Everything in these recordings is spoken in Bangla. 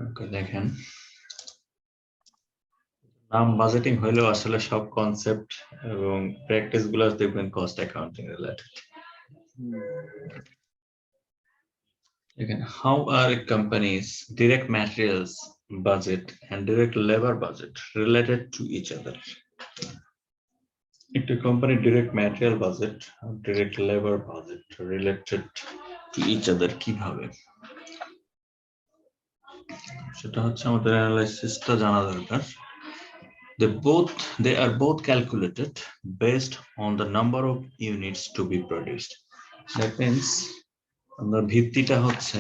ওকে দেখেন নাম বাজেটিং হইলেও আসলে সব কনসেপ্ট এবং প্র্যাকটিস গুলো দেখবেন cost accounting related. Again, how are companies direct materials budget and direct labor budget related to each other? একটা company direct material budget R direct labor budget related to each other কিভাবে? সেটা হচ্ছে আমাদের অ্যানালাইসিসটা জানা দরকার। They are both calculated based on the number of units to be produced. That means আমরা ভিত্তিটা হচ্ছে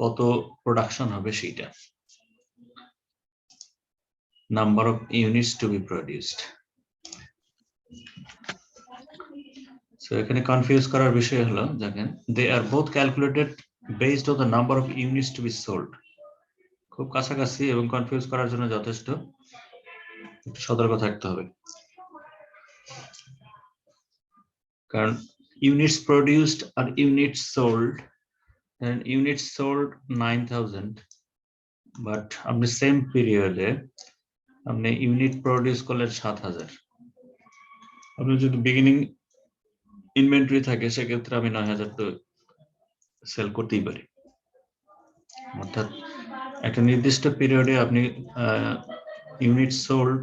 কত প্রোডাকশন হবে সেটা, number of units to be produced. So এখানে কনফিউজ করার বিষয় হলো দেখেন they are both calculated based on the number of units to be sold. খুব কাছাকাছি এবং কনফিউজ করার জন্য যথেষ্ট সতর্ক থাকতে হবে, কারণ units produced আর units sold, and units sold 9,000 but আপনি সেম পিরিয়ডে আপনি ইউনিট প্রডিউস করলেন 7,000। আপনি যদি বিগিনিং ইনভেন্টরি থাকে সেক্ষেত্রে আমি 9,000 তো সেল করতেই পারি। অর্থাৎ একটা নির্দিষ্ট পিরিয়ডে আপনি ইউনিট সোল্ড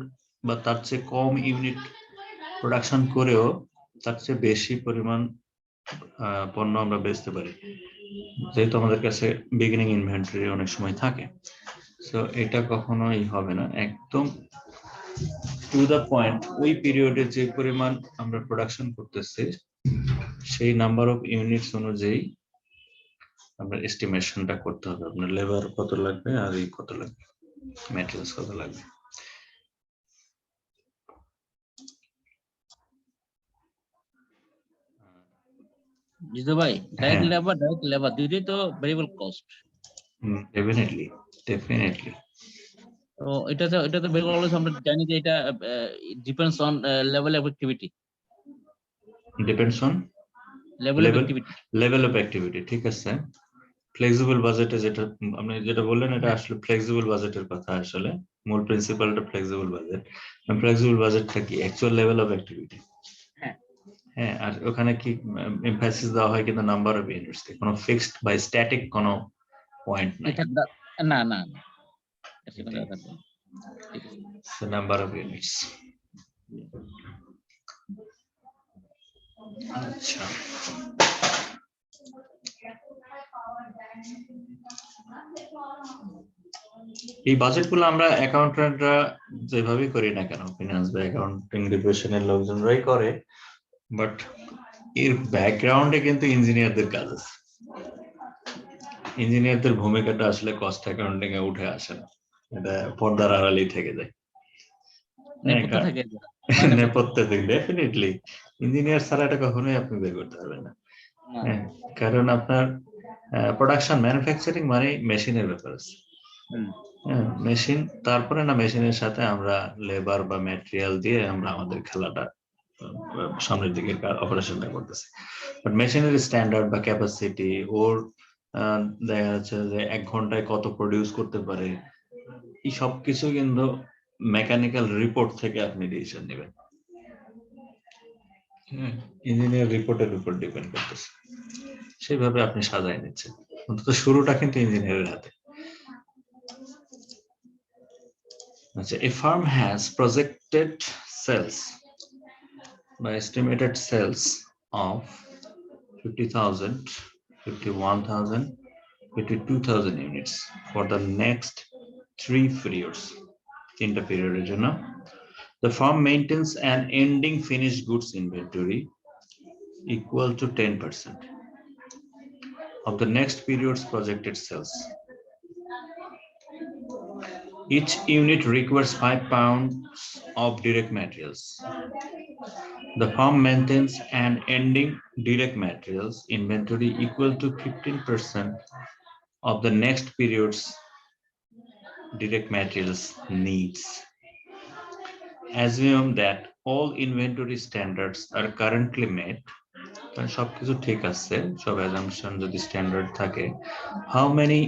বা তার চেয়ে কম ইউনিট প্রোডাকশন করেও তার চেয়ে বেশি পরিমাণ পণ্য আমরা বেচতে পারি, যেহেতু আমাদের কাছে বিগিনিং ইনভেন্টরি অনেক সময় থাকে। সো এটা কখনোই হবে না, একদম টু দ্য পয়েন্ট ওই পিরিয়ডে যে পরিমাণ আমরা প্রোডাকশন করতেছি সেই নাম্বার অফ ইউনিটস অনুযায়ী আমরা এস্টিমেশনটা করতে হবে। আপনার লেবার কত লাগবে আর এই কত লাগবে, ম্যাটেরিয়ালস কত লাগবে। জিতু ভাই, ডাইরেক্ট লেবার দুটোই তো ভেরিয়েবল কস্ট। ডেফিনেটলি। তো এটা তো ভেরিয়েবল অলওয়েজ আমরা জানি যে এটা depends on level of activity. Level of activity ঠিক আছে। ফ্লেক্সিবল বাজেটে যেটা আপনি যেটা বললেন এটা আসলে ফ্লেক্সিবল বাজেটের কথা, আসলে মূল প্রিন্সিপালটা ফ্লেক্সিবল বাজেট। ফ্লেক্সিবল বাজেটটা কি অ্যাকচুয়াল লেভেল অফ অ্যাক্টিভিটি। হ্যাঁ, আর ওখানে কি এমফাসিস দেওয়া হয় কিন্তু নাম্বার অফ ইউনিটস, কোনো ফিক্সড বা স্ট্যাটিক কোনো পয়েন্ট নাই। না নাম্বার অফ ইউনিটস। আচ্ছা, এই বাজেটগুলো আমরা অ্যাকাউন্টেন্টরা যেভাবে করি না কেন, ফিনান্স বা অ্যাকাউন্টিং ডিভিশনের লোকজনরাই করে, বাট এর ব্যাকগ্রাউন্ডে কিন্তু ইঞ্জিনিয়ারদের কাজ আছে। ইঞ্জিনিয়ারদের ভূমিকাটা আসলে কস্ট অ্যাকাউন্টিং এ উঠে আসে না, এটা পর্দার আড়ালেই থেকে যায়। নেপথ্যে থেকে ডেফিনেটলি ইঞ্জিনিয়ার ছাড়া এটা কখনোই আপনি বের করতে পারবেন না। কারণ আপনার প্রোডাকশন ম্যানুফ্যাকচারিং মানে মেশিনের ব্যাপার আছে। মেশিন, তারপরে না মেশিনের সাথে আমরা লেবার বা ম্যাটেরিয়াল দিয়ে আমরা আমাদের খেলাটা সামনের দিকে অপারেশনটা করতেছি। বাট মেশিনের স্ট্যান্ডার্ড বা ক্যাপাসিটি, ওর দেখা যাচ্ছে যে 1 ঘন্টায় কত প্রডিউস করতে পারে, এই সব কিছু কিন্তু মেকানিক্যাল রিপোর্ট থেকে আপনি ডিসিশন নেবেন। ইঞ্জিনিয়ার রিপোর্টের উপর ডিপেন্ড করতেছে, সেইভাবে আপনি সাজায় নিচ্ছেন। অন্তত শুরুটা কিন্তু ইঞ্জিনিয়ারের হাতে। A firm has projected sales by estimated sales of 50,000, 51,000, 52,000 units for the next 3 periods. In the period, the firm maintains an ending finished goods inventory equal to 10% of the next period's projected sales. Each unit requires 5 pounds of direct materials. The firm maintains an ending direct materials inventory equal to 15% of the next period's direct materials needs. Assume that all inventory standards are currently met. সবকিছু ঠিক আছে, সব assumption যদি স্ট্যান্ডার্ড থাকে, how many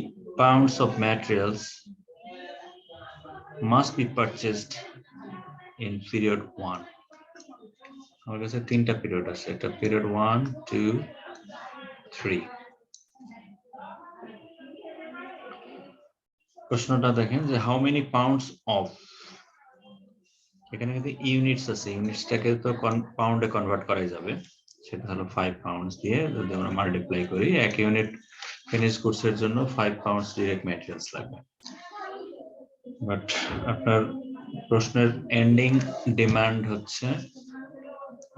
pounds of materials must be purchased in period 1? আমার কাছে তিনটা পিরিয়ড আছে, এটা পিরিয়ড 1, 2, 3. প্রশ্নটা দেখেন যে হাউ মেনি পাউন্ডস অফ, এখানে কিন্তু ইউনিটস আছে, ইউনিটসটাকে তো পাউন্ডে কনভার্ট করা যাবে, সেটা হলো 5 পাউন্ডস দিয়ে যদি আমরা মাল্টিপ্লাই করি, এক ইউনিট ফিনিশ গুডস এর জন্য 5 পাউন্ডস ডাইরেক্ট ম্যাটেরিয়ালস লাগবে। বাট আপনার প্রশ্নের এন্ডিং ডিমান্ড হচ্ছে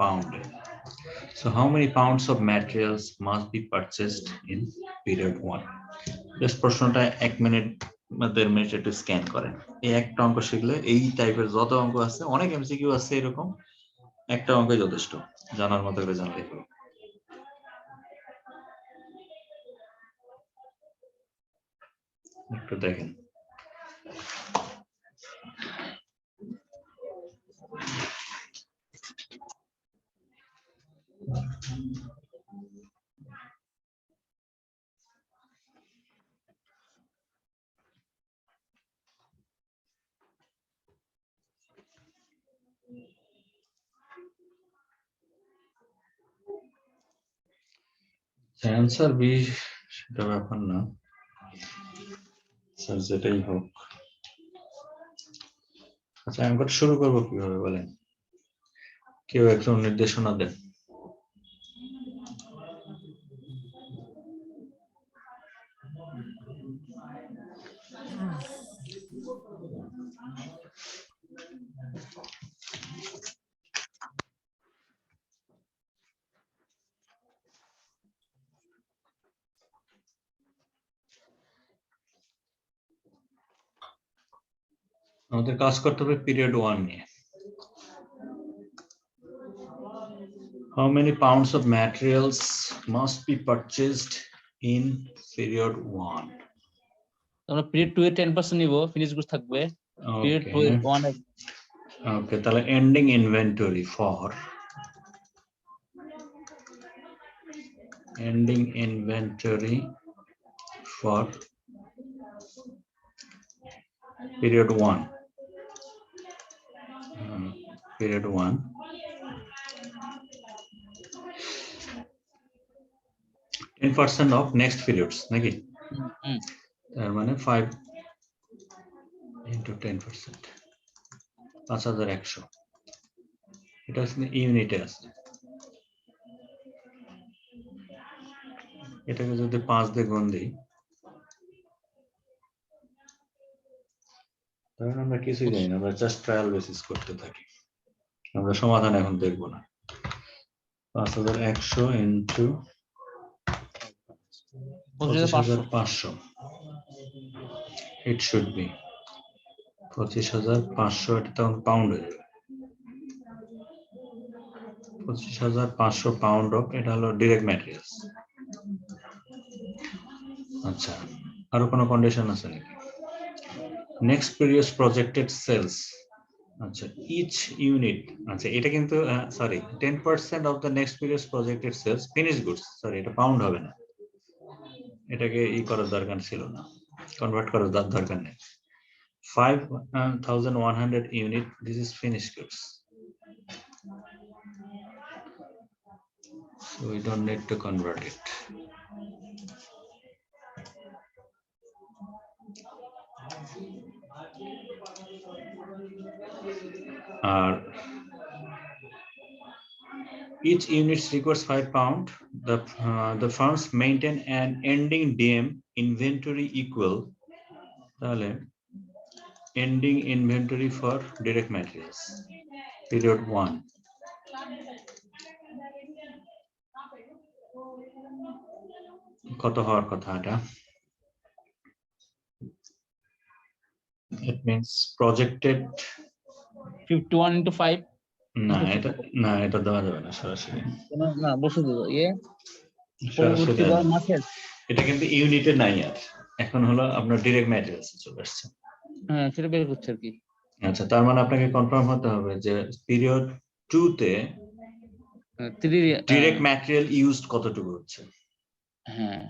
পাউন্ডে। So how many pounds of materials must be purchased in period 1? Just প্রশ্নটা 1 মিনিট বা 1.5 মিনিট একটু স্ক্যান করেন। এই একটা অঙ্ক শিখলে এই টাইপের যত অঙ্ক আছে, অনেক এমসিকিউ আছে এরকম, একটা অঙ্কই যথেষ্ট, জানার মতো করে জানলে হবে। একটু দেখেন। অ্যান্সার বি সেটা ব্যাপার না, স্যার যেটাই হোক। আচ্ছা অঙ্কটা শুরু করবো কিভাবে বলেন, কেউ একজন নির্দেশনা দেন। আমাদের কাজ করতে হবে পিরিয়ড 1 নিয়ে। How many pounds of materials must be purchased in period 1? আমরা পিরিয়ড 2 এ 10% নিব, ফিনিশ গুডস থাকবে। পিরিয়ড 2 এ 1 এ ওকে, তাহলে ending inventory for period 1. Period 1. 10% of next periods নাকি? তার মানে 5 into 10%, 5100। এটা ইউনিটে আছে, এটাকে যদি 5 দিয়ে গুণ দিই, তাহলে আমরা কিছুই জানি না, আমরা জাস্ট ট্রায়াল বেসিস করতে থাকি, আমরা সমাধান এখন দেখব না। 5100 into 2500, it should be 2500, এটা তখন পাউন্ড হয়ে যাবে। 2500 পাউন্ড অফ, এটা হলো ডিরেক্ট ম্যাটেরিয়ালস। আচ্ছা, আরো কোনো কন্ডিশন আছে নাকি? নেক্সট পিরিয়ড প্রজেক্টেড সেলস, আচ্ছা ইচ ইউনিট, আচ্ছা এটা কিন্তু sorry 10% of the next period projected sales finish goods, sorry এটা পাউন্ড হবে না, এটাকে করার দরকার ছিল না, কনভার্ট করার দরকার নেই। 5100 unit, this is finished goods, so we don't need to convert it. Each unit requires 5 pound. The firms maintain an ending DM inventory equal, ending inventory for direct materials, period 1. কত হওয়ার কথা এটা? It means projected 51 into 5 না এটা দেওয়া যাবে না সরাসরি, না বসে দেব সরাসরি এটা কিন্তু ইউনিটে নাই, আর এখন হলো আপনার ডিরেক্ট ম্যাটেরিয়ালস চলে আসছে। হ্যাঁ সেটা বের করছে আর কি। আচ্ছা, তার মানে আপনাকে কনফার্ম হতে হবে যে পিরিয়ড 2 তে ডিরেক্ট ম্যাটেরিয়াল ইউজড কতটুকু হচ্ছে। হ্যাঁ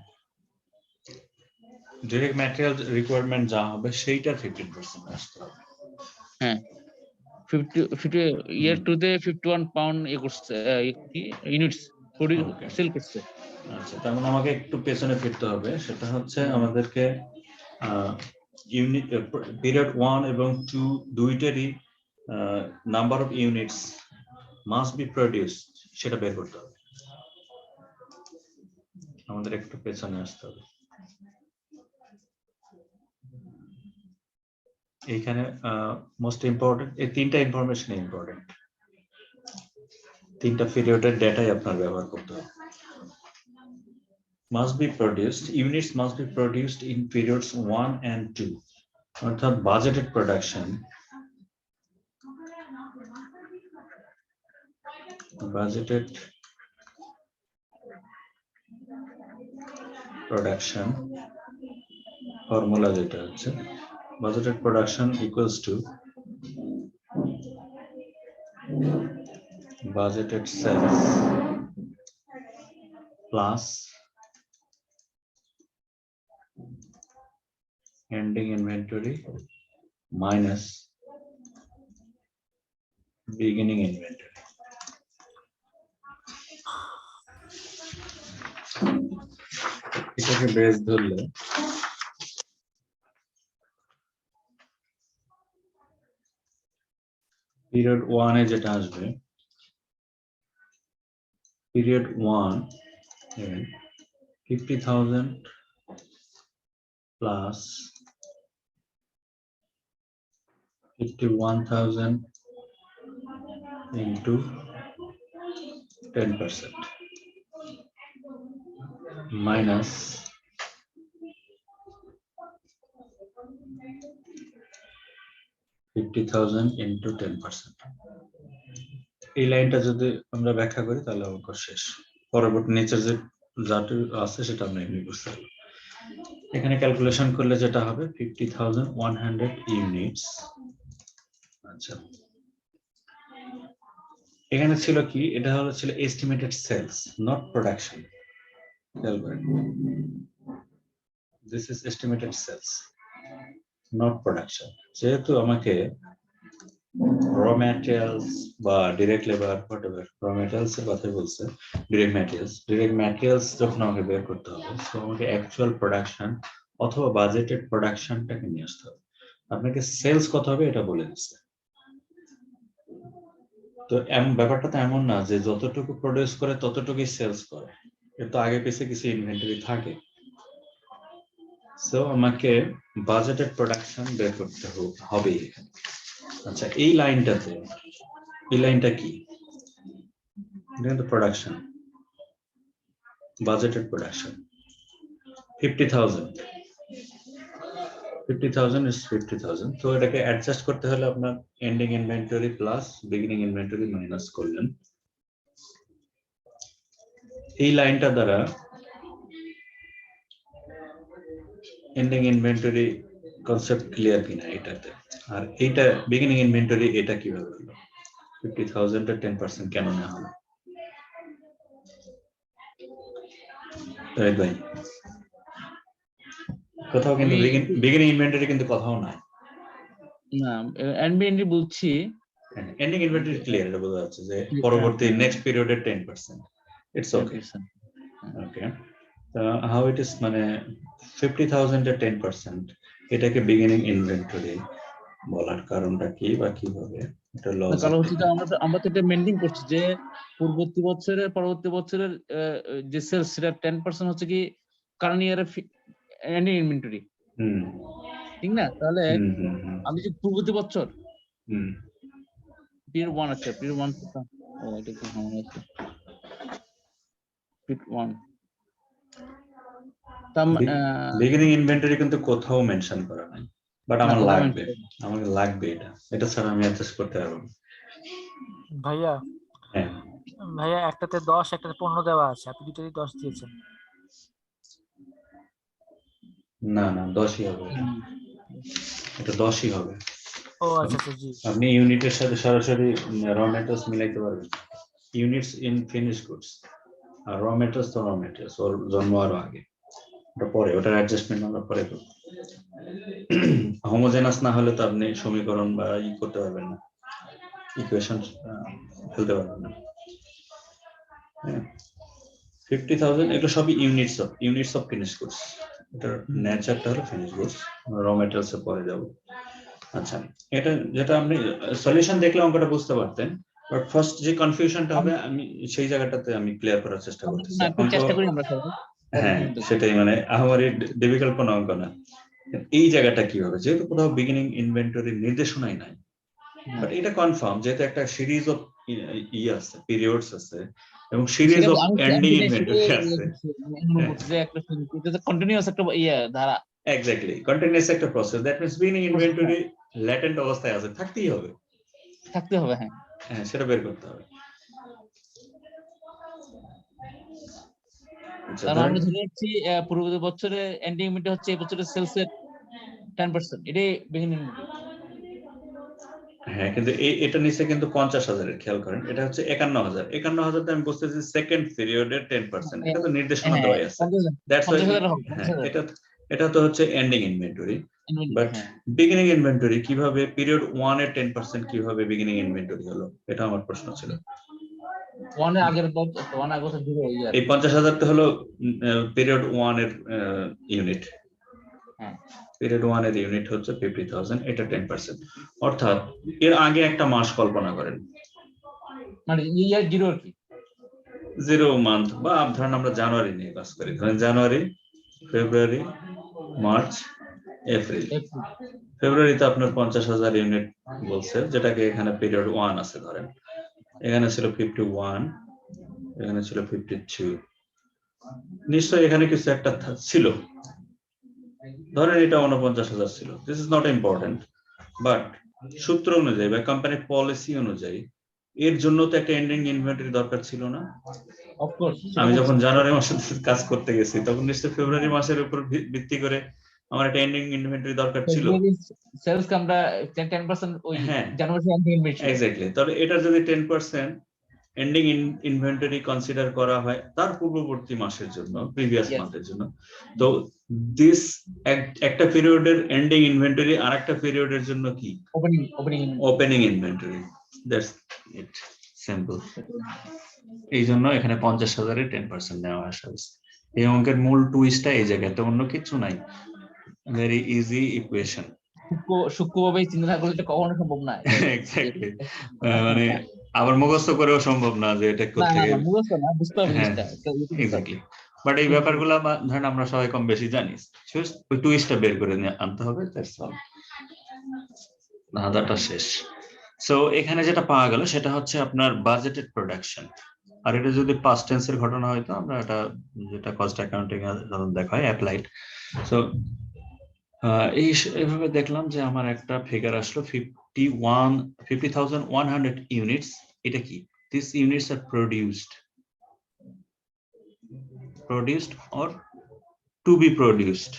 ডিরেক্ট ম্যাটেরিয়াল রিকোয়ারমেন্ট যা হবে সেইটা 15% আসতে হবে। হ্যাঁ 50 ইয়ার 2 তে 51 পাউন্ড এ করছে ইউনিটস Okay. সেল করছে। আচ্ছা, তার মানে আমাকে একটু পেছনে ফিরতে হবে, সেটা হচ্ছে আমাদেরকে ইউনিট পিরিয়ড 1 এবং 2 দুইটারই number of units must be produced সেটা বের করতে হবে। আমাদের একটু পেছনে আসতে হবে। এইখানে মোস্ট ইম্পর্টেন্ট এই তিনটা ইনফরমেশন ইম্পর্টেন্ট, তিনটা পিরিয়ডের ডেটাই আপনার ব্যবহার করতে হবে। Must be produced, units must be produced in periods 1 and 2, অর্থাৎ budgeted production formula যেটা হচ্ছে budgeted production equals to budgeted sales plus ending inventory minus beginning inventory. এটাকে বেস ধরলে পিরিয়ড 1 এ যেটা আসবে, পিরিয়ড 1 এ 50,000 plus 51,000 into 10% minus 50,000 into 10%. এই লাইনটা যদি আমরা ব্যাখ্যা করি তাহলে অঙ্ক শেষ। পরবর্তী নিচের যে যাটা আছে সেটা আমরা এমনি বুঝতে পারবো। এখানে ক্যালকুলেশন করলে যেটা হবে 50,100 ইউনিটস। আচ্ছা, এখানে ছিল কি, এটা হলো ছিল estimated sales, not production. This is estimated sales, not production. যেহেতু আমাকে র ম্যাটেরিয়ালস বা direct labour whatever, raw materials এর কথা বলছে, ডিরেক্ট ম্যাটেরিয়ালস যখন আমাকে বের করতে হবে, তো আমাকে অ্যাকচুয়াল প্রোডাকশন অথবা বাজেটেড প্রোডাকশনটাকে নিয়ে আসতে হবে। আপনাকে সেলস কত হবে এটা বলে দিচ্ছে। তো ব্যাপারটা তো এমন না যে যতটুকু প্রডিউস করে ততটুকুই সেলস করে, এর তো আগে পিছে কিছু ইনভেন্টরি থাকে। সো আমাকে বাজেটেড প্রোডাকশন বের করতে হবে এখানে। আচ্ছা, এই লাইনটাতে, এই লাইনটা কি, এটা তো প্রোডাকশন, বাজেটেড প্রোডাকশন 50,000 is 50,000। তো এটাকে অ্যাডজাস্ট করতে হলে আপনার ending inventory plus beginning inventory minus করলেন। এই লাইনটা দ্বারা এন্ডিং ইনভেন্টরি কনসেপ্ট ক্লিয়ার কিনা এটাতে, আর এইটা বিগিনিং ইনভেন্টরি, এটা কিভাবে হলো 50,000 এর 10% কেন না হলো? তাই ভাই কোথাও কিন্তু বিগিনিং ইনভেন্টরি কিন্তু কোথাও নাই। না এনবিএনডি বলছি, এন্ডিং ইনভেন্টরি ক্লিয়ার, এটা বোঝা যাচ্ছে যে পরবর্তী নেক্সট পিরিয়ডের 10%। It's okay, okay. How it is, মানে 50,000 এর 10% এটাকে বিগিনিং ইনভেন্টরি বলার কারণটা কি বা কিভাবে এটা লজিক? কারণ হচ্ছে যে আমরা তো এটা মেইনটেইন করছি যে পরবর্তী বছরের যে সেলস সেটা 10% হচ্ছে কি কারেন্ট ইয়ারের এন্ডিং ইনভেন্টরি, ঠিক না? তাহলে আমি যে পূর্ববর্তী বছর পিরিয়ড 1 আছে, পিরিয়ড 1 ও এটা কি সময় আছে, পিরিয়ড 1 বিগিনিং ইনভেন্টরি কিন্তু কোথাও মেনশন করা নাই, বাট আমার লাগবে, আমাকে লাগবে এটা ছাড়া আমি অ্যাডজাস্ট করতে পারবো না। ভাইয়া, হ্যাঁ ভাইয়া একটাতে 10 একটাতে 15 দেওয়া আছে, আপনি দুটোই 10 দিয়েছেন। না না 10ই হবে, এটা 10ই হবে। ও আচ্ছা আচ্ছা, জি। আপনি ইউনিটের সাথে সরাসরি র ম্যাটেরিয়ালস মিলাইতে পারবেন। ইউনিটস ইন ফিনিশ গুডস আর র ম্যাটেরিয়ালস তো র ম্যাটেরিয়ালস, ওর জন্ম আরো আগে। ওটা পরে, ওটার অ্যাডজাস্টমেন্ট আমরা পরে করব। হোমোজেনাস না হলে তো আপনি সমীকরণ বা ই করতে পারবেন না, ইকুয়েশন ফেলতে পারবেন না। 50,000 এগুলো সবই ইউনিটস অফ ফিনিশ গুডস। এটার নেচারটা হলো ফিনিশ গুডস, র মেটেরিয়ালস এর পরে যাব। আচ্ছা, এটা যেটা আপনি সলিউশন দেখলে অঙ্কটা বুঝতে পারতেন, বাট ফার্স্ট যে কনফিউশনটা হবে আমি সেই জায়গাটাতে আমি ক্লিয়ার করার চেষ্টা করতেছি। একটু চেষ্টা করি আমরা সবাই। হ্যাঁ, সেটাই, মানে আমারই ডিফিকাল্ট কোনো অঙ্ক না। এই জায়গাটা কি হবে, যেহেতু কোথাও বিগিনিং ইনভেন্টরি নির্দেশনাই নাই, বাট এটা কনফার্ম যেহেতু একটা সিরিজ অফ আছে, পিরিয়ডস আছে এবং সিরিজ অফ এন্ডিং ইনভেন্টরি আছে। যে একটা কন্টিনিউয়াস একটা ধারা, এক্স্যাক্টলি কন্টিনিউয়াস একটা process, that means beginning inventory latent অবস্থায় আছে, থাকতেই হবে। হ্যাঁ হ্যাঁ, সেটা বের করতে হবে। আচ্ছা, তাহলে আমরা ধরে নিচ্ছি পূর্ববর্তী বছরে এন্ডিং ইনভেন্টরি হচ্ছে এই বছরের সেলস এর 10%, এটাই বিগিনিং ইনভেন্টরি। হ্যাঁ, কিন্তু এটা নিচে কিন্তু 50,000 এর, খেয়াল করেন, এটা হচ্ছে 51,000। 51,000 তে আমি বুঝতেছি সেকেন্ড পিরিয়ডের 10%, এটা তো নির্দেশনা দেওয়াই আছে। দ্যাটস ওয়াই এটা তো হচ্ছে ending inventory, but beginning inventory কিভাবে, পিরিয়ড 1 এর 10% কিভাবে বিগিনিং ইনভেন্টরি হলো, এটা আমার প্রশ্ন ছিল। এই 50,000 তো হলো পিরিয়ড 1 এর ইউনিট, পিরিয়ড 1 এর ইউনিট হচ্ছে 50,000, এটা 10%। অর্থাৎ এর আগে একটা মাস কল্পনা করেন, মানে ইয়ার জিরো আর কি, 0 মান্থ, বা ধরেন আমরা জানুয়ারি নিয়ে কাজ করি, ধরেন জানুয়ারি, ফেব্রুয়ারি, মার্চ, এপ্রিল। ফেব্রুয়ারিতে আপনার 50,000 ইউনিট বলছে, যেটাকে এখানে পিরিয়ড 1 আছে, ধরেন এখানে ছিল 51, এখানে ছিল 52, নিশ্চয়ই এখানে কিছু একটা ছিল, ধরেন এটা 49,000 ছিল। This is not important, but সূত্র অনুযায়ী বা কোম্পানির পলিসি অনুযায়ী এর জন্য তো একটা এন্ডিং ইনভেন্টরি দরকার ছিল না? আমি যখন জানুয়ারি মাসে কাজ করতে গেছি তখন নিশ্চয়ই ফেব্রুয়ারি মাসের উপর ভিত্তি করে আমার একটা এন্ডিং ইনভেন্টরি দরকার ছিল। সেলস আমরা 10% ওই জানুয়ারি এন্ডিং ইনভেন্টরি, এক্স্যাক্টলি। তাহলে এটা যদি 10% এন্ডিং ইনভেন্টরি কনসিডার করা হয় তার পূর্ববর্তী মাসের জন্য, প্রিভিয়াস মান্থের জন্য, তো দিস একটা পিরিয়ডের এন্ডিং ইনভেন্টরি আরেকটা পিরিয়ডের জন্য কি opening inventory. That's it, simple. এই জন্য এখানে 50,000 এর 10% নেওয়া আসা হয়েছে। এই অঙ্কের মূল টুইস্টটা এই জায়গাতে, অন্য কিছু নাই, ভেরি ইজি ইকুয়েশন। সূক্ষ্মভাবে চিন্তা করলে এটা কখনো সম্ভব না। এক্স্যাক্টলি, মানে আবার মুখস্থ করেও সম্ভব না যে এটা কোথা থেকে মুখস্থ না, বুঝতে হবে জিনিসটা। এক্স্যাক্টলি, বাট এই ব্যাপারগুলো ধরেন আমরা সবাই কম বেশি জানি, ওই টুইস্টটা বের করে আনতে হবে, দ্যাটস অল, ধাঁধাটা শেষ। সো এখানে যেটা পাওয়া গেল সেটা হচ্ছে আপনার বাজেটেড প্রোডাকশন। আর এটা যদি পাস্ট টেন্সের ঘটনা হয়তো আমরা এটা যেটা কস্ট অ্যাকাউন্টিং এ দেখা হয় অ্যাপ্লাইড। সো এইভাবে দেখলাম যে আমার একটা ফিগার আসলো 50,100 ইউনিটস। এটা কি? This units are produced or to be produced,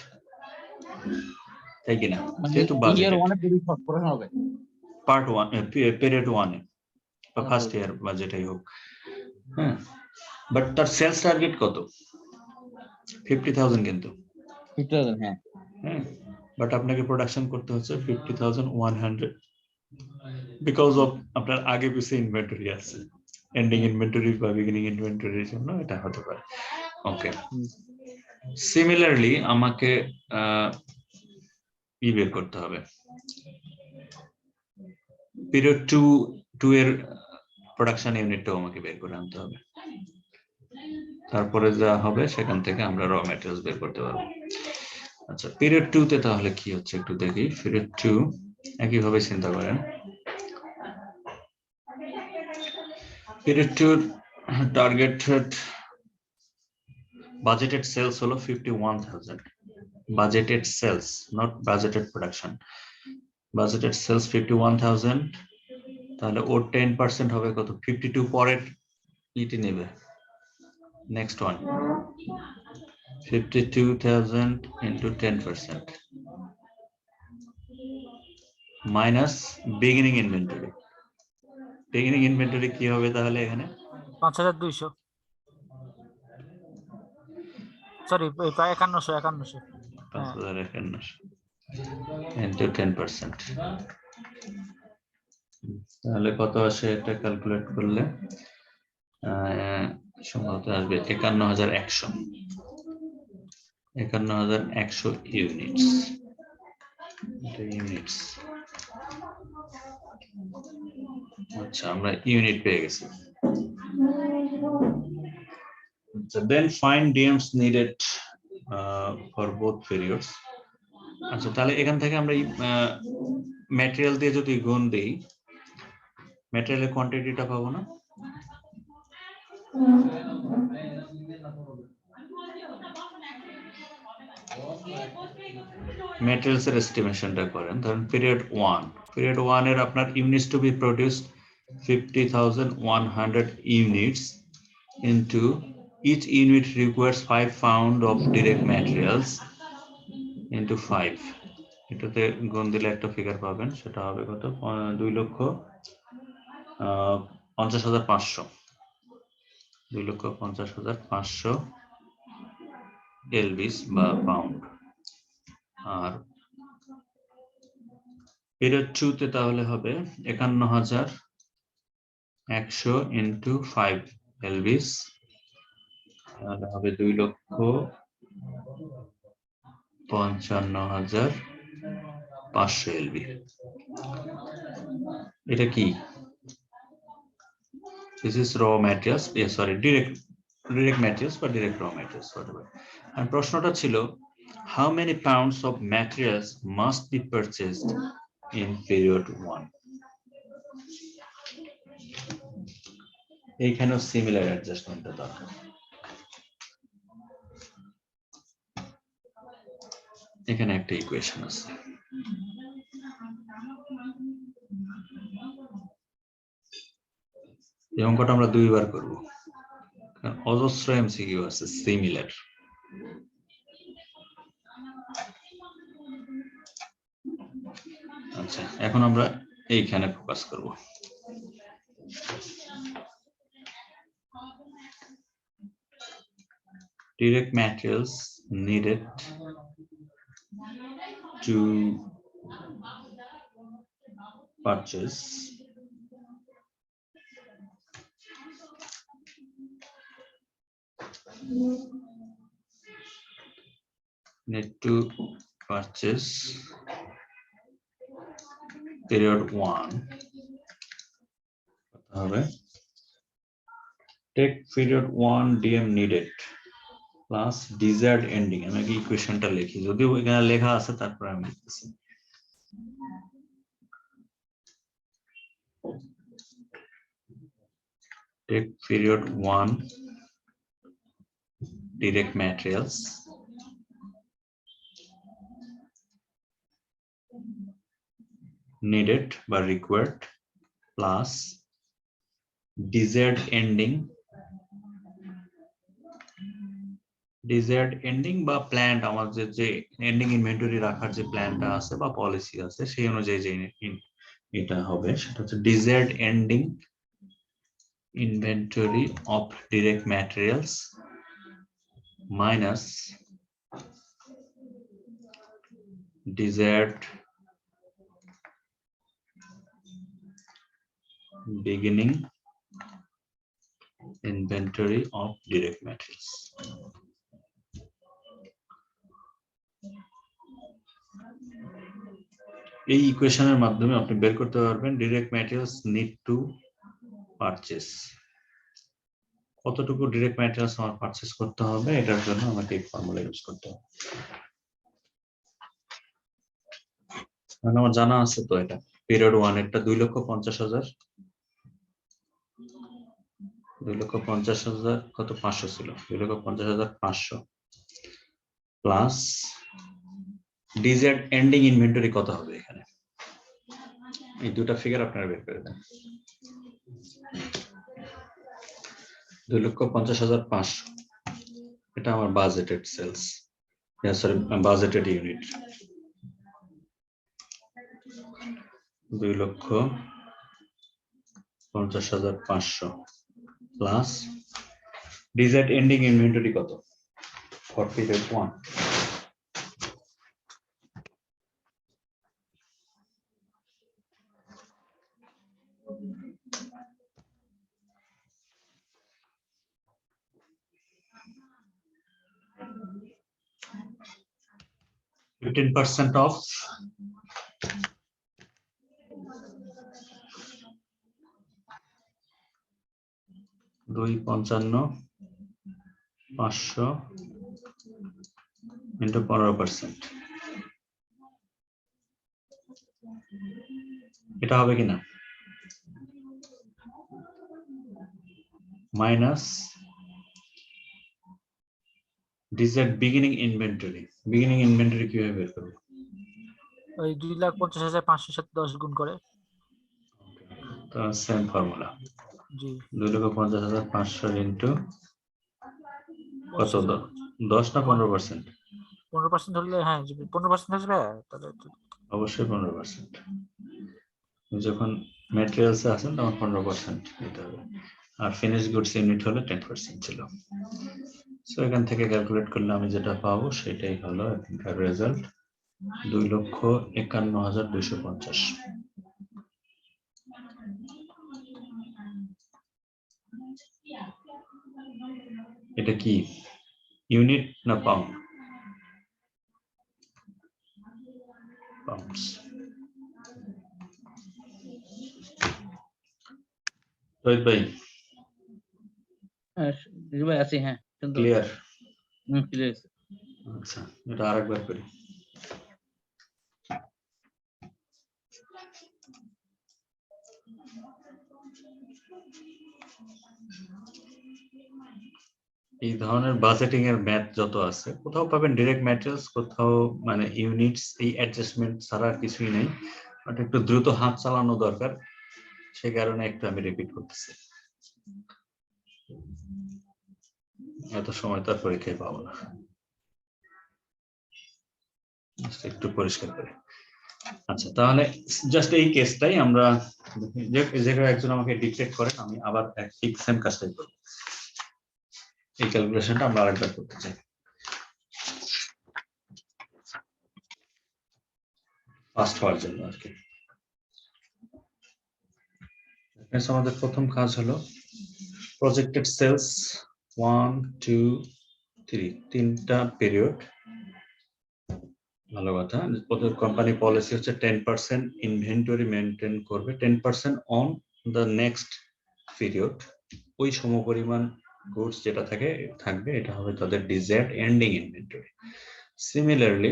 তাই কিনা? যেহেতু বাজেটেড পার্ট 1 পিরিয়ড 1 এ বা ফার্স্ট ইয়ার বাজেটই হোক, হ্যাঁ, বাট তার সেলস টার্গেট কত? 50,000 কিন্তু 50,000, হ্যাঁ, বাট আপনাকে প্রোডাকশন করতে হচ্ছে 50,100 বিকজ অফ আপনার আগে পিছিয়ে ইনভেন্টরি আছে, এন্ডিং ইনভেন্টরি বা বিগিনিং ইনভেন্টরির জন্য এটা হতে পারে। ওকে, সিমিলারলি আমাকে বের করতে হবে, পিরিয়ড 2 এর প্রোডাকশন ইউনিটটাও আমাকে বের করে আনতে হবে। তারপরে যা হবে সেখান থেকে আমরা র ম্যাটেরিয়ালস বের করতে পারবো। আচ্ছা, পিরিয়ড 2 তে তাহলে কি হচ্ছে একটু দেখি। পিরিয়ড 2 একইভাবে চিন্তা করেন, পিরিয়ড 2 টার্গেটেড বাজেটেড সেলস হলো 51,000, budgeted sales, not budgeted production. Budgeted sales 51,000, তাহলে ওর 10% হবে কত? 52 পরের ইটি নেবে, next one 52,000 into 10% minus beginning inventory. Beginning inventory কি হবে তাহলে এখানে? 5,200। সরি প্রায় 5100 5100 into 10%, তাহলে কত আসে এটা ক্যালকুলেট করলে সম্ভবত আসবে 51100 ইউনিটস। ইউনিটস, আচ্ছা আমরা ইউনিট পেয়ে গেছি। Then find DMs needed for both periods. আচ্ছা তাহলে এখান থেকে আমরা ম্যাটেরিয়াল দিয়ে যদি গুণ দিই, ম্যাটেরিয়ালের কোয়ান্টিটিটা পাবো না? ম্যাটেরিয়ালস এর এস্টিমেশনটা করেন, ধরেন পিরিয়ড 1 এর আপনার units to be produced 50,100 units into each unit requires 5 pound of direct materials into 5, এটাতে গুণ দিলে একটা ফিগার পাবেন, সেটা হবে কত? 2,50,500 2,50,500 এলবিস বা পাউন্ড। আর পিরিয়ড 2 তে তাহলে হবে 51,100 into 5 এলবিস, তাহলে হবে 2,55,500 এলবি। এটা কি? This is raw materials, sorry, direct materials বা direct raw materials, whatever. And প্রশ্নটা ছিল how many pounds of materials must be purchased in period 1? এইখানেও সিমিলার অ্যাডজাস্টমেন্টটা দরকার। এখানে একটা ইকুয়েশন আছে, এই অঙ্কটা আমরা দুইবার করব কারণ অজস্র এমসিকিউ আছে সিমিলার। আচ্ছা এখন আমরা এইখানে ফোকাস করব। Direct materials needed to purchase period 1 হবে take period 1 DM needed plus desired ending। আমি কি ইকুয়েশনটা লিখি, যদিও এখানে লেখা আছে তারপর আমি লিখতেছি। take period 1 direct materials needed বা required plus desired ending বা প্ল্যান্ট, আমাদের যে এন্ডিং ইনভেন্টরি রাখার যে প্ল্যানটা আছে বা পলিসি আছে সেই অনুযায়ী যে এটা হবে সেটা হচ্ছে desired ending inventory of direct materials minus desired beginning inventory of direct materials। এই ইকুয়েশনের মাধ্যমে আপনি বের করতে পারবেন direct materials need to purchase, কতটুকু direct materials আমার পারচেজ করতে হবে, এটার জন্য আমাকে এই ফর্মুলা ইউজ করতে হবে। মানে আমার জানা আছে তো, এটা পিরিয়ড 1 এরটা 2,50,000 কত 500 ছিল, 2,50,500 প্লাস ডিজায়ার্ড এন্ডিং ইনভেন্টরি কত হবে এখানে, এই দুটো ফিগার আপনারা বের করে দেন। 2,50,500 এটা আমার budgeted sales, sorry budgeted unit. 2,50,500 plus desired ending inventory কত, for period 1. %, of 255 500 into 15%. এটা হবে কিনা মাইনাস ডিজেড বিগিনিং ইনভেন্টরি কিভাবে বের করব ওই 2,50,500 সাথে 10 গুণ করে। তো সেম ফর্মুলা জি 2,50,500 ইনটু কত 50,000 10 না 15%? 15% হলে হ্যাঁ 15% আসবে তাহলে অবশ্যই 15%। যখন ম্যাটেরিয়ালসে আছেন তখন 15% দিতে হবে, আর ফিনিশ গুডস ইউনিট হলে 10% ছিল। সো এখান থেকে ক্যালকুলেট করলে আমি যেটা পাবো সেটাই হলো এখানকার রেজাল্ট 2,51,250। এটা কি ইউনিট না পাউন্ড? পাউন্ডস। রোহিত ভাই ভাই আছি, হ্যাঁ ক্লিয়ার? ক্লিয়ার। আচ্ছা এটা আরেকবার করি। এই ধরনের বাজেটিং এর ম্যাথ যত আছে কোথাও পাবেন ডাইরেক্ট ম্যাটেরিয়ালস, কোথাও মানে ইউনিটস, এই অ্যাডজাস্টমেন্ট ছাড়া কিছুই নেই। বাট একটু দ্রুত হাত চালানো দরকার, সে কারণে একটু আমি রিপিট করতেছি। এত সময় তো আর পরীক্ষায় পাবো না, একটু পরিষ্কার করে। আচ্ছা তাহলে জাস্ট এই কেসটাই আমরা যে একজন আমাকে ডিক্টেট করেন, আমি আবার ঠিক সেম কাজটাই করব। এই ক্যালকুলেশনটা আমরা আরেকবার করতে চাই। ফাস্ট হওয়ার জন্য আর কি। আমাদের প্রথম কাজ হলো প্রজেক্টেড সেলস 1 2 3 তিনটা পিরিয়ড। ভালো কথা, কোম্পানি পলিসি হচ্ছে 10% ইনভেন্টরি মেনটেন করবে, 10% অন দ্য নেক্সট পিরিয়ড। ওই সমপরিমাণ গুডস যেটা থাকবে এটা হবে তাদের desired ending inventory. Similarly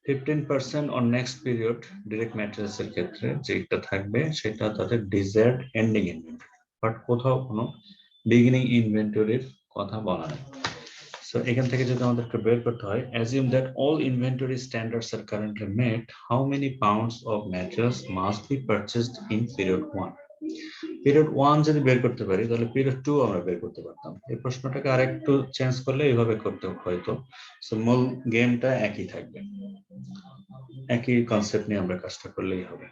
15% on next period direct materials এর ক্ষেত্রে যেটা থাকবে সেটা তাদের ডিজায়ার্ড এন্ডিং ইনভেন্টরি, বাট কোথাও কোনো বিগিনিং ইনভেন্টরির কথা বলা নেই। সো এখান থেকে যদি আমাদেরকে বের করতে হয়, assume that all inventory standards are currently met, how many pounds of materials must be purchased in period 1? Period 1 যদি বের করতে পারি তাহলে পিরিয়ড 2 আমরা বের করতে পারতাম। এই প্রশ্নটাকে আরেকটু চেঞ্জ করলে এইভাবে করতে হয়তো। সো মূল গেমটা একই থাকবে, একই কনসেপ্ট নিয়ে আমরা কাজটা করলেই হবে।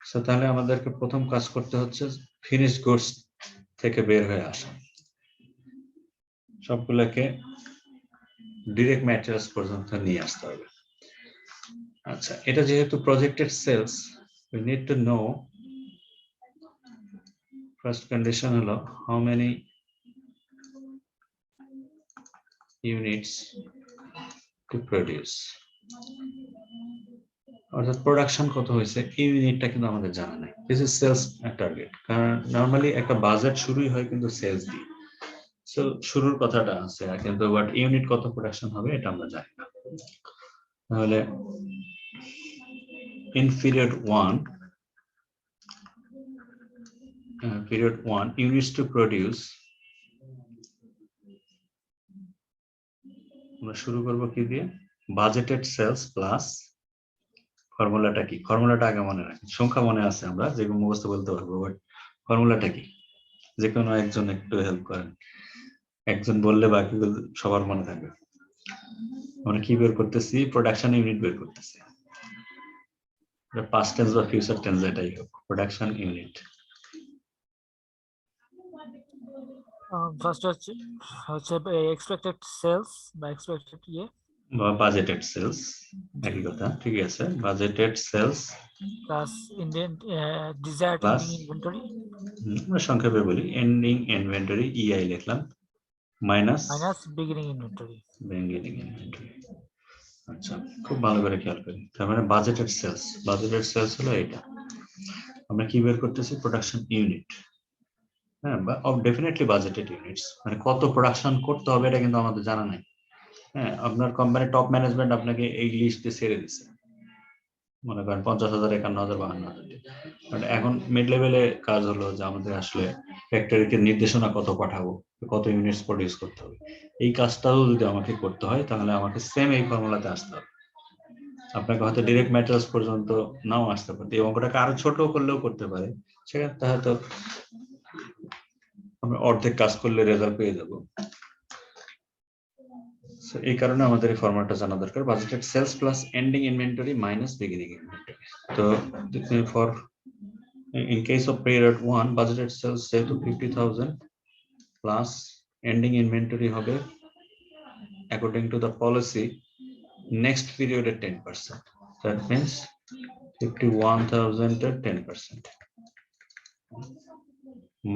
সো তাহলে আমাদেরকে প্রথম কাজ করতে হচ্ছে ফিনিশ গুডস থেকে বের হয়ে আসা, সবগুলোকে ডিরেক্ট ম্যাটেরিয়ালস পর্যন্ত নিয়ে আসতে হবে। আচ্ছা এটা যেহেতু projected sales, we need to know first condition হলো how many units to produce, অর্থাৎ প্রোডাকশন কত হয়েছে এই ইউনিটটা কিন্তু আমাদের জানা নাই। দিস ইজ সেলস টার্গেট, কারণ নরমালি একটা বাজেট শুরুই হয় কিন্তু সেলস দিয়ে। সো শুরুর কথাটা আছে কিন্তু বাট ইউনিট কত প্রোডাকশন হবে এটা আমরা জানি না। তাহলে in period 1 units to produce, আমরা শুরু করব কি দিয়ে, বাজেটেড সেলস প্লাস ফর্মুলাটা কি, ফর্মুলাটা আগে মনে রাখেন। সংখ্যা মনে আছে আমরা যেগুলো মুখস্থ বলতে পারবো, বাট ফর্মুলাটা কি যে কোনো একজন একটু হেল্প করেন, একজন বললে বাকিগুলো সবার মনে থাকবে। আমরা কি বের করতেছি, প্রোডাকশন ইউনিট বের করতেছি, পাস্ট টেন্স বা ফিউচার টেন্স এটাই হোক, প্রোডাকশন ইউনিট। ফার্স্ট হচ্ছে এক্সপেক্টেড সেলস বা এক্সপেক্টেড বা বাজেটেড সেলস, একই কথা, ঠিক আছে। Budgeted sales plus desired Plus, ending inventory আমরা সংক্ষেপে বলি এন্ডিং ইনভেন্টরি ইআই লিখলাম minus minus beginning inventory. Beginning inventory. আচ্ছা, খুব ভালো করে খেয়াল করি। তার মানে বাজেটেড সেলস হলো এটা। আমরা কি বের করতেছি? Production unit. হ্যাঁ, বা ডেফিনেটলি বাজেটেড ইউনিটস, মানে কত প্রোডাকশন করতে হবে এটা কিন্তু আমাদের জানা নাই। হ্যাঁ, আপনার কোম্পানির টপ ম্যানেজমেন্ট আপনাকে এই লিস্টে ছেড়ে দিচ্ছে, মনে করেন 50,000, 51,000, 52,000। বাট এখন মিড লেভেলে কাজ হলো যে আমাদের আসলে ফ্যাক্টরিকে নির্দেশনা কত পাঠাবো, কত ইউনিটস প্রডিউস করতে হবে, এই কাজটাও যদি আমাকে করতে হয় তাহলে আমাকে সেম এই ফর্মুলাতে আসতে হবে। আপনাকে হয়তো ডিরেক্ট ম্যাটেরিয়ালস পর্যন্ত নাও আসতে পারে, এই অঙ্কটাকে আরো ছোট করলেও করতে পারে, সেক্ষেত্রে হয়তো আমরা অর্ধেক কাজ করলে রেজাল্ট পেয়ে যাবো। এই কারণে আমাদের এই ফর্মুলাটা জানা দরকার, budgeted sales plus ending inventory minus beginning inventory. তো for in case of period 1 budgeted sales যেহেতু 50,000 plus ending inventory হবে according to the policy next period at 10%, that means 51,000 at 10%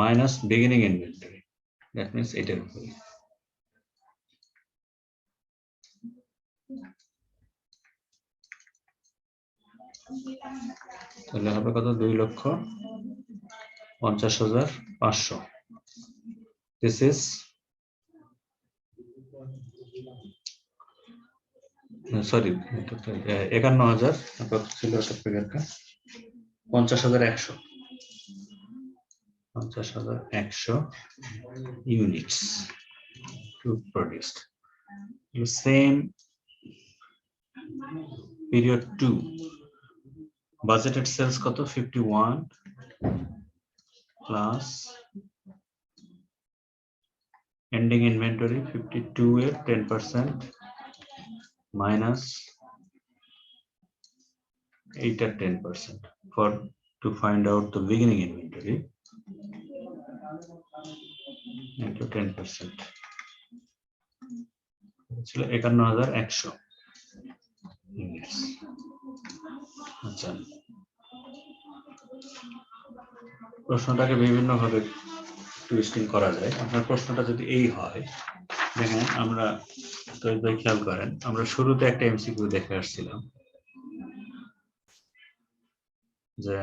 minus beginning inventory, that means 8 এর উপরে। তাহলে হবে কত? 2,50,500। This is সরি 51,000 ছিল ফিগারটা 50,100 50,100 units to produced. The same period 2 budgeted sales কত? 51 plus ending inventory 52 এর 10% minus 8 at 10% for to find out the beginning inventory into 10%. ছিল 51,100 units। আচ্ছা, প্রশ্নটাকে বিভিন্ন ভাবে টুইস্টিং করা যায়। আপনার প্রশ্নটা যদি এই হয়, দেখেন আমরা তো খেয়াল করেন, আমরা শুরুতে একটা এমসিকিউ দেখে আসছিলাম যে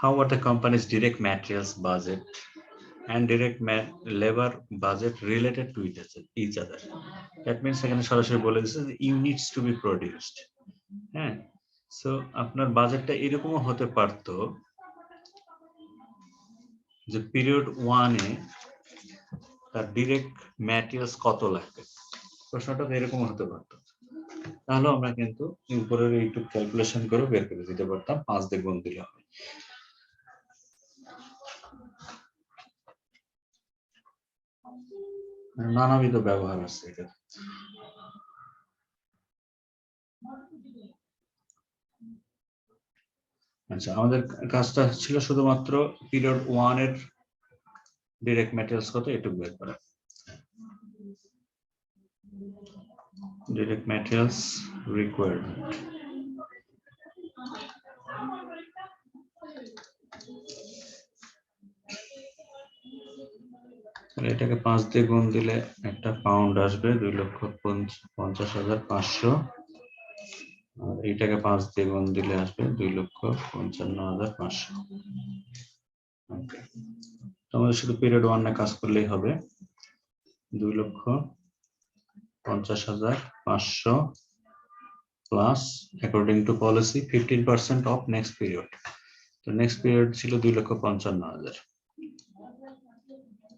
how are the company's direct materials budget and direct labor budget related to each other? That means এখানে সরাসরি বলে দিচ্ছে যে units to be produced। হ্যাঁ, সো আপনার বাজেটটা এরকমও হতে পারতো যে পিরিয়ড 1 এ তার ডিরেক্ট ম্যাটেরিয়ালস কত লাগবে, প্রশ্নটা এরকম হতে পারতো। তাহলে আমরা কিন্তু উপরের এইটুকু ক্যালকুলেশন করে বের করে দিতে পারতাম, 5 দিয়ে গুণ দিলে হবে। নানাবিধ ব্যবহার আছে এটা। আচ্ছা, আমাদের কাজটা ছিল শুধুমাত্র পিরিয়ড 1 এর ডিরেক্ট ম্যাটেরিয়ালস কত এটুকু বের করা। direct materials requirement এটাকে 5 দিয়ে গুণ দিলে একটা পাউন্ড আসবে 2,50,500, আর এইটাকে 5 দিয়ে গুণ দিলে আসবে 2,55,500। ওকে, আমাদের শুধু পিরিয়ড 1 এ কাজ করলেই হবে। 2,50,500 plus according to policy 15% of next period. তো নেক্সট পিরিয়ড ছিল 2,55,000,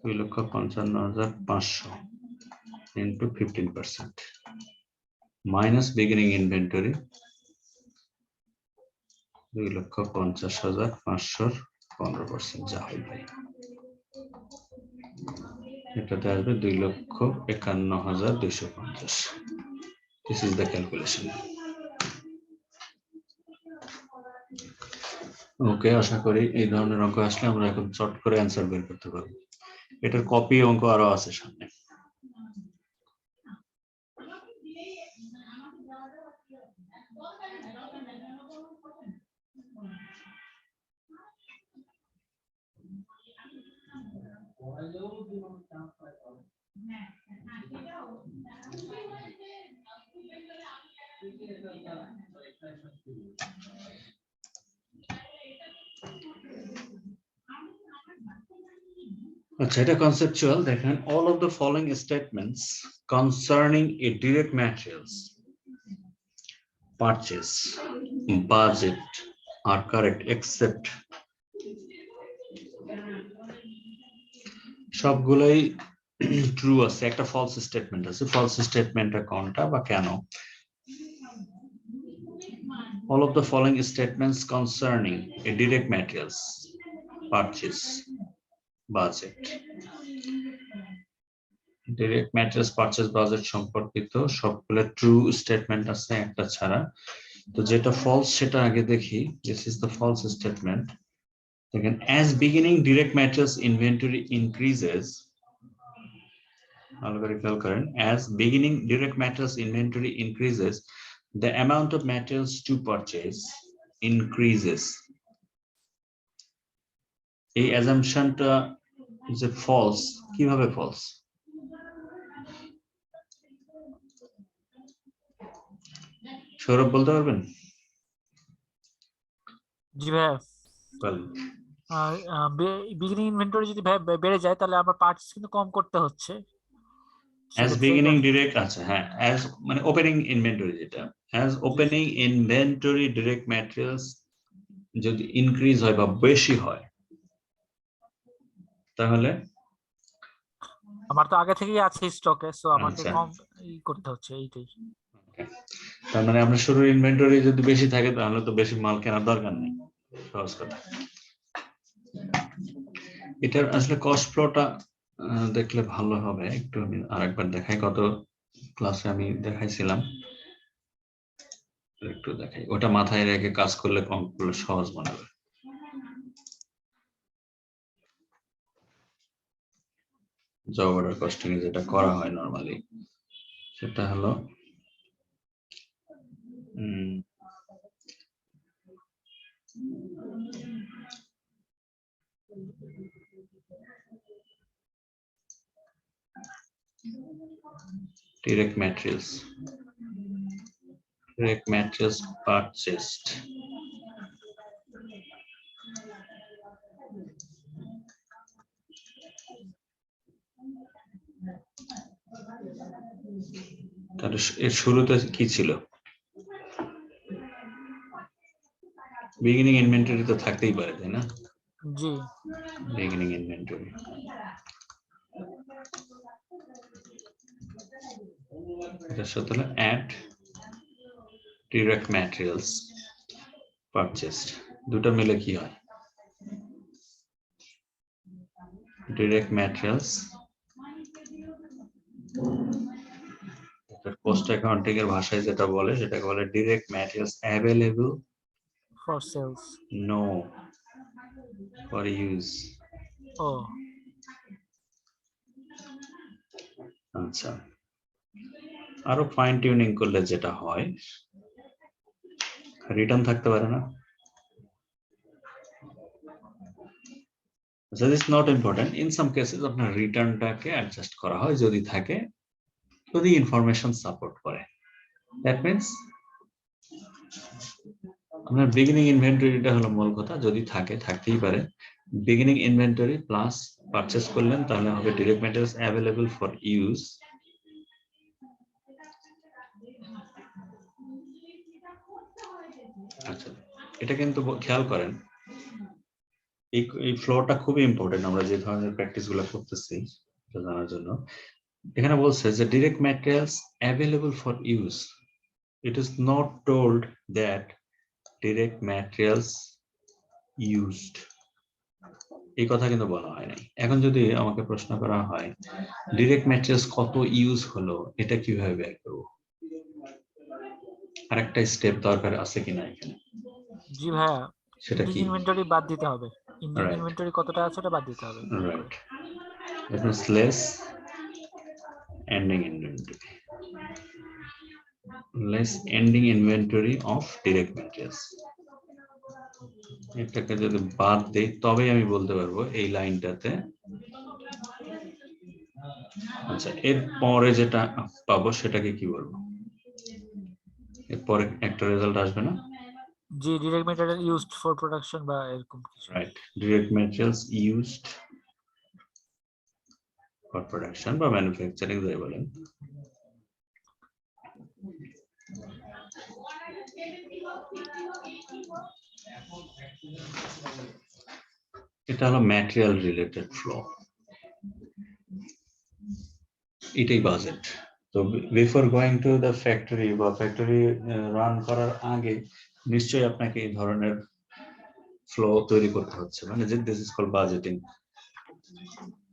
2,55,500 into 15% minus beginning inventory 2,50,500 15% যা হয় ভাই, এটাতে আসবে 2,51,250। This is the calculation. ওকে, আশা করি এই ধরনের অঙ্ক আসলে আমরা এখন শর্ট করে অ্যান্সার বের করতে পারবো। এটার কপি অঙ্ক আরো আছে সামনে। আচ্ছা, এটা কনসেপচুয়াল। দেখেন, all of the following statements concerning a direct materials purchase budget are correct except সবগুলোই ট্রু আছে, একটা ফলস স্টেটমেন্ট আছে। ফলস স্টেটমেন্টটা কোনটা বা কেন? all of the following statements concerning a direct materials purchase budget, direct materials purchase budget সম্পর্কিত সবগুলো ট্রু স্টেটমেন্ট আছে একটা ছাড়া। তো যেটা ফলস সেটা আগে দেখি। This is the false statement. দেখেন, as beginning direct materials inventory increases, ভালো করে খেয়াল করেন, as beginning direct materials inventory increases, the amount of materials to purchase increases. এই অ্যাজাম্পশনটা যে ফলস, কিভাবে ফলস? সৌরভ বলতে পারবেন? জি ভাইয়া, বলেন। বিগিনিং ইনভেন্টরি যদি ভাই বেড়ে যায় তাহলে আমার পার্টস কিন্তু কম করতে হচ্ছে। as beginning direct, আচ্ছা হ্যাঁ, as মানে ওপেনিং ইনভেন্টরি, যেটা as opening inventory direct materials যদি ইনক্রিজ হয় বা বেশি হয়, তাহলে আমার তো আগে থেকেই আছে স্টকে, সো আমাকে আচ্ছা। কম করতে হচ্ছে, এইটাই। তার মানে আপনার শুরুর ইনভেন্টরি যদি বেশি থাকে তাহলে তো বেশি মাল কেনার দরকার নেই, সহজ কথা। এটার আসলে কস্ট ফ্লোটা দেখলে ভালো হবে। একটু আমি আরেকবার দেখাই, কত ক্লাসে আমি দেখাইছিলাম, একটু দেখাই। ওটা মাথায় রেখে কাজ করলে অঙ্কগুলো সহজ মনে হবে। জব অর্ডার কস্টিং এ যেটা করা হয় নরমালি, সেটা হলো direct materials purchased, তাহলে এর শুরুতে কি ছিল? বিগিনিং ইনভেন্টরি তো থাকতেই পারে, তাই না? জি, বিগিনিং ইনভেন্টরি, এটা সাথে হলো at direct materials purchased, দুটো মিলে কি হয়? direct materials, কস্ট অ্যাকাউন্টিং এর ভাষায় যেটা বলে সেটাকে বলে direct materials available for sales. no for use। ও আচ্ছা, আরো ফাইন টিউনিং করলে যেটা হয়, রিটার্ন থাকতে পারে না? That is not important. In some cases আপনার রিটার্নটাকে অ্যাডজাস্ট করা হয় যদি থাকে, যদি ইনফরমেশন সাপোর্ট করে। দ্যাট মিন্স আপনার বিগিনিং ইনভেন্টরিটা হলো মূল কথা, যদি থাকে, থাকতেই পারে। বিগিনিং ইনভেন্টরি প্লাস পারচেজ করলেন, তাহলে হবে direct materials available for use. আচ্ছা, এটা কিন্তু খেয়াল করেন, এই ফ্লোটা খুবই ইম্পর্টেন্ট আমরা যে ধরনের প্র্যাকটিস গুলো করতেছি জানার জন্য। এখানে বলছে যে direct materials available for use, it is not told that direct materials used, এই কথা কিন্তু বলা হয় নাই। এখন যদি আমাকে প্রশ্ন করা হয় ডিরেক্ট ম্যাটেরিয়ালস কত ইউজ হলো, এটা কিভাবে বের করবো? আরেকটা স্টেপ দরকার আছে কিনা এখানে? জি ভাইয়া, সেটা এন্ডিং কি? ইনভেন্টরি বাদ দিতে হবে, এন্ডিং Right. ইনভেন্টরি কতটা আছে ওটা বাদ দিতে হবে। Right. That means less ending inventory. Less ending inventory of direct materials. এটাকে যদি বাদ দেই তবেই আমি বলতে পারবো এই লাইনটাতে। আচ্ছা, এর পরে যেটা পাবো সেটাকে কি বলবো? এরপরে একটা রেজাল্ট আসবে না? জি, direct material used for production বা এরকম কিছু। Right, direct materials used for production বা ম্যানুফ্যাকচারিং যাই বলেন। এটা হলো ম্যাটেরিয়াল রিলেটেড ফ্লো, এটাই বাজেট। তো before going to the factory বা ফ্যাক্টরি রান করার আগে নিশ্চয়ই আপনাকে এই ধরনের ফ্লো তৈরি করতে হচ্ছে, মানে যে দিস ইজ কল্ড বাজেটিং।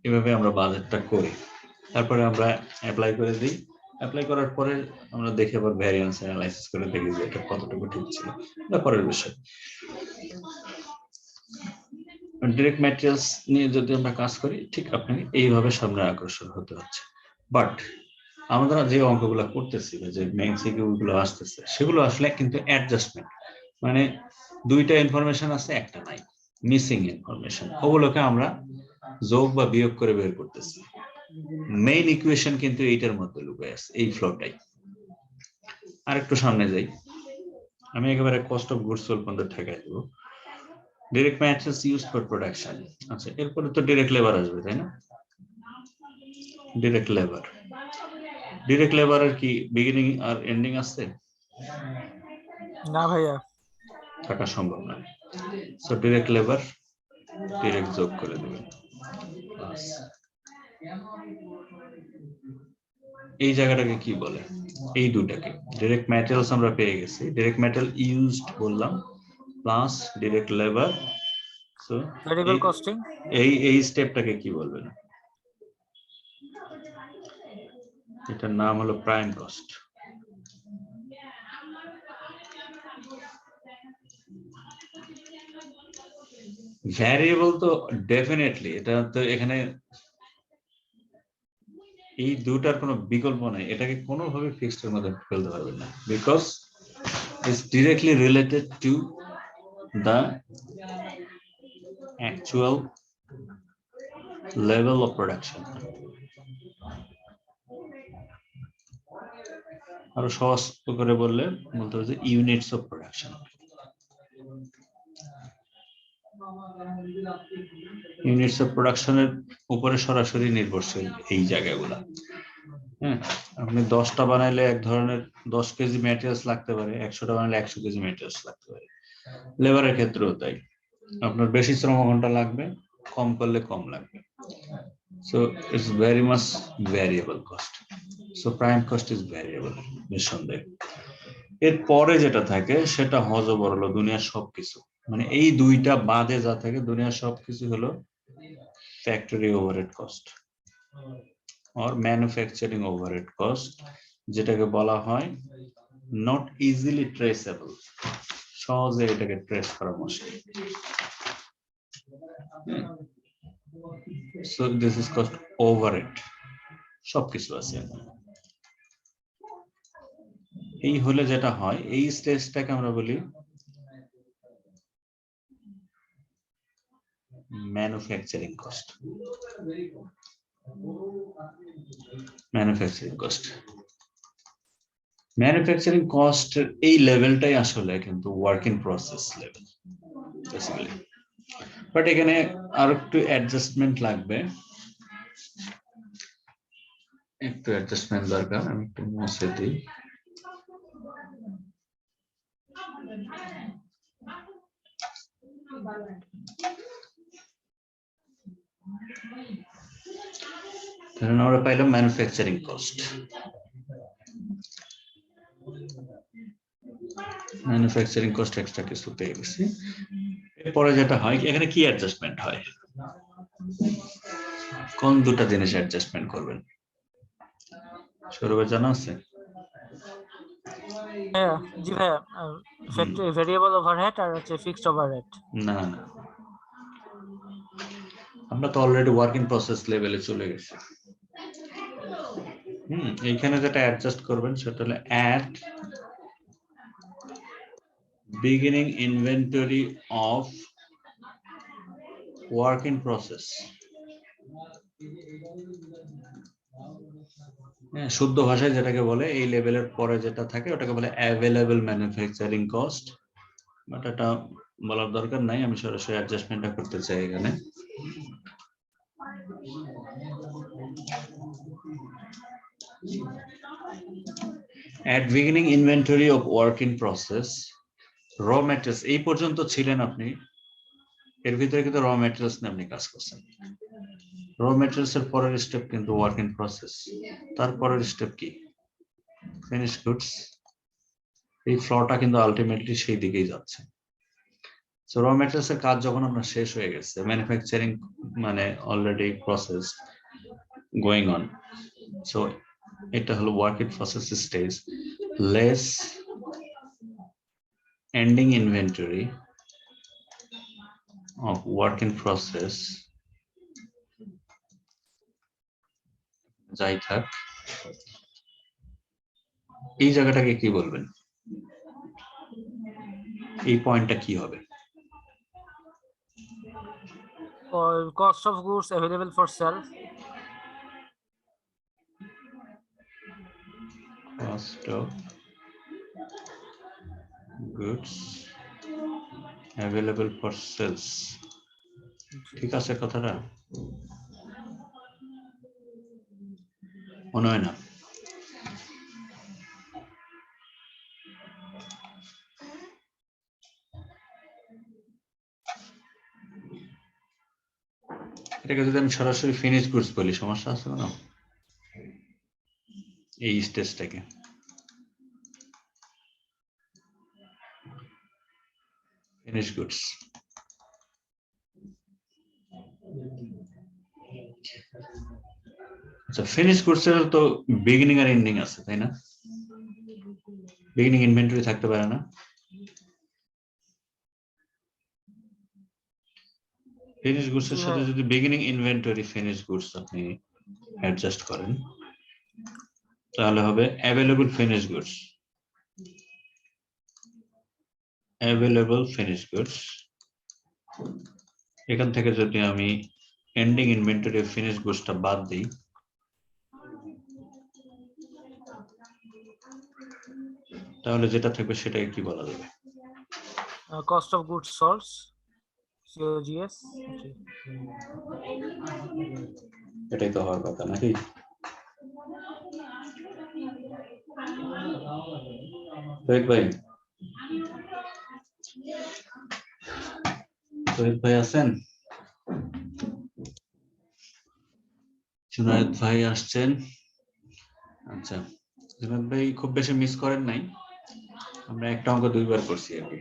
এভাবে আমরা বাজেটটা করি, তারপরে আমরা অ্যাপ্লাই করে দিই। অ্যাপ্লাই করার পরে আমরা দেখে আবার ভ্যারিয়েন্স অ্যানালাইসিস করে দেখি যে এটা কতটুকু ঠিক ছিল, এটা পরের বিষয়। ডিরেক্ট ম্যাটেরিয়ালস নিয়ে যদি আমরা কাজ করি, ঠিক আপনাকে এইভাবে সামনে অগ্রসর হতে হচ্ছে। বাট আমরা যে অঙ্কগুলো করতেছি বা যে মেইনসিকিউ গুলো আসতেছে সেগুলো আসলে কিন্তু অ্যাডজাস্টমেন্ট, মানে দুইটা ইনফরমেশন আছে একটা নাই, মিসিং ইনফরমেশন, ওগুলোকে আমরা যোগ বা বিয়োগ করে বের করতেছি। মেইন ইকুয়েশন কিন্তু এইটার মধ্যে লুকিয়ে আছে, এই ফ্লোটাই। আর একটু সামনে যাই, আমি একেবারে কস্ট অফ গুডস সোল্ড পর্যন্ত ঠেকাই দেবো। Direct materials used for production. আচ্ছা, এরপরে তো ডিরেক্ট লেবার আসবে, তাই না? ডিরেক্ট লেবার, ডিরেক্ট লেবারের কি বিগিনিং আর এন্ডিং আছে? না ভাইয়া, থাকা সম্ভব না। সো ডিরেক্ট লেবার ডিরেক্ট যোগ করে দেবেন। এই জায়গাটাকে কি বলে? এই দুটাকে ডিরেক্ট ম্যাটেরিয়ালস আমরা পেয়ে গেছি, ডিরেক্ট ম্যাটেরিয়াল ইউজড বললাম plus direct labour. So variable costing. এই স্টেপটাকে কি বলবেন? এটার নাম হলো প্রাইম কস্ট। ভ্যারিয়েবল তো ডেফিনেটলি, এটা তো এখানে এই দুটার কোনো বিকল্প নাই, এটাকে কোনোভাবে ফিক্সড এর মধ্যে ফেলতে পারবেন না, because it's directly related to the actual level of production. আরো সহজ করে বললে বলতে হবে যে units of production. Units of প্রোডাকশনের উপরে সরাসরি নির্ভরশীল এই জায়গাগুলা। হ্যাঁ, আপনি 10টা বানাইলে এক ধরনের 10 কেজি ম্যাটেরিয়ালস লাগতে পারে, 100টা বানাইলে 100 কেজি ম্যাটেরিয়ালস লাগতে পারে। লেবারের ক্ষেত্রেও তাই, আপনার বেশি শ্রম ঘন্টা লাগবে, কম করলে কম লাগবে। So it's very much variable cost. So prime cost is variable নিঃসন্দেহে। এর পরে যেটা থাকে সেটা হযবরল দুনিয়ার সবকিছু, মানে এই দুইটা বাদে যা থাকে দুনিয়ার সবকিছু হলো factory overhead cost or manufacturing overhead cost, যেটাকে বলা হয় not easily traceable, সহজে এটাকে ট্রেস করা মুশকিল। So this is called overhead, সবকিছু আছে। এই হলে যেটা হয়, এই স্টেজটাকে আমরা বলি manufacturing cost. Manufacturing cost, manufacturing cost এই লেভেলটাই আসলে কিন্তু work in process level basically. But এখানে আর একটু অ্যাডজাস্টমেন্ট লাগবে, একটু অ্যাডজাস্টমেন্ট দরকার। আমি একটু মুছে দিই। কারণ আমরা পাইলাম manufacturing cost. Manufacturing cost extra কিছু পেয়ে গেছি। এরপরে যেটা হয়, এখানে কি অ্যাডজাস্টমেন্ট হয়? কোন দুটা জিনিস অ্যাডজাস্টমেন্ট করবেন? সৌরভের জানা আছে? হ্যাঁ, জি ভাইয়া, ভেরিয়েবল ওভারহেড আর হচ্ছে ফিক্সড ওভারহেড। না না, আমরা তো অলরেডি ওয়ার্ক ইন প্রসেস লেভেলে চলে গেছি। এইখানে যেটা অ্যাডজাস্ট করবেন সেটা হলো at beginning inventory of work in process. শুদ্ধ ভাষায় যেটাকে বলে এই লেভেলের পরে যেটা থাকে ওটাকে বলে অ্যাভেলেবল ম্যানুফ্যাকচারিং কস্ট, বাট এটা বলার দরকার নাই, আমি সরাসরি অ্যাডজাস্টমেন্টটা করতে চাই এখানে। At beginning inventory of work in process, raw materials এই পর্যন্ত ছিলেন আপনি, এর ভিতরে কিন্তু র ম্যাটেরিয়ালস নিয়ে আপনি কাজ করছেন। র ম্যাটেরিয়ালস এর পরের স্টেপ কিন্তু ওয়ার্ক ইন প্রসেস, তারপরের স্টেপ কি ফিনিশ গুডস। এই ফ্লোটা কিন্তু আলটিমেটলি সেই দিকেই যাচ্ছে। সো র ম্যাটেরিয়ালস এর কাজ যখন আপনার শেষ হয়ে গেছে, ম্যানুফ্যাকচারিং মানে already process going on, so এটা হলো work in process stage less ending inventory of work in process যাই থাক, এই জায়গাটাকে কি বলবেন, এই পয়েন্টটা কি হবে? Cost of goods available for sale. Cost of goods available for sales, ঠিক আছে কথাটা? মনে হয় না? এটাকে যদি আমি সরাসরি ফিনিশ গুডস বলি সমস্যা আছে না? এই স্টেজটাকে ফিনিশ গুডস। আচ্ছা, ফিনিশ গুডস এর তো বিগিনিং আর এন্ডিং আছে তাই না? বিগিনিং ইনভেন্টরি থাকতে পারে না? ফিনিশ গুডস এর সাথে যদি বিগিনিং ইনভেন্টরি ফিনিশ গুডস আপনি অ্যাডজাস্ট করেন তাহলে হবে available finish goods. Available finish goods, এখান থেকে যদি আমি এন্ডিং ইনভেন্টরি ফিনিশ গুডসটা বাদ দিই তাহলে যেটা থাকবে সেটাকে কি বলা যাবে? Cost of goods sold, COGS। এটাই তো হওয়ার কথা নাকি? রোহিত ভাই, রোহিত ভাই আছেন? জুনায়েদ ভাই আসছেন? আচ্ছা, জুনায়েদ ভাই খুব বেশি মিস করেন নাই, আমরা একটা অঙ্ক দুইবার করছি আর কি।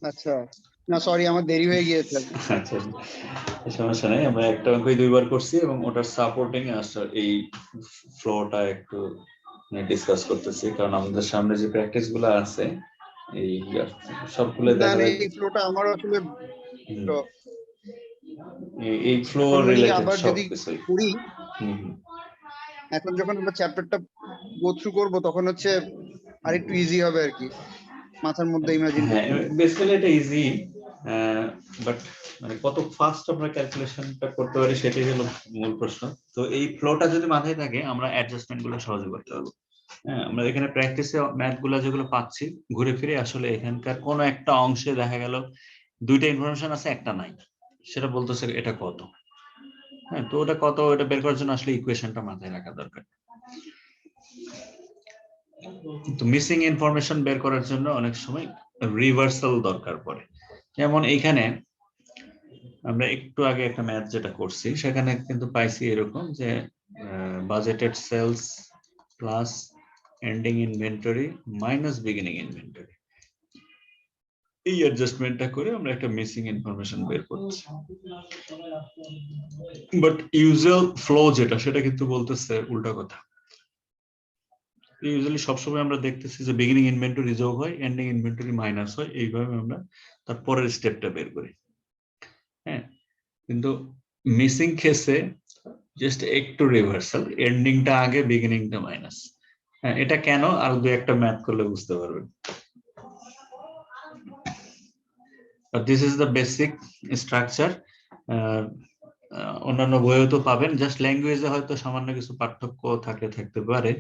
আচ্ছা, না সরি আমার দেরি হয়ে গিয়েছে। আচ্ছা, সমস্যা নাই, আমরা একটা অঙ্কই দুইবার করছি এবং ওটার সাপোর্টিং এই ফ্লোটা একটু ডিসকাস করতেছি, কারণ আমাদের সামনে যে প্র্যাকটিস গুলো আছে এই সবগুলো দেখা যায় এই ফ্লোটা আমার আসলে এই ফ্লো রিলেটেড আবার যদি সবকিছুই করি, এখন যখন আমরা চ্যাপ্টারটা গো থ্রু করব তখন হচ্ছে আরেকটু ইজি হবে আর কি, মাথার মধ্যে ইমাজিন। হ্যাঁ, বেসিক্যালি এটা ইজি, বাট মানে কত ফাস্ট আমরা ক্যালকুলেশনটা করতে পারি সেটাই হলো মূল প্রশ্ন। তো এই ফ্লোটা যদি মাথায় থাকে আমরা অ্যাডজাস্টমেন্ট গুলো সহজে করতে পারবো। হ্যাঁ, আমরা এখানে প্র্যাকটিসে ম্যাথ গুলো যেগুলো পাচ্ছি ঘুরে ফিরে আসলে এখানকার কোনো একটা অংশে দেখা গেল দুইটা ইনফরমেশন আছে একটা নাই, সেটা বলতেছে এটা কত। হ্যাঁ, তো ওটা কত এটা বের করার জন্য আসলে ইকুয়েশনটা মাথায় রাখা দরকার। তো মিসিং ইনফরমেশন বের করার জন্য অনেক সময় রিভার্সাল দরকার পড়ে। যেমন এইখানে আমরা একটু আগে একটা ম্যাথ যেটা করছি সেখানে কিন্তু পাইছি এরকম যে budgeted sales plus ending inventory minus beginning inventory, এই অ্যাডজাস্টমেন্টটা করে আমরা একটা মিসিং ইনফরমেশন বের করছি। বাট ইউজুয়াল ফ্লো যেটা সেটা কিন্তু বলতেছে উল্টা কথা। ইউজুয়ালি সবসময় আমরা দেখতেছি যে বিগিনিং ইনভেন্টরি যোগ হয়, এন্ডিং ইনভেন্টরি মাইনাস হয়, এইভাবে আমরা তার পরের স্টেপটা বের করি। হ্যাঁ, কিন্তু মিসিং কেসে জাস্ট একটু রিভার্সাল, এন্ডিংটা আগে বিগিনিংটা মাইনাস। হ্যাঁ, এটা কেন আর দু একটা ম্যাথ করলে বুঝতে পারবেন। This is the basic structure. অন্যান্য বইও তো পাবেন, জাস্ট ল্যাঙ্গুয়েজে হয়তো সামান্য কিছু পার্থক্য থাকতে পারে,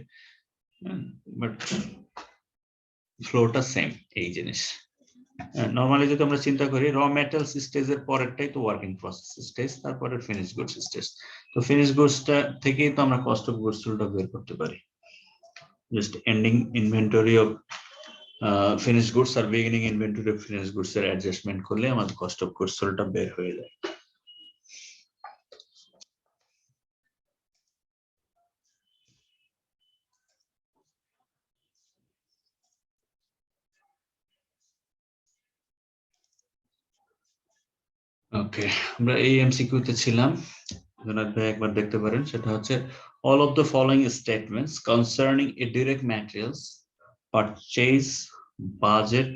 বাট ফ্লোটা সেম এই জিনিস। নরমালি যদি আমরা চিন্তা করি র মেটালস স্টেজের পরেরটাই তো ওয়ার্কিং প্রসেস স্টেজ, তারপরে ফিনিশ গুডস স্টেজ। তো ফিনিশ গুডসটা থেকেই তো আমরা কস্ট অফ গুডস সোল্ডটা বের করতে পারি। Just ending inventory of finish goods R beginning inventory of finish goods এর অ্যাডজাস্টমেন্ট করলে আমাদের কস্ট অফ গুডস সোল্ডটা বের হয়ে যায়। ওকে, আমরা এই এমসিকিউ তে ছিলাম, একবার দেখতে পারেন। সেটা হচ্ছে all of the following statements concerning a direct materials purchase budget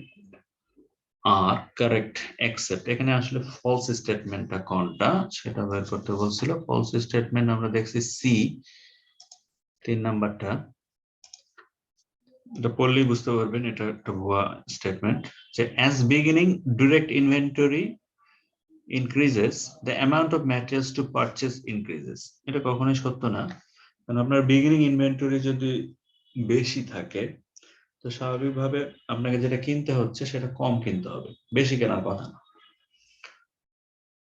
are correct except, এখানে আসলে ফলস স্টেটমেন্টটা কোনটা সেটা বের করতে বলছিল। ফলস স্টেটমেন্ট আমরা দেখছি সি 3 নাম্বারটা, এটা পড়লেই বুঝতে পারবেন এটা একটা ভুয়া স্টেটমেন্ট। যে as beginning direct inventory increases the amount of materials to purchase increases, এটা কখনোই সত্য না। কারণ আপনার বিগিনিং ইনভেন্টরি যদি বেশি থাকে তো স্বাভাবিকভাবে আপনাকে যেটা কিনতে হচ্ছে সেটা কম কিনতে হবে, বেশি কেনার কথা না।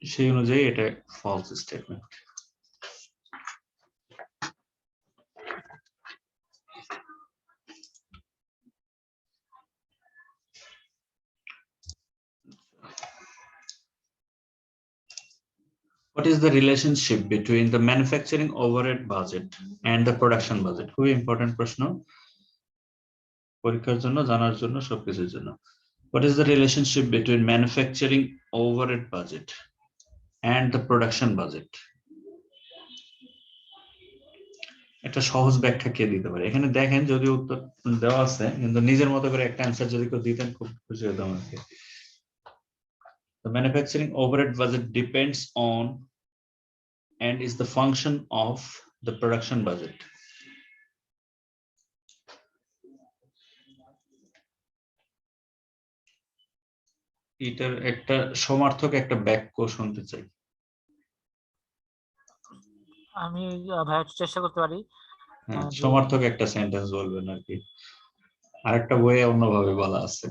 সেই অনুযায়ী এটা false statement. What is the relationship between the manufacturing overhead budget and the production budget? খুবই ইম্পর্টেন্ট প্রশ্ন, পরীক্ষার জন্য, জানার জন্য, সবকিছুর জন্য। What is the relationship between manufacturing overhead budget and the production budget? একটা সহজ ব্যাখ্যা কে দিতে পারে? এখানে দেখেন যদি উত্তর দেওয়া আছে, কিন্তু নিজের মতো করে একটা অ্যান্সার যদি কেউ দিতেন খুব খুশি হতাম আর কি। The manufacturing overhead budget depends on and is the function of the production budget. এটার একটা সমার্থক একটা বাক্য শুনতে চাই। আমি ভাই চেষ্টা করতে পারি। সমার্থক একটা সেন্টেন্স বলবেন আর কি, আরেকটা বইয়ে অন্যভাবে বলা আছে।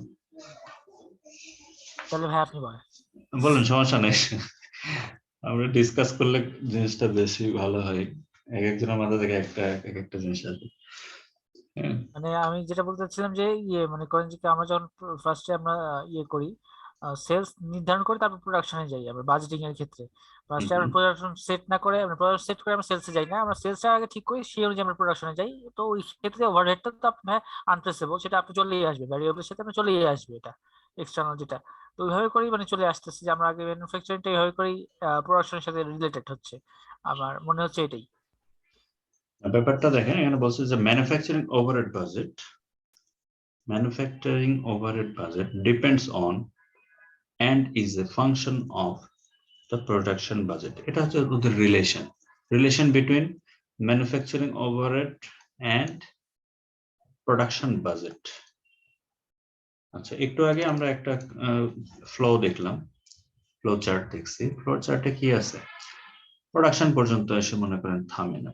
তাহলে ভাই আপনি বলেন। বলেন, সমস্যা নেই, আমরা ডিসকাস করলে জিনিসটা বেশি ভালো হয়। এক একজনের মাথা থেকে একটা জিনিস আসবে। মানে আমি যেটা বলতে চাচ্ছিলাম যে মানে করেন যে আমরা যখন ফার্স্টে আমরা করি সেলস নির্ধারণ করে তারপর প্রোডাকশনে যাই আমরা বাজেটিং এর ক্ষেত্রে। ফার্স্টে আমরা প্রোডাকশন সেট না করে আমরা প্রোডাকশন সেট করে আমরা সেলসে যাই না, আমরা সেলসটা আগে ঠিক করি, সেই অনুযায়ী আমরা প্রোডাকশনে যাই। তো ওই ক্ষেত্রে ওভারহেডটা তো আপনার আনট্রেসেবল, সেটা আপনি চলেই আসবে, ভ্যারিয়েবলের সাথে আপনার চলেই আসবে, এটা এক্সটার্নাল যেটা। তো ওইভাবে করেই মানে চলে আসতেছে যে আমরা আগে ম্যানুফ্যাকচারিংটা এইভাবে করেই প্রোডাকশনের সাথে রিলেটেড হচ্ছে, আমার মনে হচ্ছে এটাই। ব্যাপারটা দেখেন, এখানে বলছে যে manufacturing overhead budget depends on and is a function of the production budget. এটা হচ্ছে ওদের relation between manufacturing overhead and production budget. আচ্ছা, একটু আগে আমরা একটা ফ্লো দেখলাম, ফ্লো চার্ট দেখছি। ফ্লো চার্টে কি আছে? প্রোডাকশন পর্যন্ত এসে মনে করেন থামে না,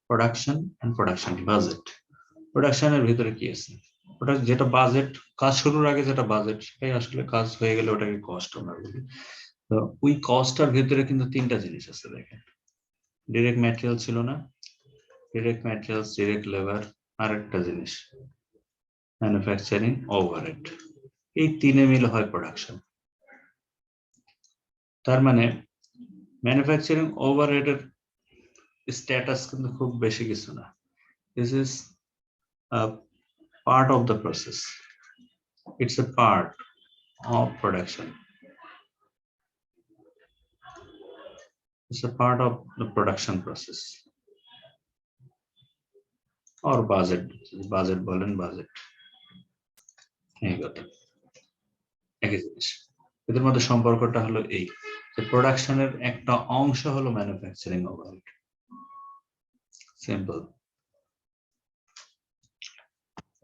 প্রোডাকশন এন্ড প্রোডাকশন বাজেট। প্রোডাকশনের ভিতরে কি আছে? ওটা যেটা বাজেট, কাজ শুরুর আগে যেটা বাজেট, সেটাই আসলে কাজ হয়ে গেলে ওটাকে কস্ট আমরা বলি। তো ওই কস্টটার ভিতরে কিন্তু তিনটা জিনিস আছে দেখেন। ডিরেক্ট ম্যাটেরিয়াল ছিল না, ডিরেক্ট ম্যাটেরিয়ালস, ডিরেক্ট লেবার, আর একটা জিনিস ম্যানুফ্যাকচারিং ওভারহেড। এই তিনে মিলে হয় প্রোডাকশন। তার মানে ম্যানুফ্যাকচারিং ওভারহেডের স্ট্যাটাস কিন্তু খুব বেশি কিছু না। This is part of the process. It's a part of production. It's a part of the production process. or budget, budget বলেন budget, এই কথা একই জিনিস। এদের মধ্যে সম্পর্কটা হলো এই যে প্রোডাকশনের একটা অংশ হলো ম্যানুফ্যাকচারিং ওভারহেড, সিম্পল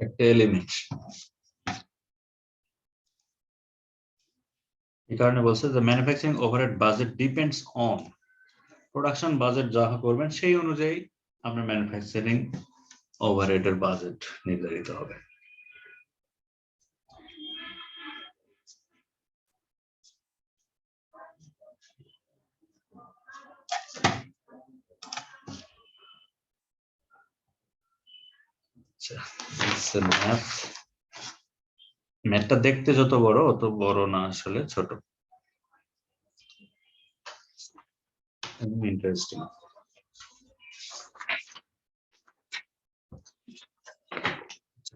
একটা এলিমেন্ট। এই কারণে বলছে যে manufacturing overhead budget depends on, production budget যা করবেন সেই অনুযায়ী আপনার ম্যানুফ্যাকচারিং ওভারহেডের বাজেট নির্ধারিত হবে। ম্যাথটা দেখতে যত বড় অত বড় না, আসলে ছোট, interesting.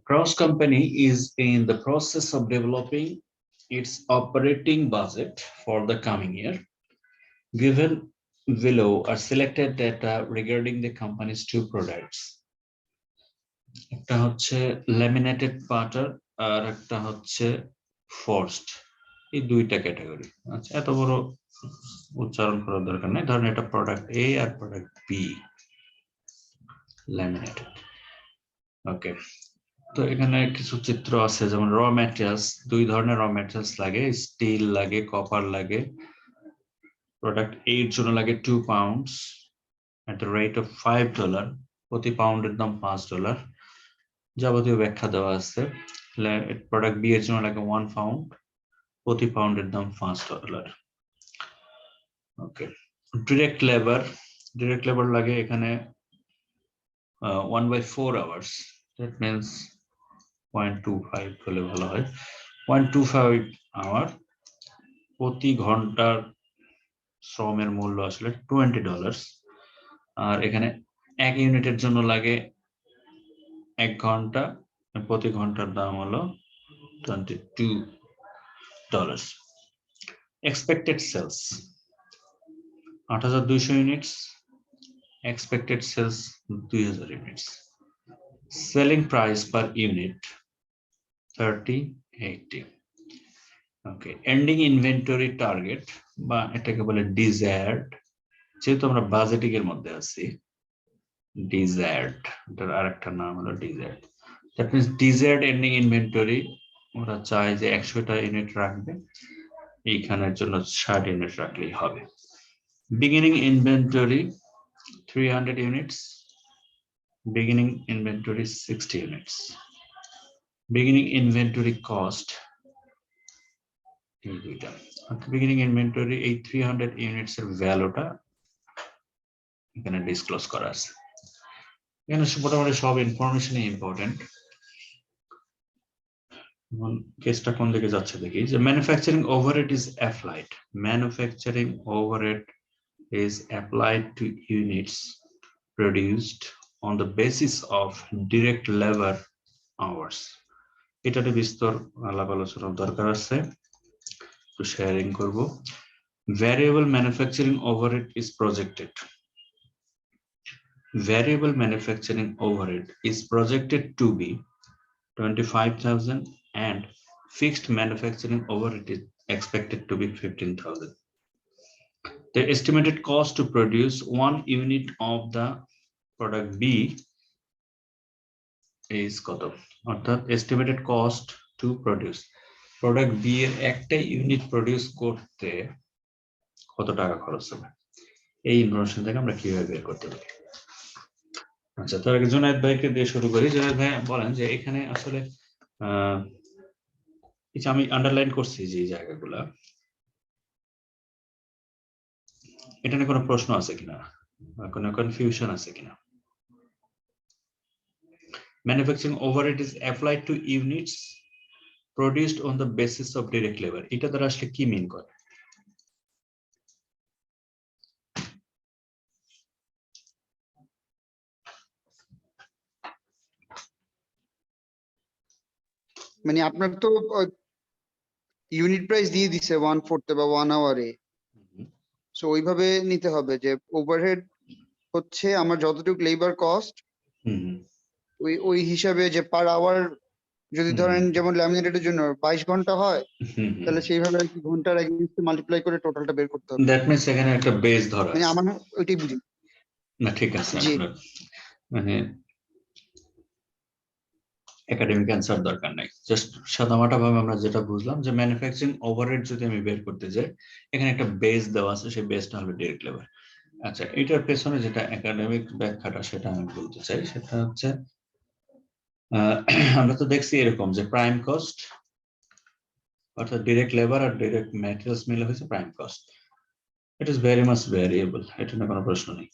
Cross company is in the process of developing its operating budget for the coming year. Given below are selected data regarding the company's two products. একটা হচ্ছে laminated butter আর একটা হচ্ছে forged, এই দুইটা ক্যাটাগরি। আচ্ছা, এত বড় উচ্চারণ করার দরকার নেই, ধরেন এটা প্রোডাক্ট এ আর প্রোডাক্ট বি, laminated। ওকে, তো এখানে কিছু চিত্র আছে, যেমন র ম্যাটেরিয়ালস, দুই ধরনের র ম্যাটেরিয়ালস লাগে, স্টিল লাগে, কপার লাগে। প্রোডাক্ট এ এর জন্য লাগে 2 pounds at the rate of $5, প্রতি পাউন্ডের দাম $5, যাবতীয় ব্যাখ্যা দেওয়া আছে। প্রোডাক্ট বি এর জন্য লাগে 1 পাউন্ড, প্রতি পাউন্ডের দাম $5। ওকে, ডিরেক্ট লেবার লাগে এখানে 1/4 hours, that means 0.25 হলে ভালো হয়, 0.25 hour, প্রতি ঘন্টার শ্রমের মূল্য আসলে $20। আর এখানে এক ইউনিটের জন্য লাগে 1 ঘন্টা, প্রতি ঘন্টার দাম হলো $22। Expected sales 8200 units, expected sales 2000 units, selling price per unit 3080। okay, ending inventory target বা এটাকে বলে desired, যেহেতু আমরা বাজেটিং এর মধ্যে আছি, desired এটার আরেকটা নাম হলো desired, that means desired ending inventory ওরা চায় যে 100টা ইউনিট রাখবে, এইখানের জন্য 60 ইউনিট রাখলেই হবে। beginning inventory 300 units, beginning inventory 60 units, beginning inventory cost এই দুইটা। beginning inventory এই 300 units এর ভ্যালুটা এখানে ডিসক্লোজ করা আছে। এখানে মোটামুটি সব ইনফরমেশন ইম্পর্টেন্ট। কেসটা কোন দিকে যাচ্ছে দেখি, যে manufacturing overhead is applied, manufacturing overhead is applied to units produced on the basis of direct labor hours। এটাতে বিস্তর আলাপ আলোচনার দরকার আছে, তো শেয়ারিং করব। variable manufacturing overhead is projected, variable manufacturing overhead is projected to be 25,000 and fixed manufacturing overhead is expected to be 15,000। The estimated cost to produce 1 unit of the product B is কত, অর্থাৎ estimated cost to produce product B এর একটা ইউনিট প্রডিউস করতে কত টাকা খরচ হবে, এই ইনফরমেশন থেকে আমরা কিভাবে বের করতে পারি। আচ্ছা, তার আগে জুনায়েদ ভাইকে দিয়ে শুরু করি। জুনায়েদ ভাই বলেন যে এখানে আসলে আমি আন্ডারলাইন করছি যে জায়গাগুলা, এটা নিয়ে কোনো প্রশ্ন আছে কিনা, কোনো কনফিউশন আছে কিনা। Manufacturing overhead is applied to units produced on the basis of direct labor, এটা দ্বারা আসলে কি মিন করে? মানে আপনার তো ইউনিট প্রাইস দিয়ে দিছে 1/4 বা 1 আওয়ারে, সো ওইভাবে নিতে হবে যে ওভারহেড হচ্ছে আমার যতটুকু লেবার কস্ট ওই হিসাবে যে পার আওয়ার যদি ধরেন যেমন ল্যামিনেটের জন্য 22 ঘন্টা হয়, তাহলে সেইভাবে আর কি ঘন্টার এগেইনস্টে মাল্টিপ্লাই করে টোটালটা বের করতে হবে। দ্যাট মিন্স এখানে একটা বেস ধরা মানে আছে। আমার ওইটাই বুঝি। না ঠিক আছে, জি। আপনার মানে একাডেমিক অ্যান্সার দরকার নাই, জাস্ট সাদামাটা ভাবে আমরা যেটা বুঝলাম যে ম্যানুফ্যাকচারিং ওভারহেড যদি আমি বের করতে যাই, এখানে একটা বেস দেওয়া আছে, সেই বেসটা হলো ডিরেক্ট লেবার। আচ্ছা, এটার পেছনে যেটা একাডেমিক ব্যাখ্যাটা সেটা আমি বলতে চাই, সেটা হচ্ছে আমরা তো দেখছি এরকম যে প্রাইম কস্ট অর্থাৎ ডিরেক্ট লেবার আর ডিরেক্ট ম্যাটেরিয়ালস মিলে হয়েছে prime cost. It is very much variable, এটা নিয়ে কোনো প্রশ্ন নেই।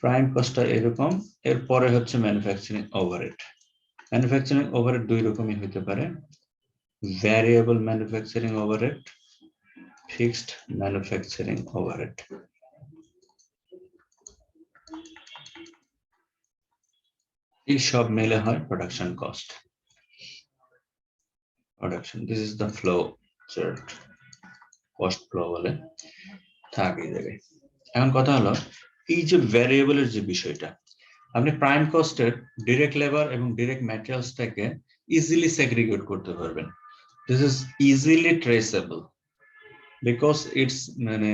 প্রাইম কস্টটা এরকম, এরপরে হচ্ছে ম্যানুফ্যাকচারিং ওভারহেড। ম্যানুফ্যাকচারিং ওভারহেড দুই রকমই হতে পারে, variable manufacturing overhead, fixed manufacturing overhead. এই সব মিলে হয় production cost. Production, this is the flow chart, cost flow বলে থাকে এই জায়গায়। এখন কথা হলো এই যে ভ্যারিয়েবলের যে বিষয়টা, আপনি প্রাইম কস্টের ডিরেক্ট লেবার এবং ডিরেক্ট ম্যাটেরিয়ালসটাকে ইজিলি সেগ্রিগেট করতে পারবেন। This is easily traceable because it's মানে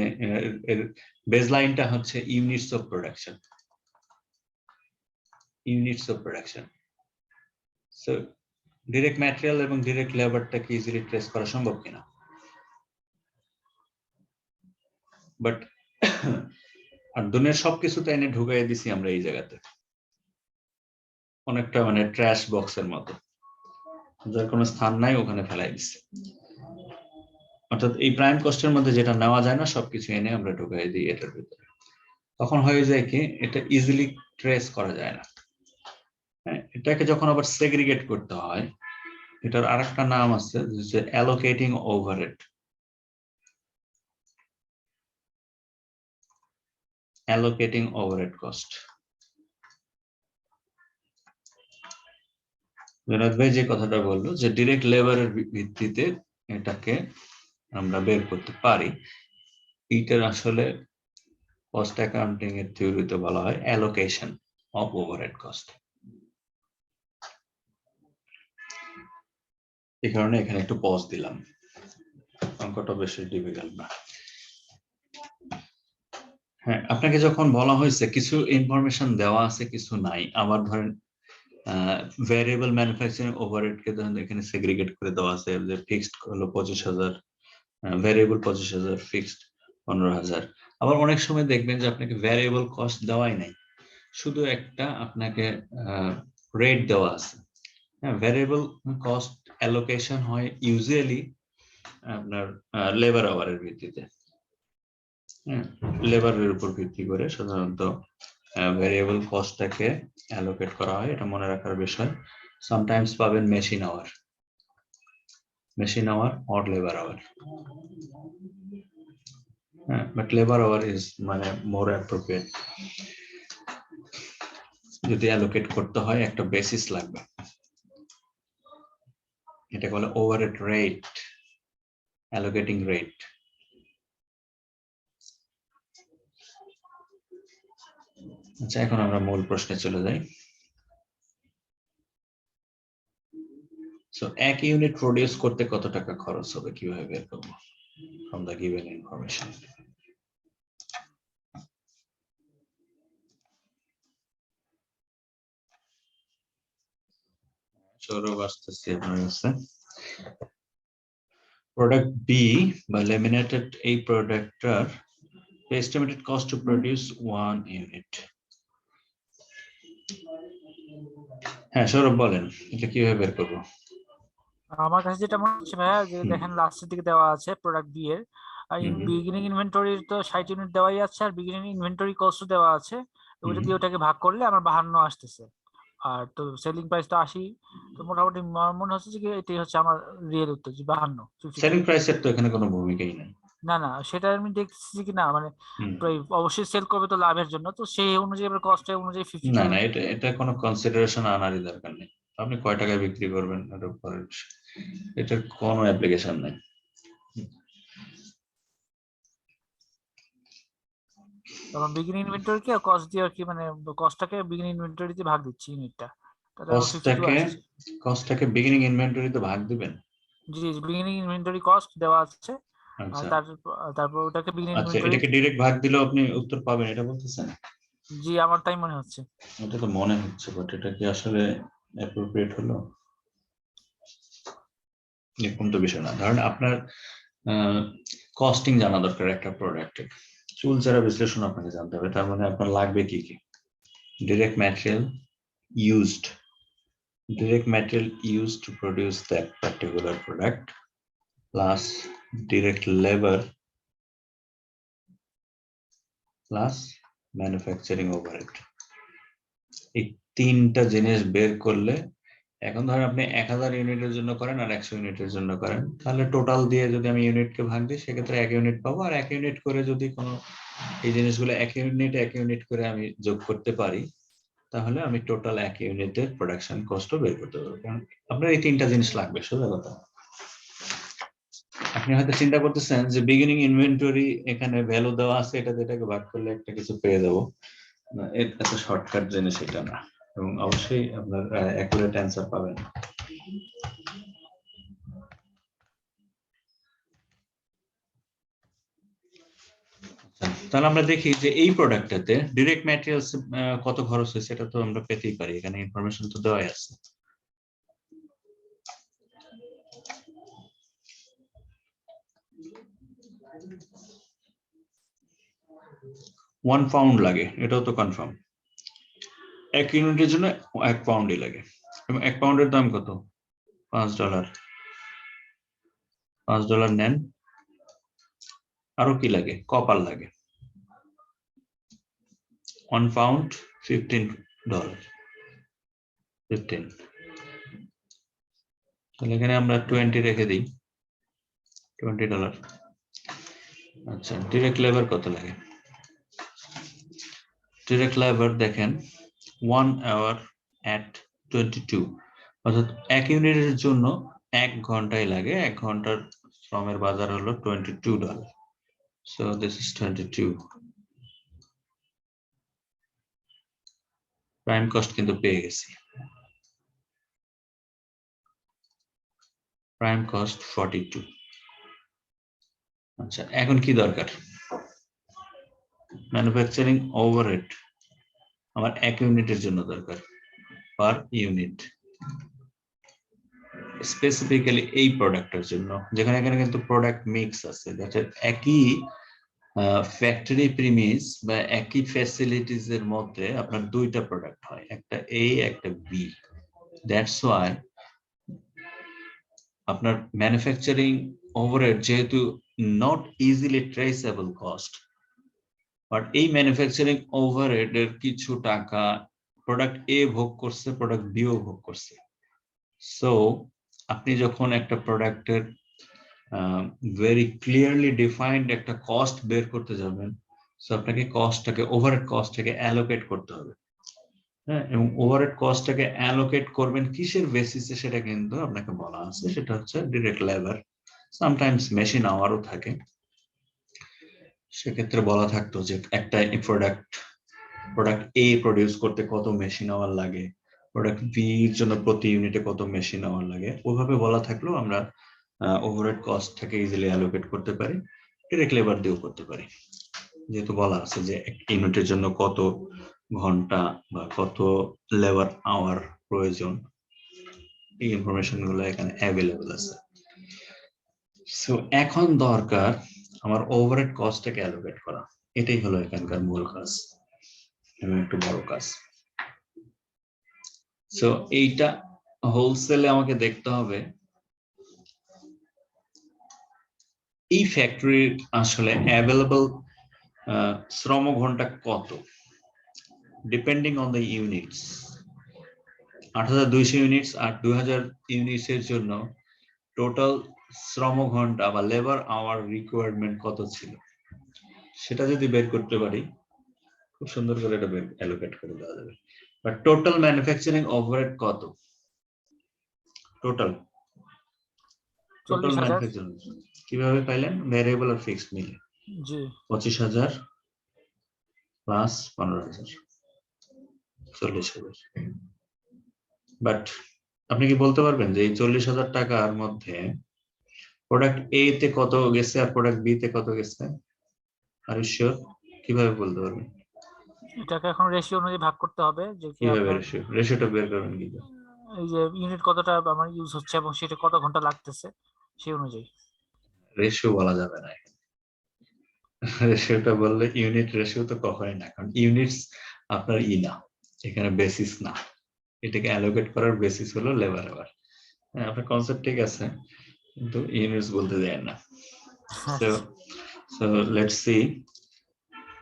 বেসলাইনটা হচ্ছে units of production, units of production. So direct material এবং ডিরেক্ট লেবারটাকে ইজিলি ট্রেস করা সম্ভব কিনা? বাট আর দুনিয়ার সবকিছুতে এনে ঢুকাই দিছি আমরা এই জায়গাতে, অনেকটা মানে ট্র্যাশ বক্সের মতো, যার কোনো স্থান নাই ওখানে ফেলাই দিচ্ছে। অর্থাৎ এই প্রাইম কস্টের মধ্যে যেটা নেওয়া যায় না সবকিছু এনে আমরা ঢুকাই দিই এটার ভিতরে, তখন হয়ে যায় কি এটা ইজিলি ট্রেস করা যায় না। হ্যাঁ, এটাকে যখন আবার সেগ্রিগেট করতে হয়, এটার আরেকটা নাম আছে যে allocating overhead. Allocating overhead cost. জনাব ভাই যে কথাটা বললো যে ডিরেক্ট লেবারের ভিত্তিতে এটাকে আমরা বের করতে পারি, এইটার আসলে কস্ট অ্যাকাউন্টিং এর থিওরিতে বলা হয় অ্যালোকেশন অফ ওভারহেড কস্ট। এই কারণে এখানে একটু পজ দিলাম, অঙ্কটা বেশি ডিফিকাল্ট না। হ্যাঁ, আপনাকে যখন বলা হয়েছে কিছু ইনফরমেশন দেওয়া আছে কিছু নাই, আবার ধরেন ভ্যারিয়েবল ম্যানুফ্যাকচারিং ওভারহেডকে ধরেন এখানে সেগ্রিগেট করে দেওয়া আছে যে ফিক্সড হলো 25,000, ভ্যারিয়েবল 25,000, ফিক্সড 15,000। আবার অনেক সময় দেখবেন যে আপনাকে ভ্যারিয়েবল কস্ট দেওয়াই নাই, শুধু একটা আপনাকে রেট দেওয়া আছে। হ্যাঁ, ভ্যারিয়েবল কস্ট অ্যালোকেশন হয় ইউজুয়ালি আপনার লেবার আওয়ারের ভিত্তিতে। হ্যাঁ, লেবারের উপর ভিত্তি করে সাধারণত ভ্যারিয়েবল কস্টটাকে অ্যালোকেট করা হয়, এটা মনে রাখার বিষয়। সামটাইমস পাবেন machine hour or labour hour. হ্যাঁ, বাট লেবার আওয়ার ইজ মানে মোর অ্যাপ্রোপ্রিয়েট। যদি অ্যালোকেট করতে হয় একটা বেসিস লাগবে, এটা বলে ওভারহেড রেট, অ্যালোকেটিং রেট। আচ্ছা, এখন আমরা মূল প্রশ্নে চলে যাই। সো এক ইউনিট প্রডিউস করতে কত টাকা খরচ হবে কিভাবে বের করবো from the given information? Sourav আসতেছে আপনার কাছে। প্রোডাক্ট বি বা ল্যামিনেটেড এই প্রোডাক্টটার estimated cost to produce 1 unit. হ্যাঁ সৌরভ বলেন, এটা কিভাবে বের করবো? আমার কাছে যেটা মনে হচ্ছে ভাইয়া, যে দেখেন লাস্টের দিকে দেওয়া আছে প্রোডাক্ট বি এর বিগিনিং ইনভেন্টরির তো 60 ইউনিট দেওয়াই আছে, আর বিগিনিং ইনভেন্টরি কস্ট দেওয়া আছে, ওইটা দিয়ে ওটাকে ভাগ করলে আমার 52 আসতেছে, আর তো সেলিং প্রাইসটা 80। তো মোটামুটি মনে হচ্ছে যে এটাই হচ্ছে আমার রিয়েল উত্তর, যে 52। সেলিং প্রাইসের তো এখানে কোনো ভূমিকাই নাই। না না, সেটা আমি দেখছি কি না, মানে অবশ্যই সেল করবে তো লাভের জন্য, তো সেই অনুযায়ী আবার কস্ট অনুযায়ী 50। না না, এটা কোনো কনসিডারেশন আনারই দরকার নেই। আপনি কয় টাকায় বিক্রি করবেন এটার উপরে এটার কোনো অ্যাপ্লিকেশন নাই। তখন বিগিনিং ইনভেন্টরি কে কস্ট দিয়ে আর কি, মানে কস্টটাকে বিগিনিং ইনভেন্টরিতে ভাগ দিচ্ছি ইউনিটটা, তো তাহলে আমার 52 আসছে। কস্টটাকে বিগিনিং ইনভেন্টরিতে ভাগ দিবেন। জি বিগিনিং ইনভেন্টরি কস্ট দেওয়া আছে, আচ্ছা তারপর ওটাকে বিগিনিং আচ্ছা, ইনভেন্টরি। এটাকে ডিরেক্ট ভাগ দিলেও আপনি উত্তর পাবেন এটা বলতেছেন? জি আমার তাই মনে হচ্ছে। এটা তো মনে হচ্ছে, বাট এটা কি আসলে অ্যাপ্রোপ্রিয়েট হলো? এরকম তো বিষয় না। ধরেন আপনার কস্টিং জানা দরকার একটা প্রোডাক্টের, চুল ছাড়া বিশ্লেষণ আপনাকে জানতে হবে। তার মানে আপনার লাগবে কি কি? Direct material used, direct material used to produce that particular product, plus direct labor, plus manufacturing overhead. এই তিনটা জিনিস বের করলে, এখন ধরেন আপনি 1000 ইউনিটের জন্য করেন আর 100 ইউনিটের জন্য করেন, তাহলে টোটাল দিয়ে যদি আমি ইউনিটকে ভাগ দিই সেক্ষেত্রে 1 ইউনিট পাবো। আর 1 ইউনিট করে যদি কোনো এই জিনিসগুলো 1 ইউনিট করে আমি যোগ করতে পারি, তাহলে আমি টোটাল 1 ইউনিটের প্রোডাকশন কস্টও বের করতে পারবো। কারণ আপনার এই তিনটা জিনিস লাগবে, সোজা কথা। আপনি হয়তো চিন্তা করতেছেন যে বিগিনিং ইনভেন্টরি এখানে ভ্যালু দেওয়া আছে, এটা যেটাকে ভাগ করলে একটা কিছু পেয়ে যাবো। না, এটা তো শর্টকাট জিনিস এটা না, এবং অবশ্যই আপনার অ্যাকুরেট অ্যান্সার পাবেন। তাহলে আমরা দেখি যে এই প্রোডাক্টটাতে ডিরেক্ট ম্যাটেরিয়ালস কত খরচ হয়েছে, এটা তো আমরা পেতেই পারি, এখানে ইনফরমেশন তো দেওয়াই আছে। £1 লাগে, এটাও তো কনফার্ম। 1 ইউনিটের জন্য 1 পাউন্ডই লাগে, এবং 1 পাউন্ডের দাম কত? $5। $5 নেন। আরো কি লাগে? কপার লাগে। 1 পাউন্ড $15। 15, তাহলে এখানে আমরা 20 রেখে দিই, $20। আচ্ছা, ডিরেক্ট লেবার কত লাগে? ডিরেক্ট লেবার দেখেন 1 hour at 22, অর্থাৎ 1 ইউনিটের জন্য 1 ঘন্টায় লাগে। 1 ঘন্টার শ্রমের বাজার হলো $22, so this is 22। Prime cost কিন্তু পেয়ে গেছি, প্রাইম কস্ট 42। আচ্ছা, এখন কি দরকার? ম্যানুফ্যাকচারিং ওভারহেড আমার 1 ইউনিটের জন্য দরকার, পার ইউনিট, স্পেসিফিক্যালি এই প্রোডাক্টের জন্য, যেখানে এখানে কিন্তু প্রোডাক্ট মিক্স আছে, একই ফ্যাক্টরি প্রিমিস বা একই ফ্যাসিলিটিস এর মধ্যে আপনার দুইটা প্রোডাক্ট হয়, একটা এ একটা বি। দ্যাটস ওয়াই আপনার ম্যানুফ্যাকচারিং ওভারহেড যেহেতু not easily traceable cost, but এই ম্যানুফ্যাকচারিং ওভারহেড এর কিছু টাকা প্রোডাক্ট এ ভোগ করছে, প্রোডাক্ট বি ও ভোগ করছে। সো আপনি যখন একটা প্রোডাক্টের ভেরি ক্লিয়ারলি ডিফাইন্ড একটা কস্ট বের করতে যাবেন, সো আপনাকে কস্টটাকে, ওভারহেড কস্টটাকে অ্যালোকেট করতে হবে। হ্যাঁ, এবং ওভারহেড কস্টটাকে অ্যালোকেট করবেন কিসের বেসিসে সেটা কিন্তু আপনাকে বলা আছে, সেটা হচ্ছে ডিরেক্ট লেবার, সামটাইমস মেশিন আওয়ারও থাকে। সেক্ষেত্রে বলা থাকতো যে একটা প্রোডাক্ট এ প্রডিউস করতে কত মেশিন আওয়ার লাগে, প্রোডাক্ট বি এর জন্য প্রতি ইউনিটে কত মেশিন আওয়ার লাগে, ওইভাবে বলা থাকলেও আমরা ওভারহেড কস্টটাকে ইজিলি অ্যালোকেট করতে পারি, ডিরেক্ট লেবার দিয়েও করতে পারি, যেহেতু বলা আছে যে এক ইউনিটের জন্য কত ঘন্টা বা কত লেবার আওয়ার প্রয়োজন, এই ইনফরমেশন গুলো এখানে অ্যাভেলেবল আছে। সো এখন দরকার আমার ওভারহেড কস্টটাকে অ্যালোকেট করা, এটাই হলো এখানকার মূল কাজ এবং একটু বড় কাজ। সো এইটা হোলসেলে আমাকে দেখতে হবে এই ফ্যাক্টরির আসলে অ্যাভেলেবল শ্রম ঘন্টা কত, depending on the units. 8200 units আর 2000 ইউনিটস এর জন্য টোটাল শ্রম ঘন্টা বা লেবার আওয়ার রিকোয়ারমেন্ট কত ছিল, সেটা যদি বের করতে পারি, খুব সুন্দর করে এটা অ্যালোকেট করে দেওয়া যাবে। বাট টোটাল ম্যানুফ্যাকচারিং ওভারহেড কত? টোটাল 40,000। ম্যানুফ্যাকচারিং কিভাবে পাইলেন? ভ্যারিয়েবল আর ফিক্সড মিলে। জি 25,000 প্লাস 15,000, 40,000। বাট আপনি কি বলতে পারবেন যে এই 40,000 টাকার মধ্যে প্রোডাক্ট এ তে কত গেছে আর প্রোডাক্ট বি তে কত গেছে? Are you sure? কিভাবে বলতে পারবেন? এটাকে এখন রেশিও অনুযায়ী ভাগ করতে হবে, যে কি কিভাবে আপনার রেশিওটা বের করবেন কি করে? এই যে ইউনিট কতটা আমার ইউজ হচ্ছে এবং সেটা কত ঘন্টা লাগতেছে সেই অনুযায়ী। রেশিও বলা যাবে না, রেশিওটা বললে ইউনিট রেশিও তো কখনোই না, কারণ ইউনিটস আপনার না, এখানে বেসিস না, এটাকে অ্যালোকেট করার বেসিস হলো লেবার আওয়ার। হ্যাঁ, আপনার কনসেপ্ট ঠিক আছে, কিন্তু ইউনিটস বলতে দেয় না। সো লেটস সি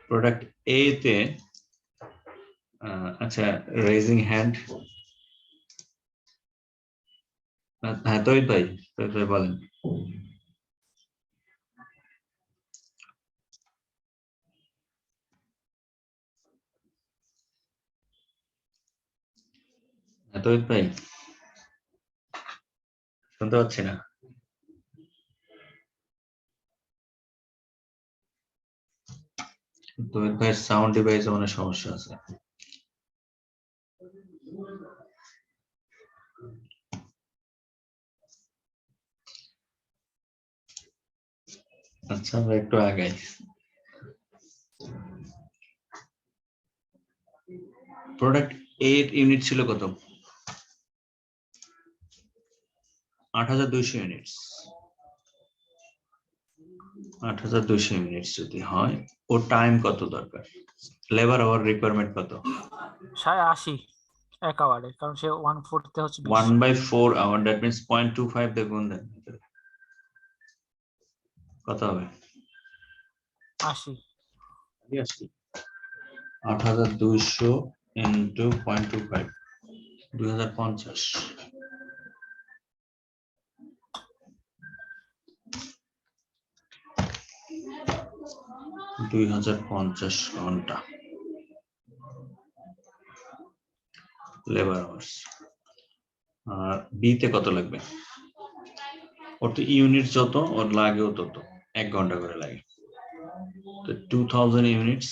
প্রোডাক্ট এ তে আচ্ছা, রেজিং হ্যান্ড। হ্যাঁ, তৈরি ভাই বলেন। তৈরি ভাই, শুনতে পাচ্ছি না। তৈরি ভাই সাউন্ড ডিভাইসে অনেক সমস্যা আছে। আচ্ছা, আমরা একটু আগাই। প্রোডাক্ট 8 ইউনিট ছিল কত? 8,200 ইউনিটস। 8,200 ইউনিটস যদি হয়, ও টাইম কত দরকার? লেবার আওয়ার রিকোয়ারমেন্ট কত? 80 এক আওয়ারে, কারণ সে 1/4 তে হচ্ছে 20। 1/4 আওয়ার, দ্যাট মিন্স 0.25 দেখুন দেন কত হবে? 80। 8,200 ইন্টু 0.25, 2050। 2050 ঘন্টা লেবার আওয়ার্স। আর বি তে কত লাগবে? ওর তো ইউনিট যত, ওর লাগেও তত, 1 ঘন্টা করে লাগে। তো 2000 units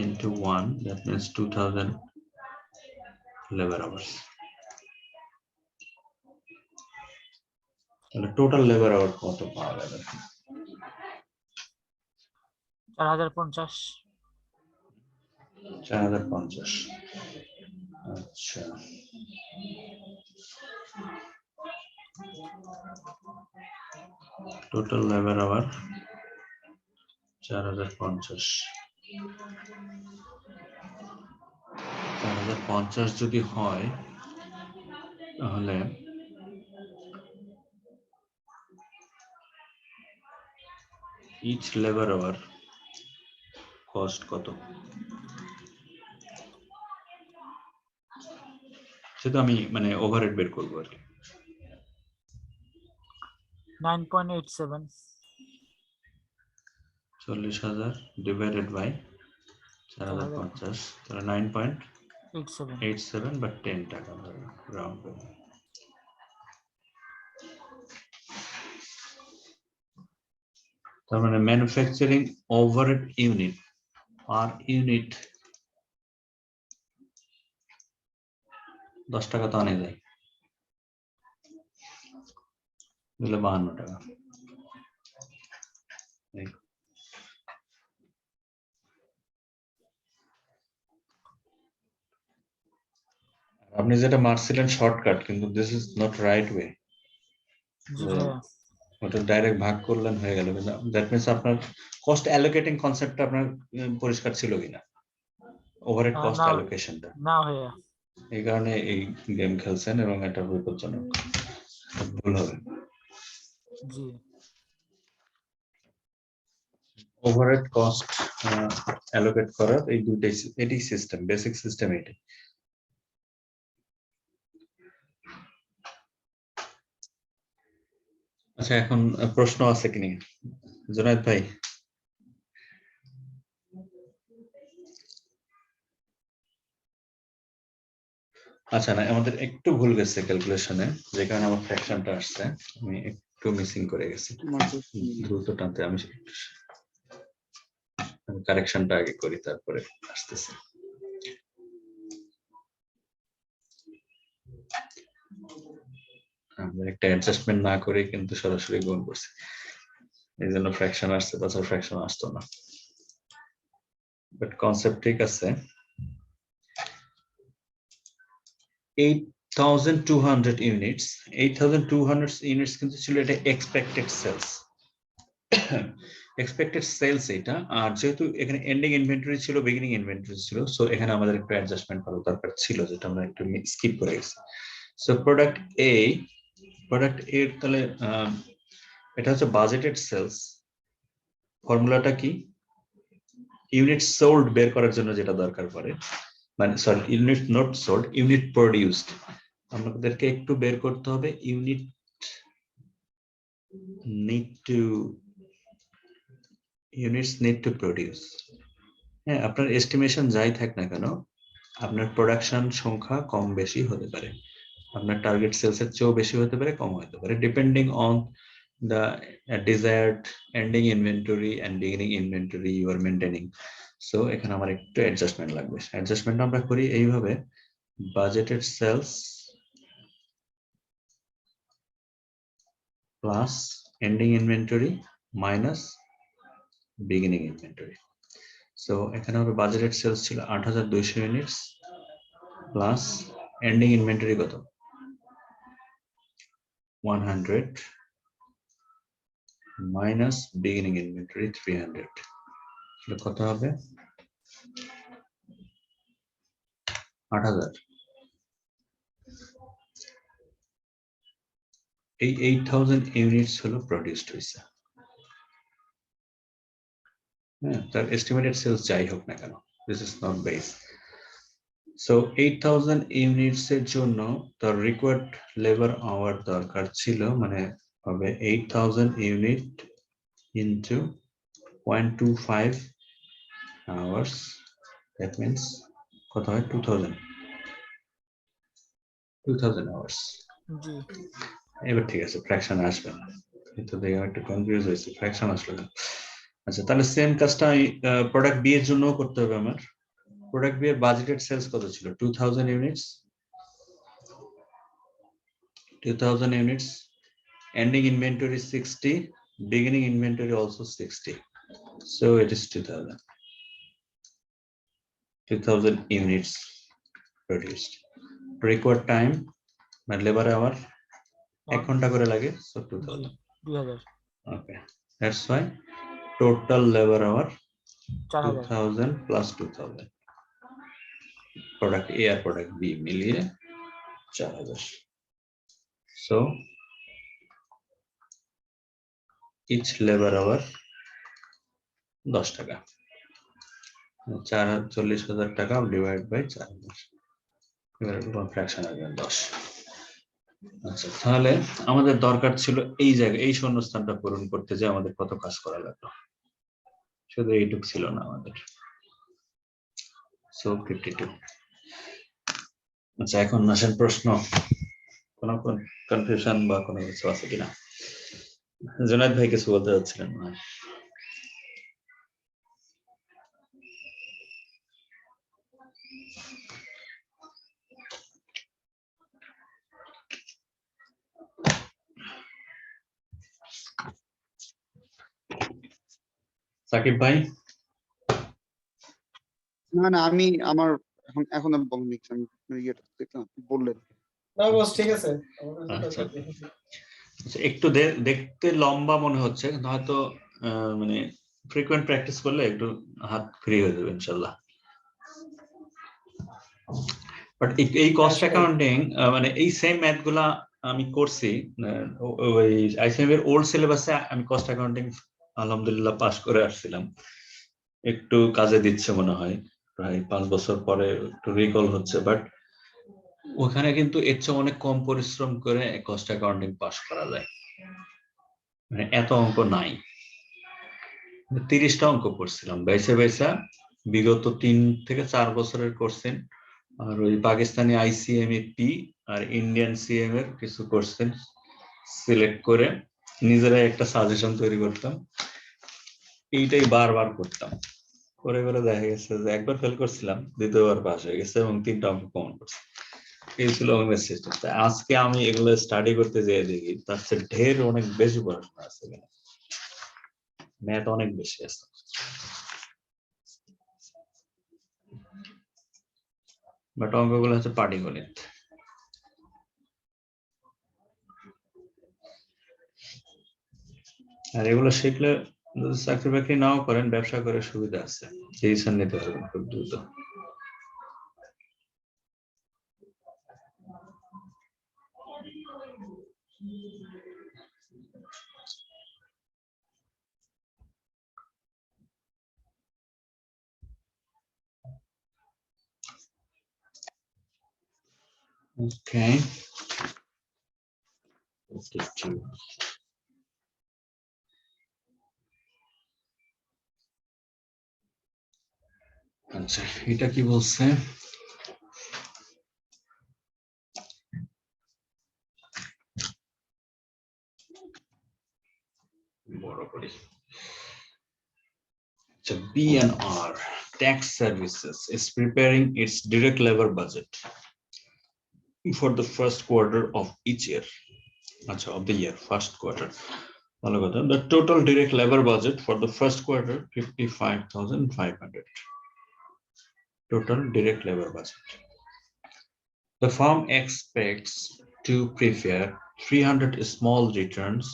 into 1, that means 2000 labor hours. তাহলে টোটাল লেবার আওয়ার কত পাওয়া যাবে? 4050। 4050। আচ্ছা, টোটাল লেবার আওয়ার 4050। 4050 যদি হয়, তাহলে each labor hour কস্ট কত? সেটা আমি মানে ওভারহেড বের করবো আর কি। 9.87। 40,000 ডিভাইডেড বাই 4050, তাহলে 9.87 বা 10 টাকা রাউন্ড করে। তার মানে manufacturing overhead unit per unit 10 টাকা তো আনে যায়, দিলে 52 টাকা। আপনি যেটা মারছিলেন শর্টকাট, কিন্তু this is not right way. জি ভাইয়া। ওটা ডাইরেক্ট ভাগ করলেন হয়ে গেল, কিন্তু দ্যাট মিন্স আপনার কস্ট অ্যালোকেটিং কনসেপ্টটা আপনার পরিষ্কার ছিল কিনা, ওভারহেড কস্ট না অ্যালোকেশনটা। না ভাইয়া। এই কারণে এই গেম খেলছেন এবং এটা বিপজ্জনক, ভুল হবে। জি। ওভারহেড কস্ট অ্যালোকেট করার এই দুইটাই, এটি সিস্টেম, বেসিক সিস্টেম এটাই। আচ্ছা, এখন প্রশ্ন আছে কিনা জুনায়েদ ভাই? আচ্ছা, না, আমাদের একটু ভুল গেছে ক্যালকুলেশনে, যে কারণে আমার ফ্র্যাকশনটা আসছে, আমি একটু মিসিং করে গেছি। দ্রুত টানতে আমি কারেকশনটা আগে করি, তারপরে আসতেছে। আমরা একটা অ্যাডজাস্টমেন্ট না করে কিন্তু সরাসরি গুণ করছি, এই জন্য ফ্র্যাকশন আসছে, তাছাড়া ফ্র্যাকশন আসতো না। বাট কনসেপ্ট ঠিক আছে। 8,200 ইউনিটস, 8,200 ইউনিটস কিন্তু ছিল এটা এক্সপেক্টেড সেলস। এক্সপেক্টেড সেলস এটা, আর যেহেতু এখানে এন্ডিং ইনভেন্টরি ছিল, বিগিনিং ইনভেন্টরি ছিল, সো এখানে আমাদের একটু অ্যাডজাস্টমেন্ট করার দরকার ছিল, যেটা আমরা একটু স্কিপ করে গেছি। সো প্রোডাক্ট এর তাহলে এটা হচ্ছে বাজেটেড সেলস। ফর্মুলাটা কি? ইউনিট সোল্ড বের করার জন্য যেটা দরকার পড়ে, মানে sorry unit not sold, unit produced. আমাদেরকে একটু বের করতে হবে unit units need to produce. হ্যাঁ, আপনার এস্টিমেশন যাই থাক না কেন, আপনার প্রোডাকশন সংখ্যা কম বেশি হতে পারে, আপনার টার্গেট সেলস এর চেয়েও বেশি হতে পারে, কম হতে পারে, depending on the desired ending inventory and beginning inventory you are maintaining. So এখানে আমার একটু অ্যাডজাস্টমেন্ট লাগবে। অ্যাডজাস্টমেন্ট আমরা করি এইভাবে, budgeted sales plus ending inventory minus beginning inventory. So এখানে হবে বাজেটেড সেলস ছিল 8,200 ইউনিটস প্লাস এন্ডিং ইনভেন্টরি কত 100 মাইনাস বিগিনিং ইনভেন্টরি 300, কত হবে 8,000। এই 8,000 ইউনিটস হলো প্রডিউসড হয়েছে। হ্যাঁ, তার এস্টিমেটেড সেলস যাই হোক না কেন, this is not base. So 8,000 units এর জন্য তার রিকোয়ার্ড লেবার আওয়ার দরকার ছিল, মানে হবে 8,000 unit into 0.25 hours, that means কত হয় 2,000 আওয়ার্স। জি এবার ঠিক আছে, ফ্র্যাকশন আসবে না, কিন্তু দেখে একটু কনফিউজ হয়েছে, ফ্র্যাকশন আসলো না। আচ্ছা, তাহলে সেম কাজটা প্রোডাক্ট বি এর জন্য করতে হবে আমার। প্রোডাক্ট বি এর বাজেটেড সেলস কত ছিল 2,000 units, 2,000 units, ending inventory 60, beginning inventory also 60, so it is 2,000 units produced. Required time by labor hour 1 ঘন্টা করে লাগে, so 2,000। 2000। Okay, that's why total labor hour 4000 2,000 plus 2,000, product A R product B মিলিয়ে 4,000। So each labor hour 10 টাকা, 40,000 টাকা ডিভাইড বাই 4,000, এবার ফ্র্যাকশন আসবে 10। আচ্ছা, তাহলে আমাদের দরকার ছিল এই জায়গায় এই শূন্যস্থানটা পূরণ করতে, যে আমাদের কত কাজ করা লাগলো, শুধু এইটুকু ছিল না আমাদের। সো 52। আচ্ছা, এখন আসেন প্রশ্ন, কোনো কনফিউশন বা কোনো কিছু আছে কিনা? জুনায়েদ ভাই কিছু বলতে চাচ্ছিলেন না? সাকিব ভাই? না না, আমি আমার এখন আমি বলনি, আমি ইয়েটা দেখলাম বললেন। না বস ঠিক আছে। আচ্ছা, একটু দেখতে লম্বা মনে হচ্ছে, কিন্তু হয়তো মানে ফ্রিকোয়েন্ট প্র্যাকটিস করলে একটু হাত ফ্রি হয়ে যাবে ইনশাল্লাহ। বাট এই কস্ট অ্যাকাউন্টিং মানে এই সেম ম্যাথ গুলা আমি করছি ওই আইসিএম এর ওল্ড সিলেবাসে। আমি কস্ট অ্যাকাউন্টিং আলহামদুলিল্লাহ পাস করে আসছিলাম, একটু কাজে দিচ্ছে মনে হয়, প্রায় 5 বছর পরে একটু রিকল হচ্ছে। বাট ওখানে কিন্তু এর চেয়ে অনেক কম পরিশ্রম করে কস্ট অ্যাকাউন্টিং পাস করা যায়, মানে এত অঙ্ক নাই। 30টা অঙ্ক করছিলাম বাইসা বিগত 3 থেকে 4 বছরের কোর্সেন, আর ওই পাকিস্তানি ICME আর ইন্ডিয়ান সিএম এর কিছু কোশ্চেন সিলেক্ট করে নিজেরাই একটা সাজেশন তৈরি করতাম, এইটাই বারবার করতাম। করে দেখা গেছে যে একবার ফেল করছিলাম, দ্বিতীয়বার পাস হয়ে গেছে এবং 3টা অঙ্ক কমন করছি। এই ছিল হোমের সিস্টেম। আজকে আমি এগুলো স্টাডি করতে যেয়ে দেখি তার চেয়ে ঢের অনেক বেশি পড়াশোনা আছে এখানে, ম্যাথ অনেক বেশি আছে। বাট অঙ্কগুলো হচ্ছে পাটিগণিত। আর এগুলো শিখলে যদি চাকরি বাকরি নাও করেন, ব্যবসা করে সুবিধা আছে, ডিসিশন নিতে পারবেন খুব দ্রুত। Okay. 52. আচ্ছা, এটা কি বলছে? বড় করে। So B&R Tax Services is preparing its direct labor budget for the first quarter of each year. Of the year, first quarter. The total direct labor budget for the first quarter 55,500. Total direct labor budget. The firm expects to prepare 300 small returns,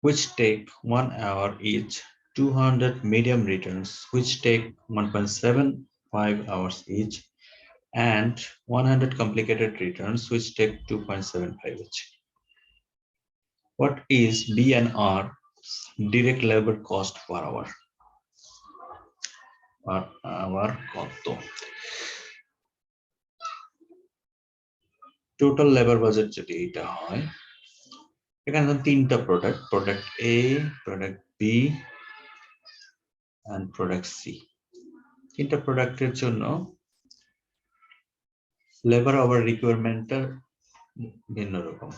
which take 1 hour each, 200 medium returns, which take 1.75 hours each, and 100 complicated returns, which take 2.75 each. What is B&R direct labor cost per hour? Per hour কত? Total labor budget যদি এটা হয়, এখানে তিনটা product A, product B and product C। তিনটা প্রোডাক্টের জন্য লেবার আওয়ার রিকোয়ারমেন্টটা ভিন্ন রকম,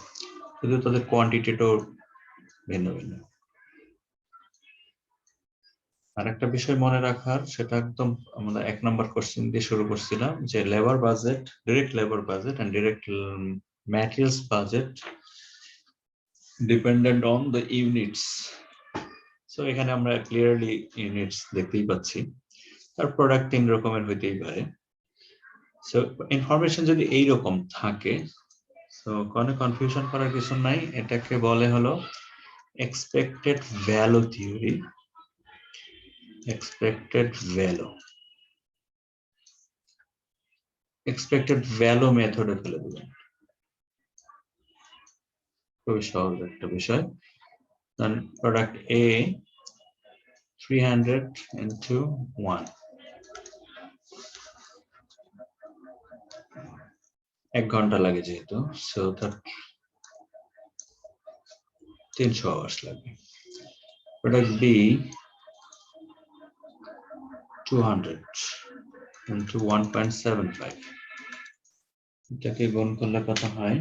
শুধু তাদের কোয়ান্টিটিটাও ভিন্ন ভিন্ন। আর একটা বিষয় মনে রাখার, সেটা একদম আমরা 1 নম্বর কোশ্চেন দিয়ে শুরু করছিলাম, যে labour budget, direct labour budget and direct materials budget dependent on the units. So এখানে আমরা ক্লিয়ারলি ইউনিটস দেখতেই পাচ্ছি। আর প্রোডাক্ট 3 রকমের হইতেই পারে। সো ইনফরমেশন যদি এই রকম থাকে, সো কোনো কনফিউশন করার কিছু নাই। এটাকে বলে হলো expected value theory, expected value, expected value মেথডে ফেলে দিবেন। খুবই সহজ একটা বিষয়। দেন প্রোডাক্ট A 300 into 1, 1 ঘন্টা লাগে যেহেতু, সো তার 300 আওয়ার্স লাগবে। প্রোডাক্ট B 200 into 1.75, এটাকে গুণ করলে কত হয়?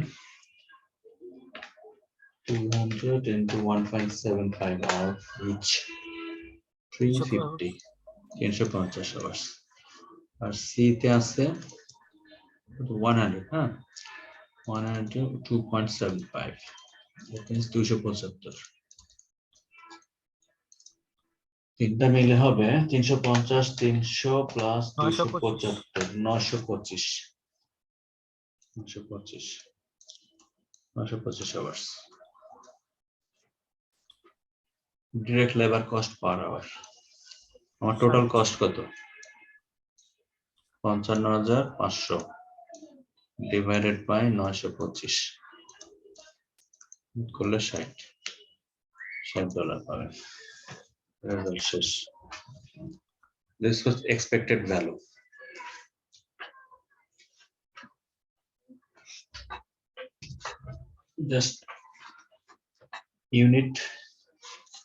200 into 1.75 hours each, 350, 350 hours। আর C তে আছে 100, হ্যাঁ, 100 to 2.75, that means 275। তিনটা মিলে হবে 350, 300 plus 275, 925, 925 hours direct labor cost per hour। আমার টোটাল কস্ট কত? 55,500 ডিভাইডেড বাই 925 করলে $60 পাবেন। শেষ। This was expected value. Just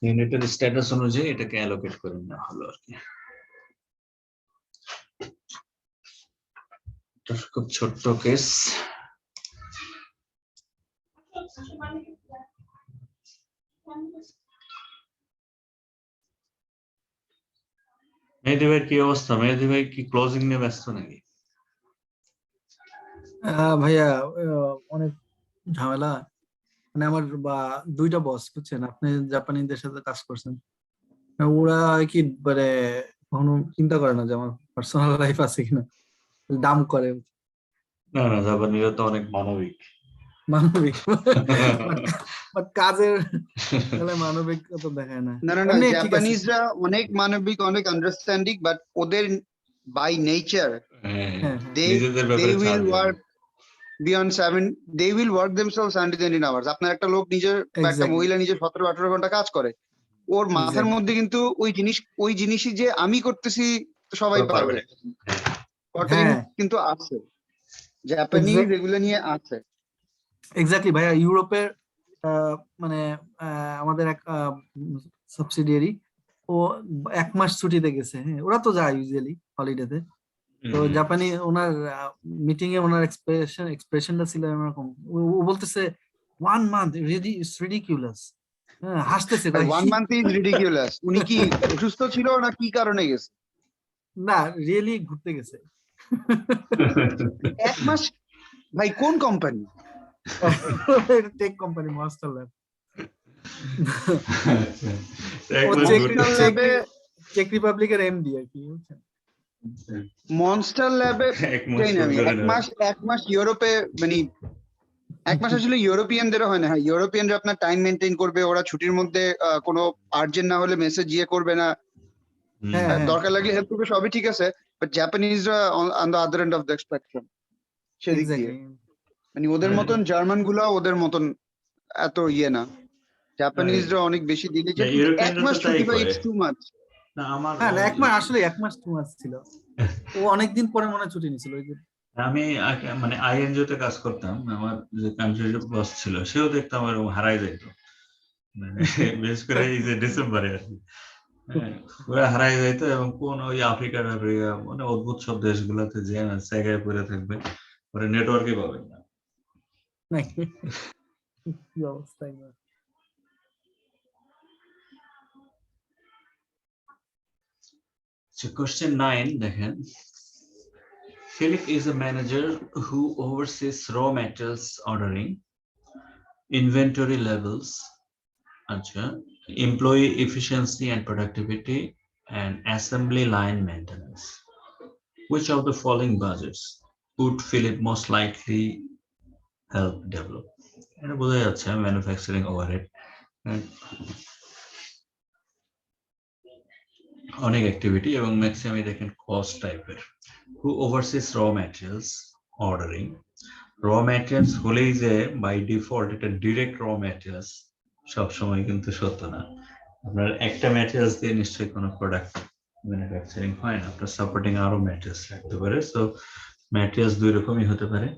ইউনিটের স্ট্যাটাস অনুযায়ী এটাকে অ্যালোকেট করে নেওয়া হলো আর কি। খুব ছোট্ট কেস। মেহেদী ভাই কি অবস্থা? মেহেদী ভাই কি ক্লোজিং নিয়ে ব্যস্ত নাকি? ভাইয়া অনেক ঝামেলা, মানে আমার দুইটা বস বুঝছেন, আপনি জাপানিদের সাথে কাজ করছেন, ওরা কি মানে কখনো চিন্তা করে না যে আমার পার্সোনাল লাইফ আছে কিনা, দাম করে না না, জাপানিরা তো অনেক মানবিক। মানবিক, বাট কাজের বেলায় মানবিকতা দেখায় না। না না না, এমনি ঠিক আছে, জাপানিজরা অনেক মানবিক, অনেক আন্ডারস্ট্যান্ডিং, বাট ওদের বাই নেচার হ্যাঁ নিজেদের they ব্যাপারে will ছাড় দেয় না। work beyond 7, they will work themselves until 20 hours. আপনার একটা লোক নিজের বা একটা Exactly. মহিলা নিজের 17-18 ঘন্টা কাজ করে, ওর মাথার Exactly. মধ্যে কিন্তু ওই জিনিসই যে আমি করতেছি সবাই ওরা পারবে। পারবে, কটা হ্যাঁ। জিনিস কিন্তু আছে জাপানিজ এগুলো নিয়ে আছে। এক্স্যাক্টলি ভাইয়া, ইউরোপের মানে আমাদের এক সাবসিডিয়ারি, ও 1 মাস ছুটিতে গেছে, হ্যাঁ ওরা তো যায় ইউজুয়ালি হলিডেতে, তো জাপানি ওনার মিটিং এ ওনার এক্সপ্রেশনটা ছিল এরকম, ও বলতেছে 1 মান্থ রিডি ইটস রিডিকুলাস, হ্যাঁ হাসতেছে, কয়, 1 month is ridiculous. উনি কি অসুস্থ ছিল না কি কারণে গেছে? না রিয়েলি ঘুরতে গেছে। 1 মাস ভাই, কোন company? Tech company master lab, এক ও মাস চেক ঘুরতে- ল্যাবে- চেক রিপাবলিকের এমডি আর কি, বুঝছেন? মনস্টার ল্যাবে এক মাস জানি না আমি, ঘুরতে 1 মাস ইউরোপে, মানে 1 মাস আসলে ইউরোপিয়ানদেরও হয় না। হ্যাঁ, ইউরোপিয়ানরা আপনার টাইম মেনটেন করবে, ওরা ছুটির মধ্যে কোনো আর্জেন্ট না হলে মেসেজ ইয়ে করবে না, হ্যাঁ হ্যাঁ দরকার লাগলে হেল্প করবে, সবই ঠিক আছে। বাট জাপানিজরা on the other end of the spectrum, সেদিক দিয়ে এক্স্যাক্টলি, মানে ওদের মতন জার্মান গুলা ওদের মতন এত ইয়ে না, জাপানিজরা অনেক বেশি দিলে যে না, ইউরোপিয়ানরা 1 তো মাস তাই ছুটি পাই, করে। It's too much. না, আমার হ্যাঁ না 1 মাস, আসলে 1 মাস 2 মাস ছিল, ও অনেকদিন পরে মনে হয় ছুটি নিছিল, ওই যে আমি মানে আইএনজিও তে কাজ করতাম, আমার যে কান্ট্রি বস ছিল সেও দেখতাম এরকম হারাই যাইত, মানে বিশেষ করে এই যে ডিসেম্বরে আর কি, হ্যাঁ, পুরো হারাই যাইতো, এবং কোন ওই আফ্রিকার মানে অদ্ভুত সব দেশগুলোতে যে জায়গায় পড়ে থাকবে, ওরা নেটওয়ার্কই পাবেন না। নাকি কি অবস্থা এগুলো। So question 9, দেখেন, Philip is a manager who oversees raw materials ordering, inventory levels, employee efficiency and productivity, and assembly line maintenance. Which of the following budgets would Philip most likely help develop? এটা বোঝা যাচ্ছে ম্যানুফ্যাকচারিং ওভারহেড, অনেক অ্যাক্টিভিটি এবং ম্যাক্সিমাম দেখেন কস্ট টাইপের। Who oversees raw materials ordering? র ম্যাটেরিয়ালস হলেই যে বাই ডিফল্ট এটা ডিরেক্ট র ম্যাটেরিয়ালস সবসময় কিন্তু সত্য না। আপনার একটা ম্যাটেরিয়ালস দিয়ে নিশ্চয়ই কোনো প্রোডাক্ট ম্যানুফ্যাকচারিং হয় না, আপনার সাপোর্টিং আরো ম্যাটেরিয়ালস থাকতে পারে। সো ম্যাটেরিয়ালস দুই রকমই হতে পারে,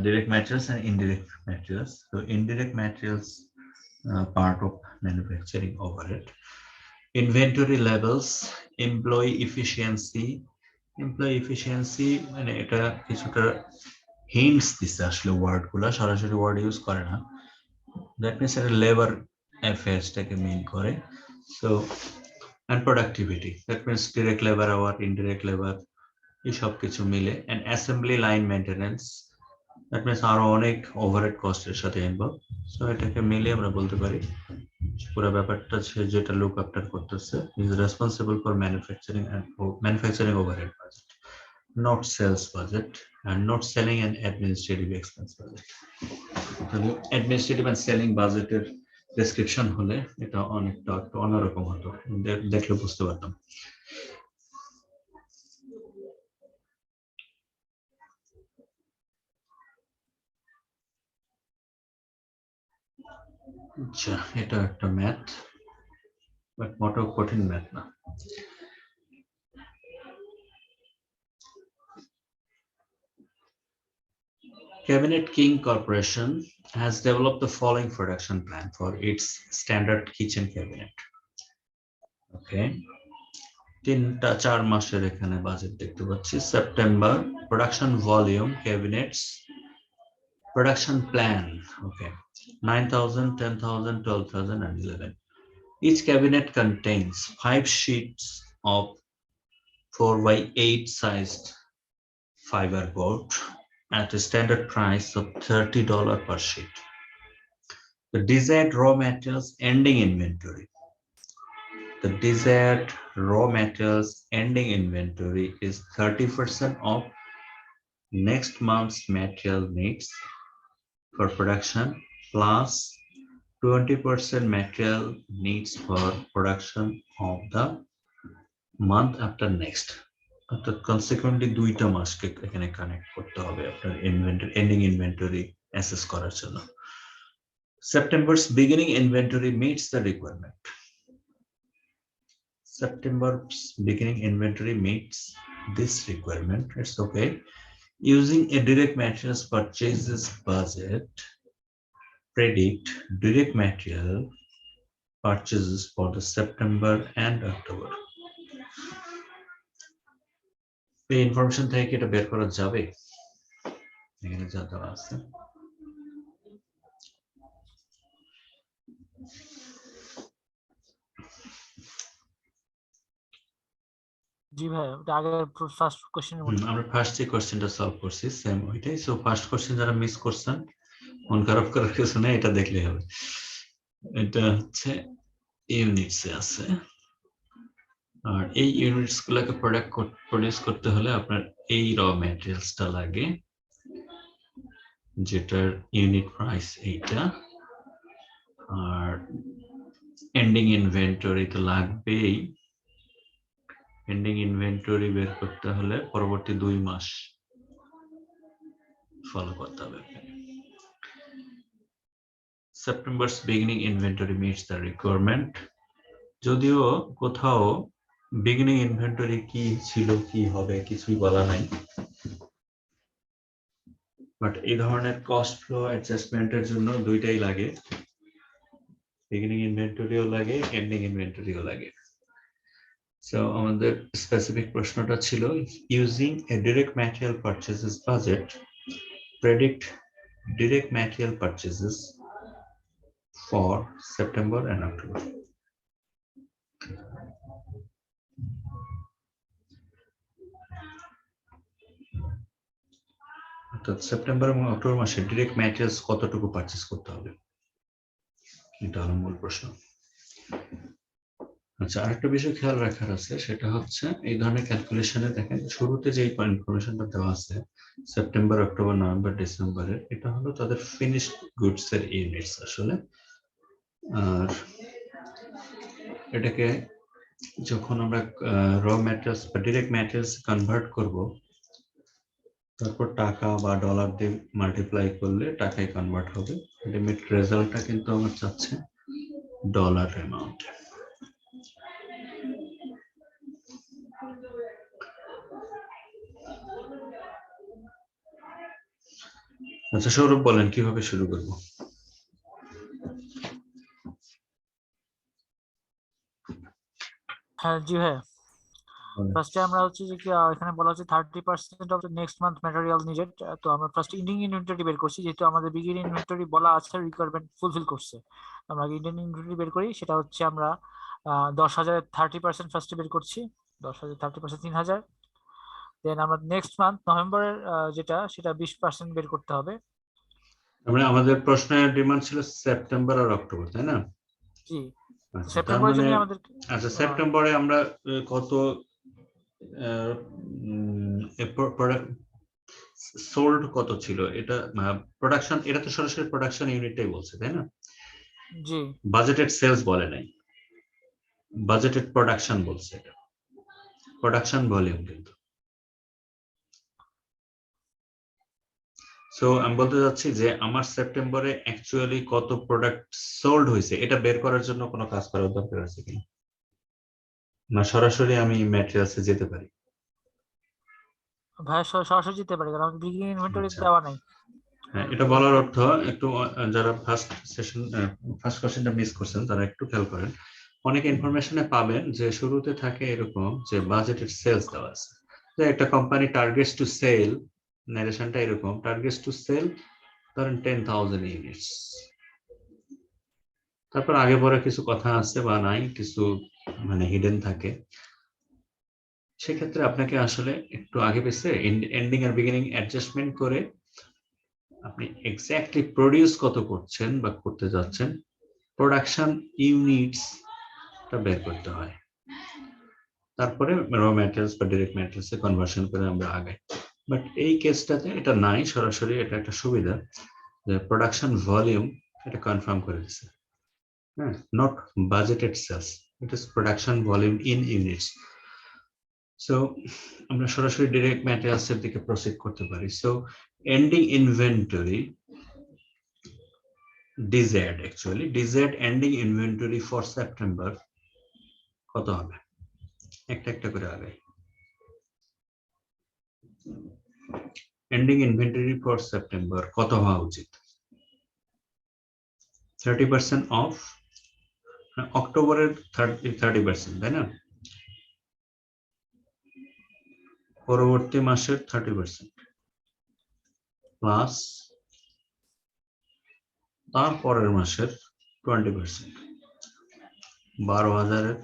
direct materials and indirect materials. So indirect materials part of manufacturing overhead. Inventory levels, employee efficiency মানে এটা কিছুটা হিন্টস দিচ্ছে, আসলে ওয়ার্ড গুলা সরাসরি ওয়ার্ড ইউজ করে না, দ্যাট মিনস এটা লেবার অ্যাফেয়ার্সটাকে মেইন করে। So and productivity, that means direct labor hour, indirect labor, এই সব কিছু মিলে। and assembly line maintenance, that means আরো অনেক ওভারহেড কস্টের সাথে ইনভলভ। সো এটাকে মিলে আমরা বলতে পারি পুরো ব্যাপারটা যেটা লুক আফটার করতেছে is responsible for manufacturing overhead budget, not sales budget, and not selling and administrative expense budget. Administrative and selling budgeter description হলে এটা অনেকটা একটু অন্যরকম হতো, দেখলে বুঝতে পারতাম। আচ্ছা, এটা একটা ম্যাথ, বাট মোটেও কঠিন ম্যাথ না। Cabinet King Corporation has developed the following production plan for its standard kitchen cabinet. Okay, 4 মাসের এখানে বাজেট দেখতে পাচ্ছি। September production volume cabinets production plan, okay, 9,000, 10,000, 12,000 and 11. Each cabinet contains 5 sheets of 4x8 sized fiber board at a standard price of $30 per sheet. The desired raw materials ending inventory. The desired raw materials ending inventory is 30% of next month's material needs for production plus 20% material needs for production of the month after next. অর্থাৎ consequently দুইটা মাসকে এখানে কানেক্ট করতে হবে আপনার ইনভেন্টরি এন্ডিং ইনভেন্টরি অ্যাসেস করার জন্য। September's beginning inventory meets the requirement. September's beginning inventory meets this requirement. It's okay. Using a direct materials purchases budget, predict direct material purchases for the September and October. এই ইনফরমেশন থেকে এটা বের করা যাবে, এখানে যা দেওয়া আছে। জি ভাই, ওটা আগের ফার্স্ট কোশ্চেনের মতো। আমরা ফার্স্ট যে কোশ্চেনটা সলভ করছি সেম ওইটাই। সো ফার্স্ট কোশ্চেন যারা মিস করছেন মন খারাপ করার কিছু নেই, এটা দেখলেই হবে। এটা হচ্ছে ইউনিটসে আছে, আর এই ইউনিটস গুলোকে প্রডিউস করতে হলে আপনার এই র ম্যাটেরিয়ালসটা লাগে, যেটার ইউনিট প্রাইস এইটা, আর এন্ডিং ইনভেন্টরি তো লাগবেই। এন্ডিং ইনভেন্টরি বের করতে হলে পরবর্তী 2 মাস ফলো করতে হবে। September's beginning inventory meets the requirement. যদিও কোথাও বিগিনিং ইনভেন্টরি কি ছিল কি হবে কিছুই বলা নাই, বাট এই ধরনের কস্ট ফ্লো অ্যাডজাস্টমেন্টের জন্য দুইটাই লাগে, বিগিনিং ইনভেন্টরিও লাগে, এন্ডিং ইনভেন্টরিও লাগে। সো আমাদের স্পেসিফিক প্রশ্নটা ছিল using a direct material purchases budget, predict direct material purchases for September and October. অর্থাৎ সেপ্টেম্বর এবং অক্টোবর মাসে ডিরেক্ট ম্যাটেরিয়ালস কতটুকু পারচেজ করতে হবে, এটা হলো মূল প্রশ্ন। আচ্ছা, আরেকটা বিষয় খেয়াল রাখার আছে, সেটা হচ্ছে এই ধরনের ক্যালকুলেশনে দেখেন শুরুতে যে ইনফরমেশনটা দেওয়া আছে সেপ্টেম্বর, অক্টোবর, নভেম্বর, ডিসেম্বরের, এটা হলো তাদের ফিনিশড গুডস এর ইউনিটস আসলে। আর এটাকে যখন আমরা র ম্যাটেরিয়ালস বা ডিরেক্ট ম্যাটেরিয়ালস কনভার্ট করব, তারপর টাকা বা ডলার দিয়ে মাল্টিপ্লাই করলে টাকায় কনভার্ট হবে। লিমিট রেজাল্টটা কিন্তু আমার চাচ্ছে ডলার অ্যামাউন্ট। আচ্ছা সৌরভ বলেন কিভাবে শুরু করব? হ্যাঁ জি ভাই, ফার্স্টে আমরা হচ্ছে যে কি এখানে বলা হচ্ছে 30% of the next month material needed. তো আমরা ফার্স্ট ইন্ডিং ইনভেন্টরি বের করছি, যেহেতু আমাদের বিগিনিং ইনভেন্টরি বলা আছে রিকোয়ারমেন্ট ফুলফিল করছে। আমরা ইন্ডিয়ান ইনভেন্টরি বের করি, সেটা হচ্ছে আমরা 10,000 30% ফার্স্টে বের করছি, 10,000 30% 3,000। দেন আমরা নেক্সট মান্থ নভেম্বরের যেটা সেটা 20% বের করতে হবে। আমরা আমাদের প্রশ্নের ডিমান্ড ছিল সেপ্টেম্বর আর অক্টোবর, তাই না? জি, আচ্ছা, তার সেপ্টেম্বরের মানে জন্য আমাদের আচ্ছা সেপ্টেম্বরে আমরা কত প্রোডাক্ট সোল্ড কত ছিল, এটা প্রোডাকশন, এটা তো সরাসরি প্রোডাকশন ইউনিটটাই বলছে, তাই না? জি, বাজেটেড সেলস বলে নাই, বাজেটেড প্রোডাকশন বলছে, এটা প্রোডাকশন ভলিউম কিন্তু। সো আমি বলতে যাচ্ছি যে আমার সেপ্টেম্বরে অ্যাকচুয়ালি কত প্রোডাক্ট সোল্ড হয়েছে এটা বের করার জন্য কোনো কাজ করার দরকার আছে কিনা, না সরাসরি আমি ম্যাটেরিয়ালসে যেতে পারি? ভাই সরাসরি যেতে পারি, কারণ বিগিনিং ইনভেন্টরি আচ্ছা। দেওয়া নাই। হ্যাঁ, এটা বলার অর্থ একটু যারা ফার্স্ট কোশ্চেনটা মিস করছেন তারা একটু খেয়াল করেন। অনেক ইনফরমেশনে পাবেন যে শুরুতে থাকে এরকম যে বাজেটেড সেলস দেওয়া আছে, যে একটা কোম্পানি টার্গেটস টু সেল, ন্যারেশনটা এরকম টার্গেটস টু সেল ধরেন 10,000 ইউনিটস। তারপর আগে পরে কিছু কথা আছে বা নাই, কিছু মানে হিডেন থাকে, সেক্ষেত্রে আপনাকে আসলে একটু আগে পেছে এন্ডিং আর বিগিনিং অ্যাডজাস্টমেন্ট করে আপনি এক্স্যাক্টলি প্রডিউস কত করছেন বা করতে যাচ্ছেন, প্রোডাকশন ইউনিটসটা বের করতে হয়। তারপরে র ম্যাটেরিয়ালস বা ডিরেক্ট ম্যাটেরিয়ালসে কনভার্সন করে আমরা আগাই। বাট এই কেসটাতে এটা নাই, সরাসরি এটা একটা সুবিধা যে প্রোডাকশন ভলিউম এটা কনফার্ম করে দিচ্ছে, হ্যাঁ, not budgeted sales, it is production volume in units. So আমরা সরাসরি ডিরেক্ট ম্যাটেরিয়ালস এর দিকে প্রসিড করতে পারি। So ending inventory DZ, actually DZ ending inventory for September কত হবে, একটা একটা করে আগাই। এন্ডিং ইনভেন্টরি ফর সেপ্টেম্বর কত হওয়া উচিত? 30% অফ অক্টোবরের 30%, তাই না? পরবর্তী মাসের 30% প্লাস তারপরের মাসের 20%, 12,000-এর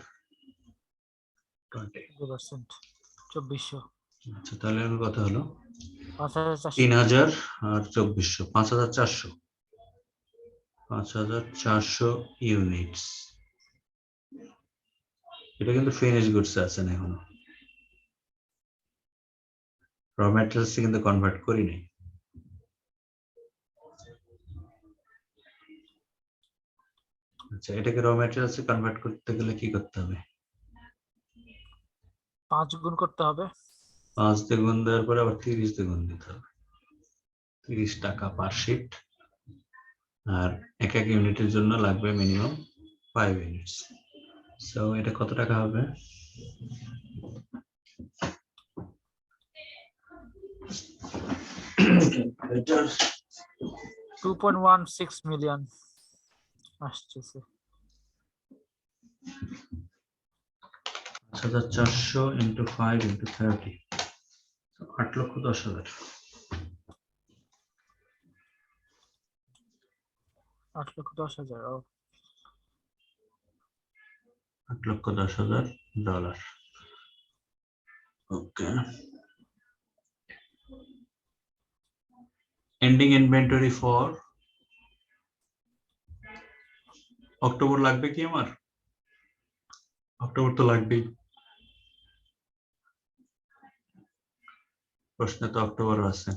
20। 2400। আচ্ছা, তাহলে কত হলো? 5400। 3000 আর 2400, 5400, 5400 ইউনিটস। এটা কিন্তু ফিনিশ গুডস আছে না এখনো, র ম্যাটেরিয়ালস কিন্তু কনভার্ট করি নাই। আচ্ছা, এটাকে র ম্যাটেরিয়ালস এ কনভার্ট করতে গেলে কি করতে হবে? 5 গুণ করতে হবে। 5 দিয়ে গুণ দেওয়ার পরে আবার 30 দিয়ে গুণ দিতে হবে, 30 টাকা পার শিট। আর এক এক ইউনিটের জন্য লাগবে মিনিমাম 5 ইউনিটস। সো এটা কত টাকা হবে? এটা 2.16 মিলিয়ন আসছে। 5,400 ইন্টু 5 ইন্টু 30, 8,10,000। 8,10,000। ও 8,10,000 $। Okay, ending inventory for October লাগবে কি আমার? অক্টোবর তো লাগবেই, প্রশ্নে তো অক্টোবর আছে।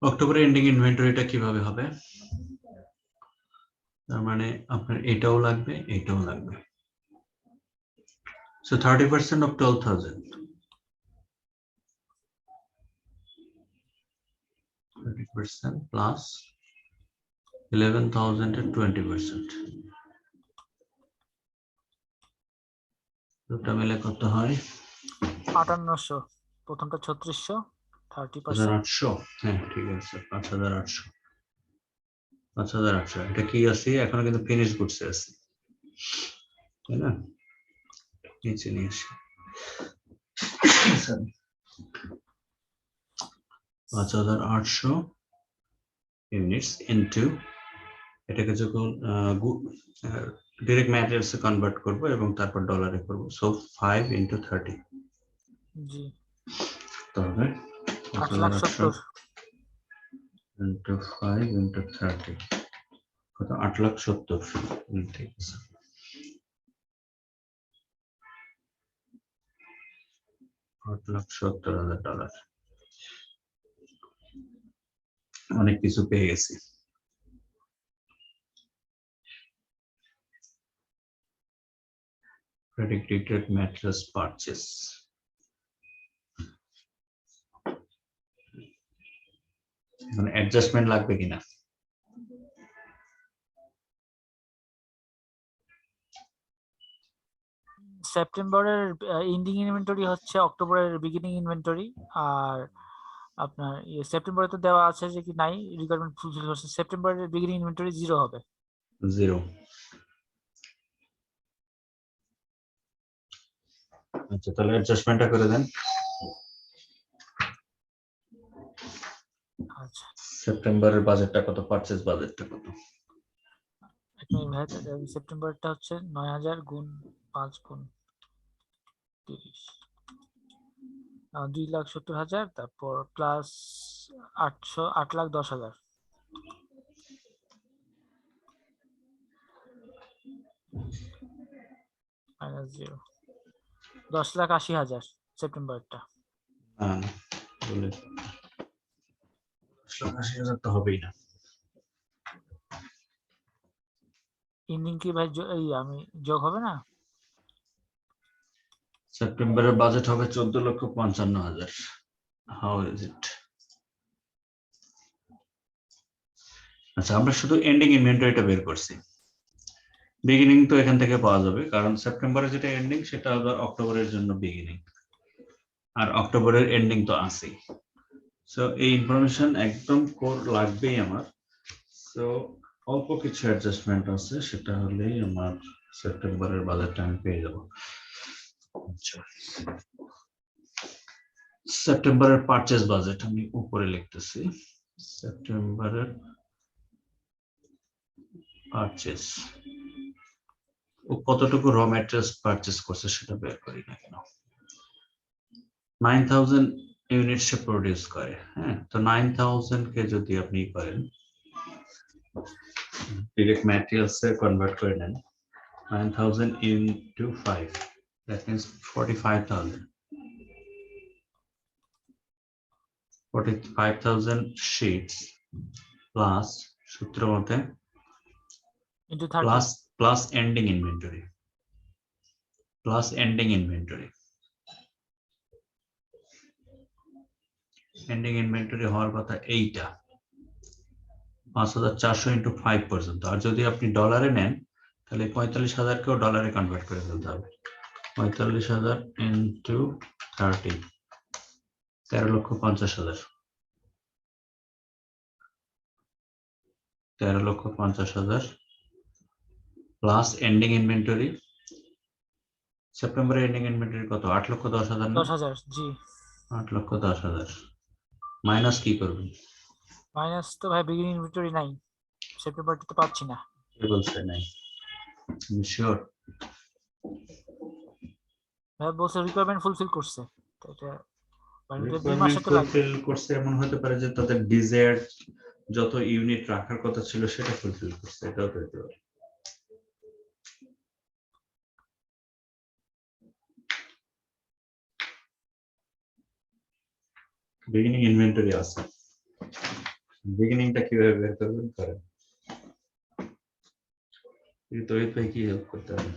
অক্টোবরে এন্ডিং ইনভেন্টরিটা কিভাবে হবে? তার মানে আপনার এটাও লাগবে, এটাও লাগবে। সো 30% of 12,000, 30% plus 11,000 এর 20%, দুটো মিলে কত হয়? 5800। প্রথমটা 3600, 30%। 5,800। হ্যাঁ, ঠিক আছে, 5,800। 5,800 এটা কি আছে? এখনো কিন্তু ফিনিশ গুডস আছে, তাই না? নিচে নিয়ে আসি, 5,800 ইউনিটস ইনটু, এটাকে যখন ডিরেক্ট ম্যাটেরিয়ালসে কনভার্ট করব এবং তারপর ডলারে করব, সো 5 ইনটু 30 জি, তবে 8,70,000। ইনটু 5 ইনটু 30 কত? 8,70,000। ঠিক আছে, 8,70,000 ডলার। অনেক কিছু পেয়ে গেছি। Predicted materials purchase, মানে অ্যাডজাস্টমেন্ট লাগবে কিনা? সেপ্টেম্বরের এন্ডিং ইনভেন্টরি হচ্ছে অক্টোবরের বিগিনিং ইনভেন্টরি। আর আপনার সেপ্টেম্বরে তো দেওয়া আছে যে কি নাই রিকোয়ারমেন্ট ফুলফিল করছে, সেপ্টেম্বরের বিগিনিং ইনভেন্টরি 0 হবে। 0। আচ্ছা, তাহলে অ্যাডজাস্টমেন্টটা করে দেন। আচ্ছা, সেপ্টেম্বরের বাজেটটা কত? পারচেজ বাজেটটা কত? এক মিনিট ভাই, সেপ্টেম্বরটা হচ্ছে 9,000 গুণ 5 গুণ 30। 2,70,000, তারপর প্লাস 8,10,000 মাইনাস 0, 10,80,000 সেপ্টেম্বরটা। না না, বলে 80,000 তো হবেই না। ইন্ডিং কি ভাই এই আমি যোগ হবে না? সেপ্টেম্বরের বাজেট হবে 14,55,000। How is it? আচ্ছা, আমরা শুধু এন্ডিং ইনভেন্টরিটা বের করছি, বিগিনিং তো এখান থেকে পাওয়া যাবে, কারণ সেপ্টেম্বরে যেটা এন্ডিং সেটা আবার অক্টোবরের জন্য বিগিনিং, আর অক্টোবরের এন্ডিং তো আছেই। সো এই ইনফরমেশন একদম কোর লাগবেই আমার। সো অল্প কিছু অ্যাডজাস্টমেন্ট আছে, সেটা হলেই আমার সেপ্টেম্বরের বাজেটটা আমি পেয়ে যাব। আচ্ছা, সেপ্টেম্বরের পারচেজ বাজেট আমি উপরে লিখতেছি। সেপ্টেম্বরের পারচেজ, ও কতটুকু র ম্যাটেরিয়ালস পারচেজ করছে সেটা বের করি না কেন। 9,000 ইউনিট সে প্রডিউস করে, হ্যাঁ, তো 9,000 কে যদি আপনি করেন ডিরেক্ট ম্যাটেরিয়ালস এ কনভার্ট করে নেন, 9,000 into 5, that means 45,000. 45,000 sheets plus সূত্র মতে into 30 plus ending inventory, plus ending inventory. ending inventory হওয়ার কথা এইটা 5,400 into 5 পর্যন্ত। আর যদি আপনি ডলারে নেন তাহলে 45,000 কেও ডলারে কনভার্ট করে ফেলতে হবে। 45,000 into 30, 13,50,000, 13,50,000 প্লাস এন্ডিং ইনভেন্টরি। সেপ্টেম্বরের এন্ডিং ইনভেন্টরি কত? 8,10,000 না? 10,000, জি। 8,10,000 মাইনাস কি করবেন? মাইনাস তো ভাই বিগিনিং ইনভেন্টরি নাই, সেপ্টেম্বরটা তো পাচ্ছি না। কি বলছে নাই? শিওর? ভাই বলছে রিকোয়ারমেন্ট ফুলফিল করছে, তো এটা মানে 2 মাস রিকোয়ারমেন্ট তো লাগবে। ফুলফিল করছে, এমন হতে পারে যে তাদের ডিজায়ার্ড যত ইউনিট রাখার কথা ছিল সেটা ফুলফিল করছে, এটাও তো হতে পারে। বিগিনিং ইনভেন্টরি আছে, বিগিনিংটা কিভাবে বের করবেন করেন। তৈরি ভাই কি হেল্প করতে হবে?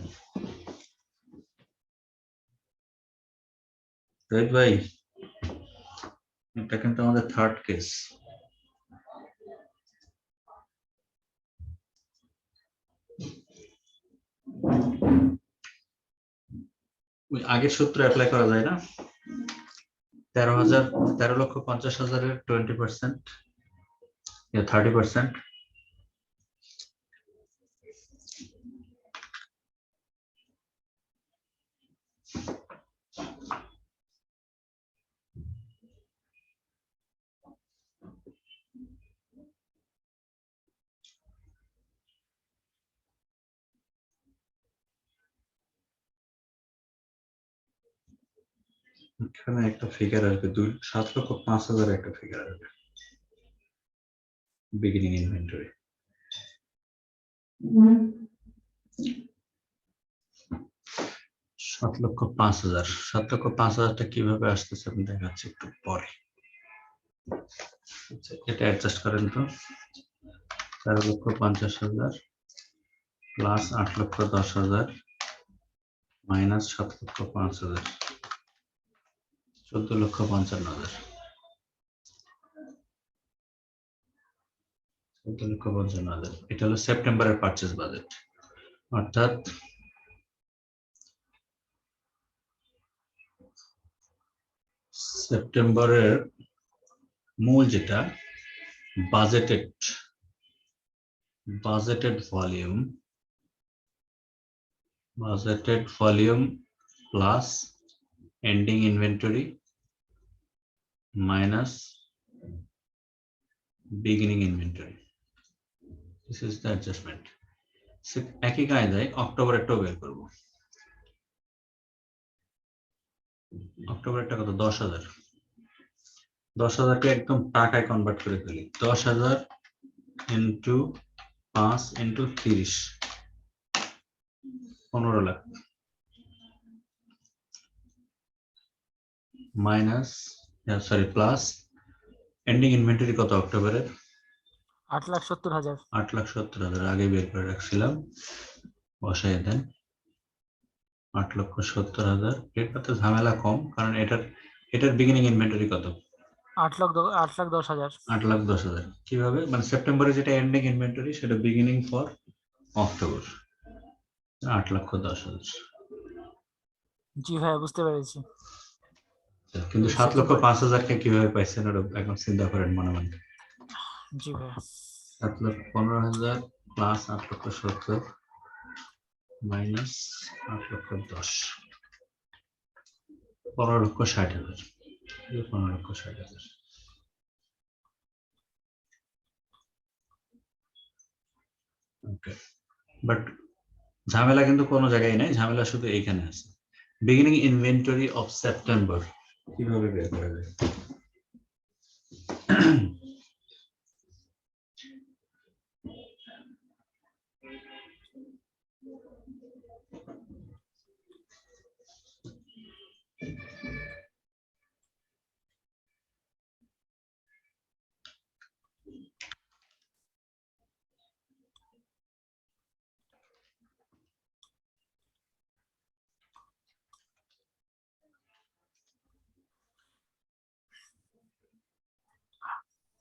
তৈরি ভাই, এটা কিন্তু আমাদের থার্ড কেস। আগের সূত্র অ্যাপ্লাই করা যায় না? 13,50,000 20%, 30%। এখানে একটা ফিগার আসবে, 7,05,000 একটা ফিগার আসবে বিগিনিং ইনভেন্টরি। 7,05,000, 7,05,000টা কিভাবে আসতেছে আমি দেখাচ্ছি একটু পরে। এটা অ্যাডজাস্ট করেন তো, 13,50,000 প্লাস 8,10,000 মাইনাস 7,05,000, 14,55,000, 14,55,000। এটা হলো সেপ্টেম্বরের পারচেজ বাজেট, অর্থাৎ সেপ্টেম্বরের মূল যেটা budgeted volume plus ending inventory minus beginning inventory, this is the adjustment. একই কায়দায় অক্টোবরেরটাও বের করব। অক্টোবরটা কত 10,000 10,000কে একদম টাকায় কনভার্ট করে ফেলি 10,000 into 5 into 30 15 lakh minus sorry plus ending inventory কত অক্টোবরের 8,70,000 8,70,000 আগে বের করে রাখছিলাম বসাই দেন 8,70,000 এটাতে ঝামেলা কম কারণ এটার বিগিনিং ইনভেন্টরি কত 8,10,000 8,10,000 কিভাবে মানে সেপ্টেম্বরে যেটা এন্ডিং ইনভেন্টরি সেটা বিগিনিং ফর অক্টোবর 8,10,000 জি ভাইয়া বুঝতে পেরেছি কিন্তু 7,05,000 কে কিভাবে পাইছেন ওটা এখন চিন্তা করেন মনে মনে জি ভাইয়া 7,15,000 প্লাস 8,70,000 মাইনাস 8,10,000 15,60,000 15,60,000 ওকে বাট ঝামেলা কিন্তু কোনো জায়গায় নাই ঝামেলা শুধু এইখানে আছে বিগিনিং ইনভেন্টরি অফ সেপ্টেম্বর কিভাবে বের করা যায়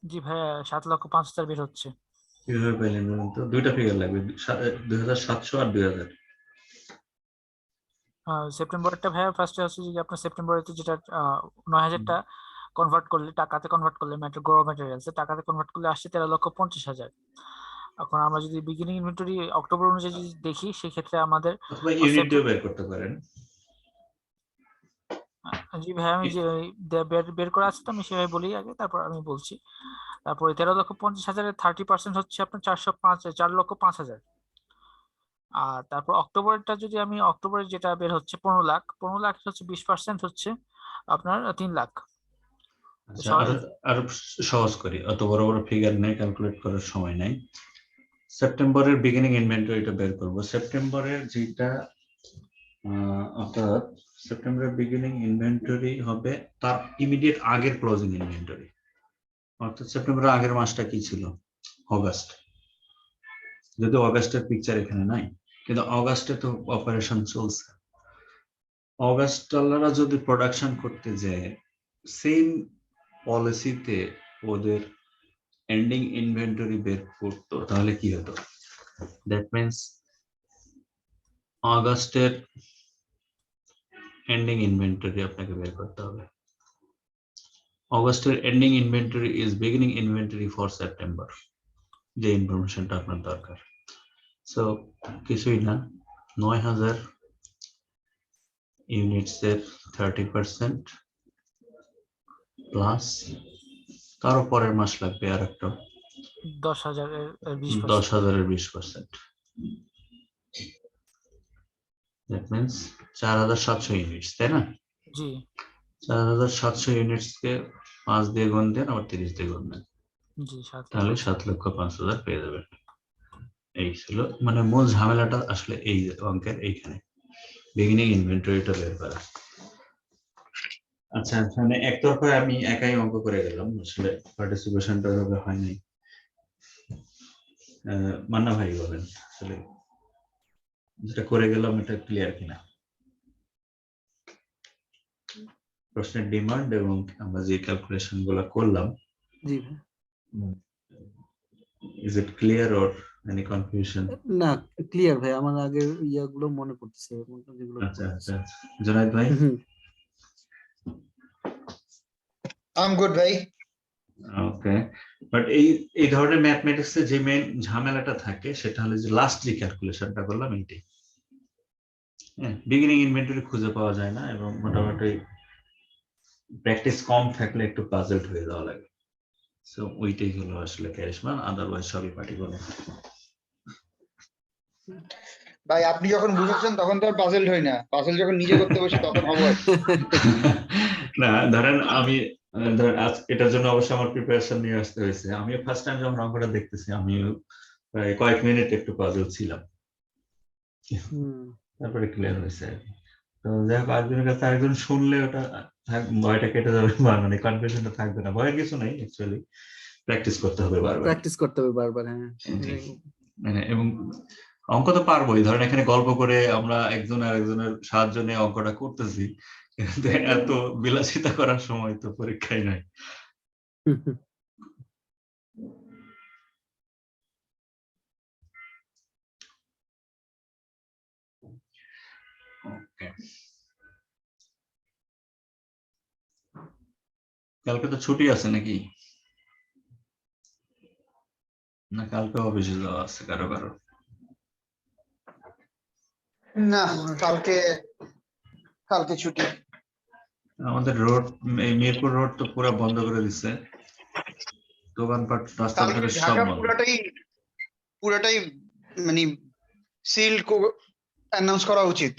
জি ভাইয়া 7,05,000 বের হচ্ছে কিভাবে পাইলেন বলুন তো দুইটা ফিগার লাগবে 2,700 আর 2,000 সেপ্টেম্বরটা ভাইয়া ফার্স্টে হচ্ছে যে আপনার সেপ্টেম্বরেতে যেটা 9,000টা কনভার্ট করলে টাকাতে কনভার্ট করলে গ্রো ম্যাটেরিয়ালস টাকাতে কনভার্ট করলে আসছে 13,50,000 এখন আমরা যদি বিগিনিং ইনভেন্টরি অক্টোবর অনুযায়ী যদি দেখি সেক্ষেত্রে আমাদের অথবা ইউনিট দিয়ে বের করতে পারেন জি ভাই আমি যে বের করা আছে তো আমি সেভাবে বলি আগে তারপর আমি বলছি তারপরে 13,50,000-এর 30% হচ্ছে আপনার 4,05,000 আর তারপর অক্টোবরটা যদি আমি অক্টোবরে যেটা বের হচ্ছে 15 লাখ হচ্ছে 20% হচ্ছে আপনার 3 লাখ আচ্ছা আর সহজ করি অত বড় বড় ফিগার নেই ক্যালকুলেট করার সময় নাই সেপ্টেম্বরের বিগিনিং ইনভেন্টরিটা বের করব সেপ্টেম্বরের যেটা অর্থাৎ সেপ্টেম্বরের বিগিনিং ইনভেন্টরি হবে তার ইমিডিয়েট আগের ক্লোজিং ইনভেন্টরি অর্থাৎ সেপ্টেম্বরের আগের মাসটা কি ছিল অগাস্ট যদি অগাস্টের পিকচার এখানে নাই কিন্তু অগাস্টে তো অপারেশন চলছে অগাস্ট ডলাররা যদি প্রোডাকশন করতে যায় সেম পলিসিতে ওদের এন্ডিং ইনভেন্টরি বের করতো তাহলে কি হতো দ্যাট মিন্স অগাস্টের এন্ডিং ইনভেন্টরি আপনাকে বের করতে হবে অগাস্টের ending inventory is beginning inventory for September যে ইনফরমেশনটা আপনার দরকার সো কিছুই না 9,000 ইউনিটস এর 30% প্লাস তার পরের মাস লাগবে আর একটা 10,000-এর 20% 10,000-এর 20% দ্যাট মিন্স 4,700 ইউনিটস তাই না জি 4,700 ইউনিটস কে 5 দিয়ে গুণ দেন আবার 30 দিয়ে গুণ দেন জি 7 তাহলে 7,05,000 পেয়ে যাবেন এই ছিল মানে মূল ঝামেলাটা আসলে এই অঙ্কের এইখানে বিগিনিং ইনভেন্টরিটা বের করা আচ্ছা মানে একতরফা আমি একাই অঙ্ক করে গেলাম আসলে পার্টিসিপেশনটা ওইভাবে হয় নাই মান্না ভাই বলেন আসলে যেটা করে গেলাম এটা ক্লিয়ার কিনা প্রশ্নের ডিমান্ড এবং আমরা যে ক্যালকুলেশন গুলো করলাম জি is it clear or any confusion না ক্লিয়ার ভাই আমার আগের ইয়াগুলো মনে পড়ছে যেগুলো আচ্ছা আচ্ছা জুনায়েদ ভাই আই এম গুড ভাই ওকে বাট এই ধরনের ম্যাথমেটিক্সে যে মেইন ঝামেলাটা থাকে সেটা হলো যে লাস্ট যে ক্যালকুলেশনটা করলাম এইটাই হ্যাঁ বিগিনিং ইনভেন্টরি খুঁজে পাওয়া যায় না এবং মোটামুটি প্র্যাকটিস কম থাকলে একটু পাজলড হয়ে যাওয়া লাগে সো ওইটাই হলো আসলে ক্যারিশমা আদারওয়াইজ সবই পাটি বলে ভাই আপনি যখন বুঝাচ্ছেন তখন তো আর পাজেল হই না, পাজেল যখন নিজে করতে বসে তখন হবো আর কি। না ধরেন আমি ধরেন আজ এটার জন্য অবশ্যই আমার প্রিপারেশন নিয়ে আসতে হয়েছে। আমি ফার্স্ট টাইম যখন অঙ্কটা দেখতেছি আমি প্রায় কয়েক মিনিট একটু পাজল ছিলাম, তারপরে ক্লিয়ার হয়েছে আর কি। তো যাই হোক আরেকজনের কাছে আরেকজন শুনলে ওটা ভয়টা কেটে যাবে, মানে কনফিউশনটা থাকবে না। ভয়ের কিছু নেই, অ্যাকচুয়ালি প্র্যাকটিস করতে হবে বারবার। প্র্যাকটিস করতে হবে বারবার, হ্যাঁ। মানে এবং অঙ্ক তো পারবোই, ধরেন এখানে গল্প করে আমরা একজন আরেকজনের সাহায্য নিয়ে অঙ্কটা করতেছি, কিন্তু এত বিলাসিতা করার সময় তো পরীক্ষায় নাই। ওকে, কালকে তো ছুটি আছে নাকি? না কালকে অফিসে যাওয়া আছে কারো কারো? না কালকে ছুটি। আমাদের রোড, এই মিরপুর রোড তো পুরো বন্ধ করে দিচ্ছে, দোকানপাট রাস্তার কালকে ধারে সব ঢাকা বন্ধ। পুরাটাই মানে সিল অ্যানাউন্স করা উচিত।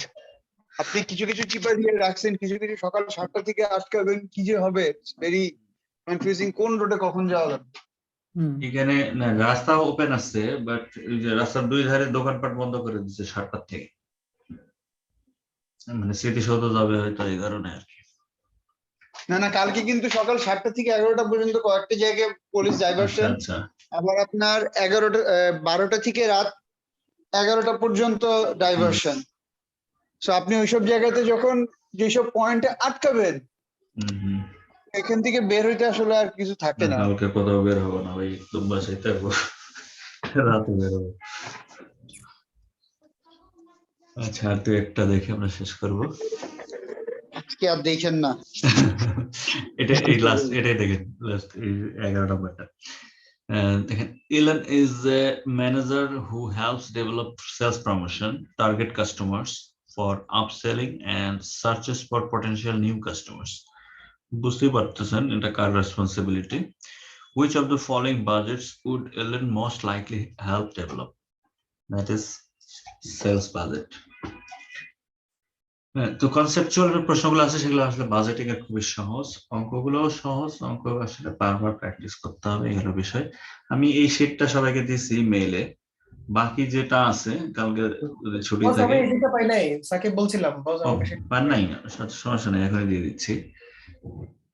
আপনি কিছু কিছু চিপা দিয়ে রাখছেন, কিছু কিছু সকাল 7টা থেকে আটকাবেন, কি যে হবে ভেরি কনফিউজিং, কোন রোডে কখন যাওয়া যাবে। এখানে না রাস্তা ওপেন আছে, বাট এই যে রাস্তার দুই ধারে দোকানপাট বন্ধ করে দিচ্ছে 7টা থেকে, মানে স্মৃতিসৌধ যাবে হয়তো এই কারণে আর কি। না কালকে কিন্তু সকাল 7টা থেকে 11টা পর্যন্ত কয়েকটা জায়গায় পুলিশ ডাইভারশন, আচ্ছা আবার আপনার 12টা থেকে রাত 11টা পর্যন্ত ডাইভারশন। সো আপনি ওইসব জায়গাতে যখন যেসব পয়েন্টে আটকাবেন, এখান থেকে বের হইতে আসলে আর কিছু থাকে না। কালকে কোথাও বের হবো না ভাই, একদম বাসায় থাকবো, রাতে বের হবো। আচ্ছা আর তুই একটা দেখে আমরা শেষ করবো। আজকে আর দেখেন না, এই লাস্ট এটাই দেখেন, লাস্ট এই 11 নম্বরটা দেখেন। Elan is a manager who helps develop sales promotion, target customers for upselling and searches for potential new customers. বুঝতেই পারতেছেন এটা কার responsibility. Which of the following budgets would Elan most likely help develop? That is sales budget. তো কনসেপচুয়াল প্রশ্নগুলো আছে সেগুলো আসলে বাজেটিং এর খুবই সহজ, অঙ্কগুলো সহজ, অঙ্ক আসলে বারবার প্র্যাকটিস করতে হবে, এগুলো বিষয়। আমি এই শিটটা সবাইকে দিয়েছি মেইলে, বাকি যেটা আছে কালকে যদি ছুটি থাকে পাই নাই, সাকিব বলছিলাম পান নাই না, সমস্যা নেই, এখনই দিয়ে দিচ্ছি।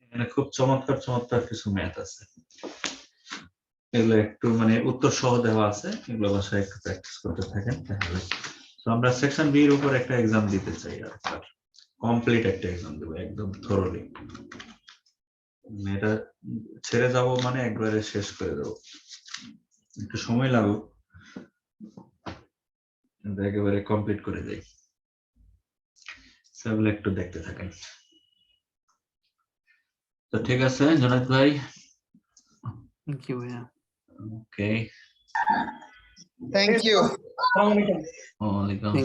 এখানে খুব চমৎকার কিছু ম্যাথ আছে, এগুলো একটু মানে উত্তর সহ দেওয়া আছে, এগুলো বাসায় একটু প্র্যাকটিস করতে থাকেন তাহলে। তো আমরা সেকশন বি এর উপর একটা এক্সাম দিতে চাই, আর কমপ্লিট একটা এক্সাম দেবো একদম থরলি। এটা ছেড়ে যাব মানে একবারে শেষ করে দেবো, একটু সময় লাগুক, একেবারে কমপ্লিট করে দেই। সেগুলো একটু দেখতে থাকেন। তো ঠিক আছে জনাত ভাই, থ্যাংক ইউ ভাইয়া। ওকে, থ্যাংক ইউ। আসসালামু আলাইকুম। ওয়ালাইকুম